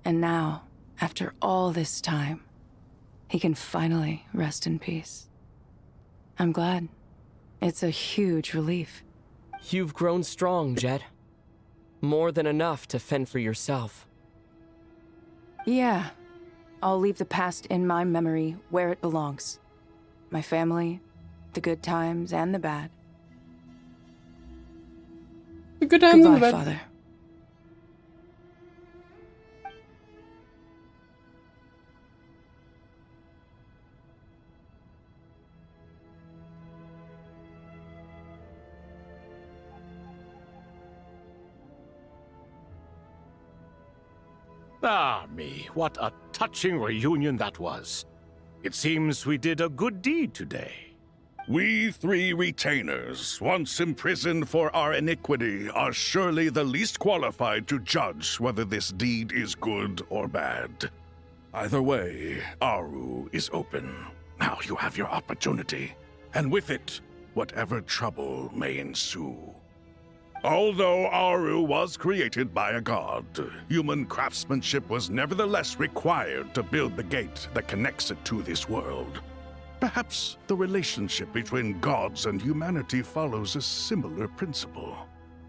And now, after all this time, he can finally rest in peace. I'm glad. It's a huge relief. You've grown strong, Jet. More than enough to fend for yourself. Yeah. I'll leave the past in my memory where it belongs. My family, the good times and the bad. The good times and the Goodbye, bad. Father. Ah, me, what a touching reunion that was. It seems we did a good deed today. We three retainers, once imprisoned for our iniquity, are surely the least qualified to judge whether this deed is good or bad. Either way, Aru is open. Now you have your opportunity, and with it, whatever trouble may ensue. Although Aru was created by a god, human craftsmanship was nevertheless required to build the gate that connects it to this world. Perhaps the relationship between gods and humanity follows a similar principle.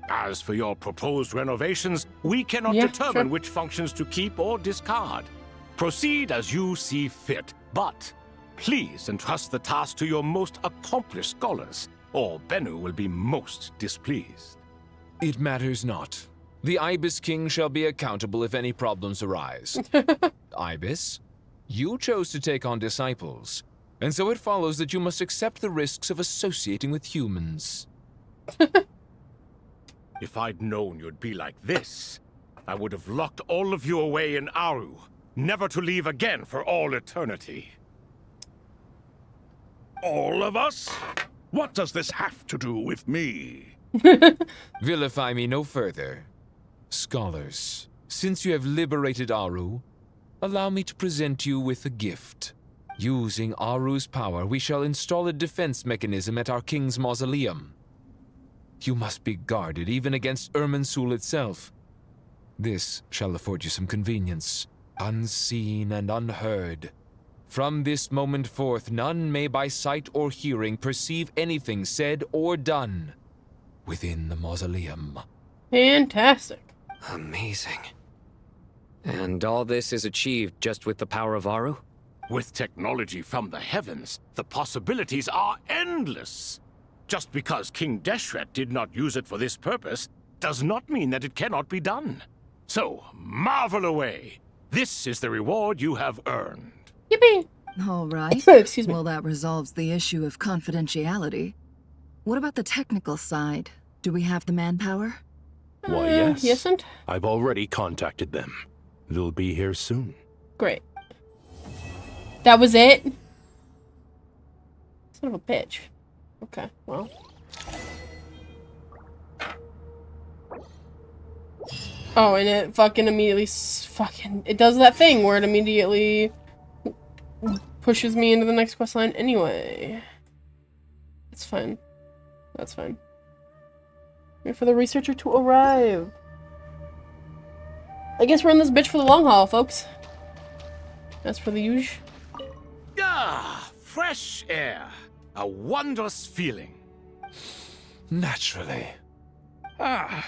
As for your proposed renovations, we cannot determine which functions to keep or discard. Proceed as you see fit, but please entrust the task to your most accomplished scholars, or Bennu will be most displeased. It matters not. The Ibis King shall be accountable if any problems arise. Ibis, you chose to take on disciples, and so it follows that you must accept the risks of associating with humans. If I'd known you'd be like this, I would have locked all of you away in Aru, never to leave again for all eternity. All of us? What does this have to do with me? Vilify me no further. Scholars, since you have liberated Aru, allow me to present you with a gift. Using Aru's power, we shall install a defense mechanism at our king's mausoleum. You must be guarded even against Irminsul itself. This shall afford you some convenience, unseen and unheard. From this moment forth, none may by sight or hearing perceive anything said or done within the mausoleum. Fantastic. Amazing. And all this is achieved just with the power of Aru? With technology from the heavens, the possibilities are endless. Just because King Deshret did not use it for this purpose does not mean that it cannot be done. So, marvel away. This is the reward you have earned. Yippee! All right. Excuse me. Well, that resolves the issue of confidentiality. What about the technical side? Do we have the manpower? Why, yes. Yes, and? I've already contacted them. They'll be here soon. Great. That was it? Son of a bitch. Okay, well. Oh, and it fucking immediately it does that thing where it immediately pushes me into the next questline anyway. It's fine. That's fine. Wait for the researcher to arrive. I guess we're in this bitch for the long haul, folks. That's for the huge. Ah, fresh air. A wondrous feeling. Naturally. I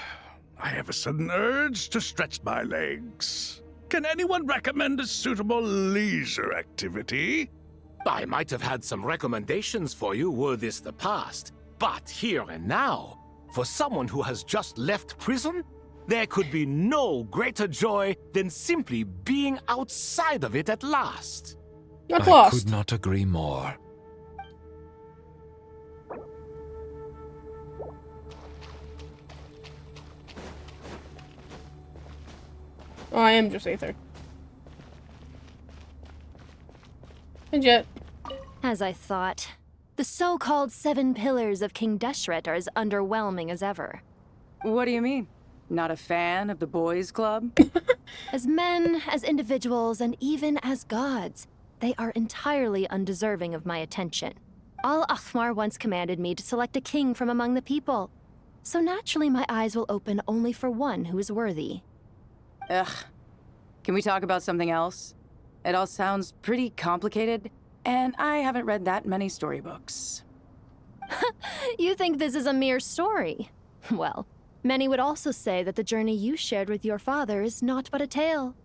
have a sudden urge to stretch my legs. Can anyone recommend a suitable leisure activity? I might have had some recommendations for you were this the past, but here and now, for someone who has just left prison, there could be no greater joy than simply being outside of it at last. Not I lost. could not agree more. Oh, I am just Aether. And yet. As I thought. The so-called 7 pillars of King Deshret are as underwhelming as ever. What do you mean? Not a fan of the boys' club? As men, as individuals, and even as gods, they are entirely undeserving of my attention. Al-Ahmar once commanded me to select a king from among the people. So naturally my eyes will open only for one who is worthy. Ugh. Can we talk about something else? It all sounds pretty complicated, and I haven't read that many storybooks. You think this is a mere story? Well, many would also say that the journey you shared with your father is not but a tale.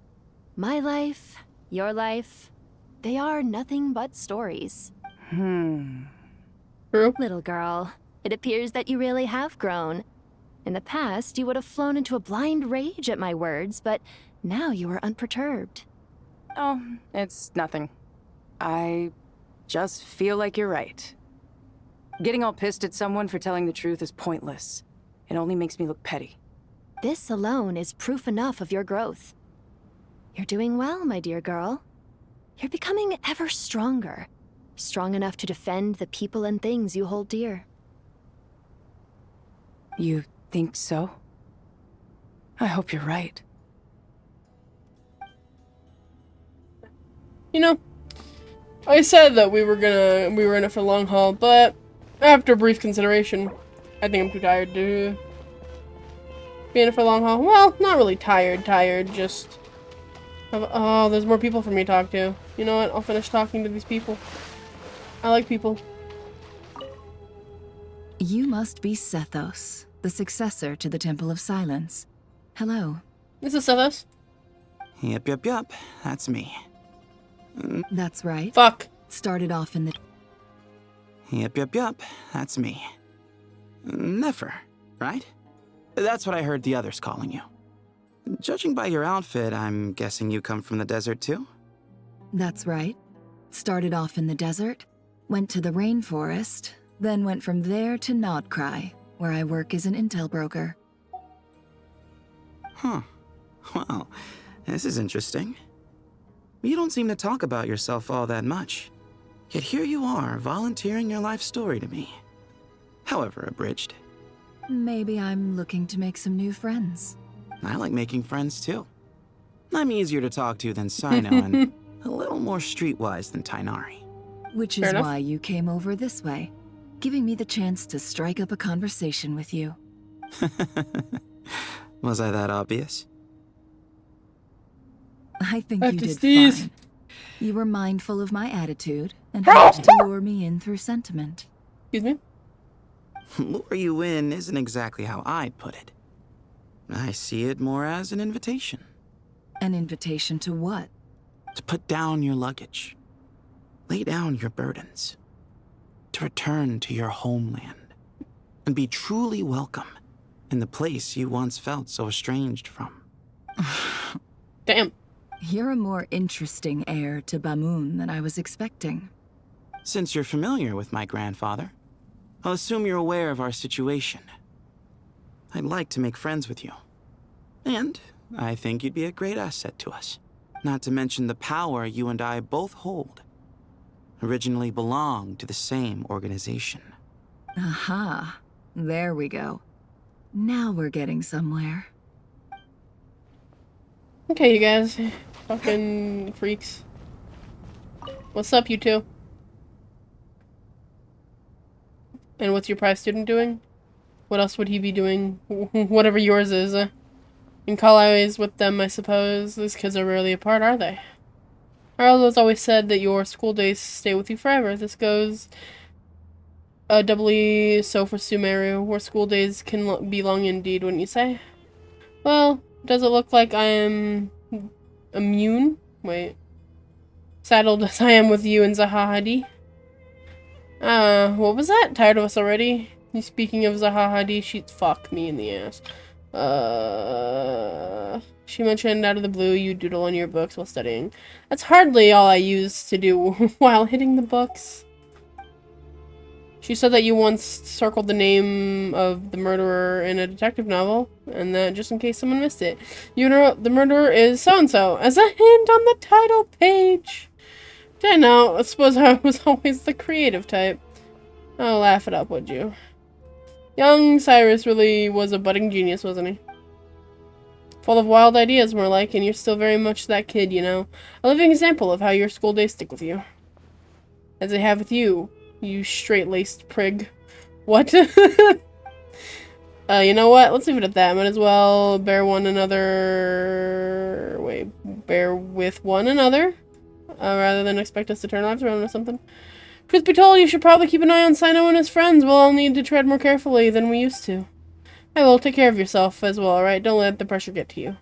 My life, your life, they are nothing but stories. True. Little girl, it appears that you really have grown. In the past, you would have flown into a blind rage at my words, but now you are unperturbed. Oh, it's nothing. I just feel like you're right. Getting all pissed at someone for telling the truth is pointless. It only makes me look petty. This alone is proof enough of your growth. You're doing well, my dear girl. You're becoming ever stronger. Strong enough to defend the people and things you hold dear. You think so? I hope you're right. You know, I said that we were in it for the long haul, but after brief consideration, I think I'm too tired to be in it for the long haul. Well, not really tired, just... Oh, there's more people for me to talk to. You know what? I'll finish talking to these people. I like people. You must be Sethos, the successor to the Temple of Silence. Hello. This is Sethos. Yep. That's me. That's right. Fuck. Started off in the... Yep. That's me. Nefer, right? That's what I heard the others calling you. Judging by your outfit, I'm guessing you come from the desert too? That's right. Started off in the desert, went to the rainforest, then went from there to Nodcry, where I work as an intel broker. Huh. Well, this is interesting. You don't seem to talk about yourself all that much. Yet here you are, volunteering your life story to me. However abridged. Maybe I'm looking to make some new friends. I like making friends too. I'm easier to talk to than Sino and a little more streetwise than Tainari. Which is why you came over this way, giving me the chance to strike up a conversation with you. Was I that obvious? I think you did fine. You were mindful of my attitude and helped to lure me in through sentiment. Excuse me? Lure you in isn't exactly how I'd put it. I see it more as an invitation. An invitation to what? To put down your luggage. Lay down your burdens. To return to your homeland. And be truly welcome in the place you once felt so estranged from. Damn. You're a more interesting heir to Bamun than I was expecting. Since you're familiar with my grandfather, I'll assume you're aware of our situation. I'd like to make friends with you. And I think you'd be a great asset to us. Not to mention the power you and I both hold. Originally belonged to the same organization. Aha. There we go. Now we're getting somewhere. Okay, you guys. Fucking freaks. What's up, you two? And what's your prize student doing? What else would he be doing? Whatever yours is. In collies with them, I suppose. These kids are rarely apart, are they? Our elders always said that your school days stay with you forever. This goes doubly so for Sumeru, where school days can be long indeed, wouldn't you say? Well, does it look like I am immune? Wait. Saddled as I am with you and Zahahadi? What was that? Tired of us already? Speaking of Zahahadi, she'd fuck me in the ass. She mentioned out of the blue you doodle on your books while studying. That's hardly all I used to do while hitting the books. She said that you once circled the name of the murderer in a detective novel, and that just in case someone missed it, you wrote the murderer is so-and-so as a hint on the title page. Didn't know. I suppose I was always the creative type. Oh, laugh it up, would you? Young Cyrus really was a budding genius, wasn't he? Full of wild ideas, more like, and you're still very much that kid, you know. A living example of how your school days stick with you. As they have with you, you straight-laced prig. What? You know what? Let's leave it at that. Might as well bear with one another, rather than expect us to turn lives around or something. Truth be told, you should probably keep an eye on Sino and his friends. We'll all need to tread more carefully than we used to. I will. Take care of yourself as well, alright? Don't let the pressure get to you.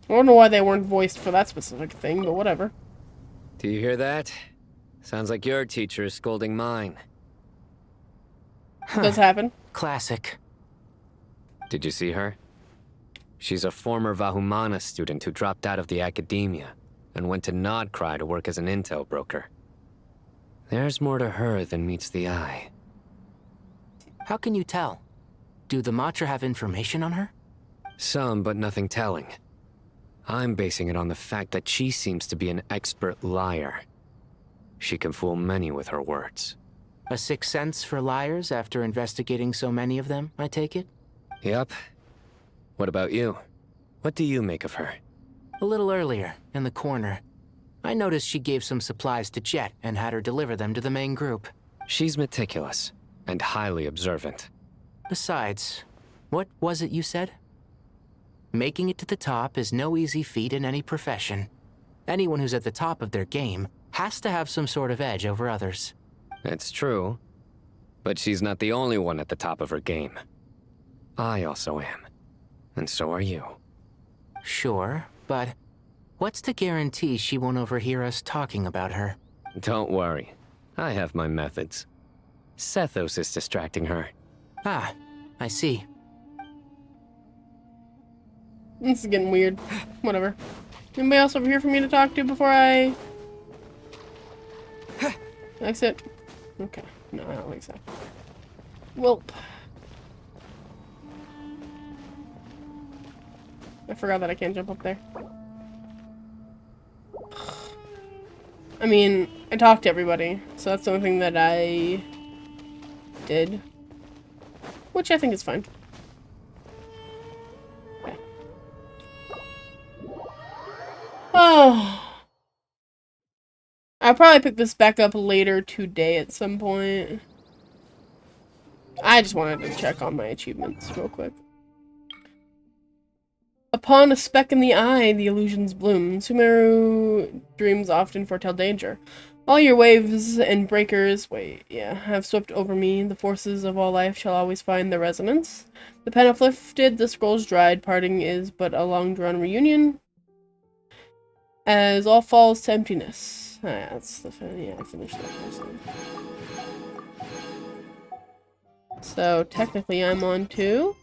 I don't know why they weren't voiced for that specific thing, but whatever. Do you hear that? Sounds like your teacher is scolding mine. Does happen. Classic. Did you see her? She's a former Vahumana student who dropped out of the academia and went to Nodcry to work as an intel broker. There's more to her than meets the eye. How can you tell? Do the Matra have information on her? Some, but nothing telling. I'm basing it on the fact that she seems to be an expert liar. She can fool many with her words. A sixth sense for liars after investigating so many of them, I take it? Yep. What about you? What do you make of her? A little earlier, in the corner. I noticed she gave some supplies to Jet and had her deliver them to the main group. She's meticulous and highly observant. Besides, what was it you said? Making it to the top is no easy feat in any profession. Anyone who's at the top of their game has to have some sort of edge over others. It's true, but she's not the only one at the top of her game. I also am, and so are you. Sure, but what's to guarantee she won't overhear us talking about her? Don't worry, I have my methods. Sethos is distracting her. Ah, I see. This is getting weird. Whatever. Anybody else over here for me to talk to before I exit? Okay. No, I don't think so. Welp. I forgot that I can't jump up there. I mean, I talked to everybody, so that's the only thing that I did. Which I think is fine. Okay. Oh. I'll probably pick this back up later today at some point. I just wanted to check on my achievements real quick. Upon a speck in the eye, the illusions bloom. Sumeru dreams often foretell danger. All your waves and breakers, have swept over me. The forces of all life shall always find their resonance. The pen hath lifted, the scrolls dried. Parting is but a long-drawn reunion. As all falls to emptiness. That's the I finished that. So technically, I'm on to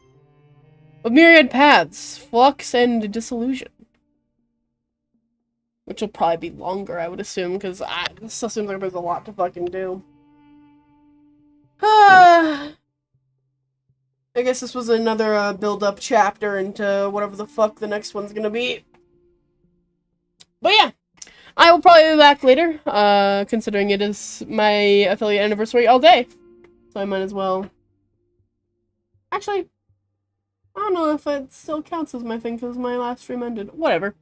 a myriad paths, flux and disillusion. Which will probably be longer, I would assume, because this still seems like there's a lot to fucking do. I guess this was another build-up chapter into whatever the fuck the next one's gonna be. But yeah, I will probably be back later, considering it is my affiliate anniversary all day. So I might as well... Actually, I don't know if it still counts as my thing, because my last stream ended. Whatever.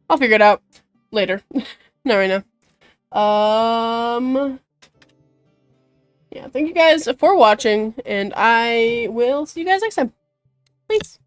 I'll figure it out. Later. Not right now. Yeah, thank you guys for watching, and I will see you guys next time. Peace.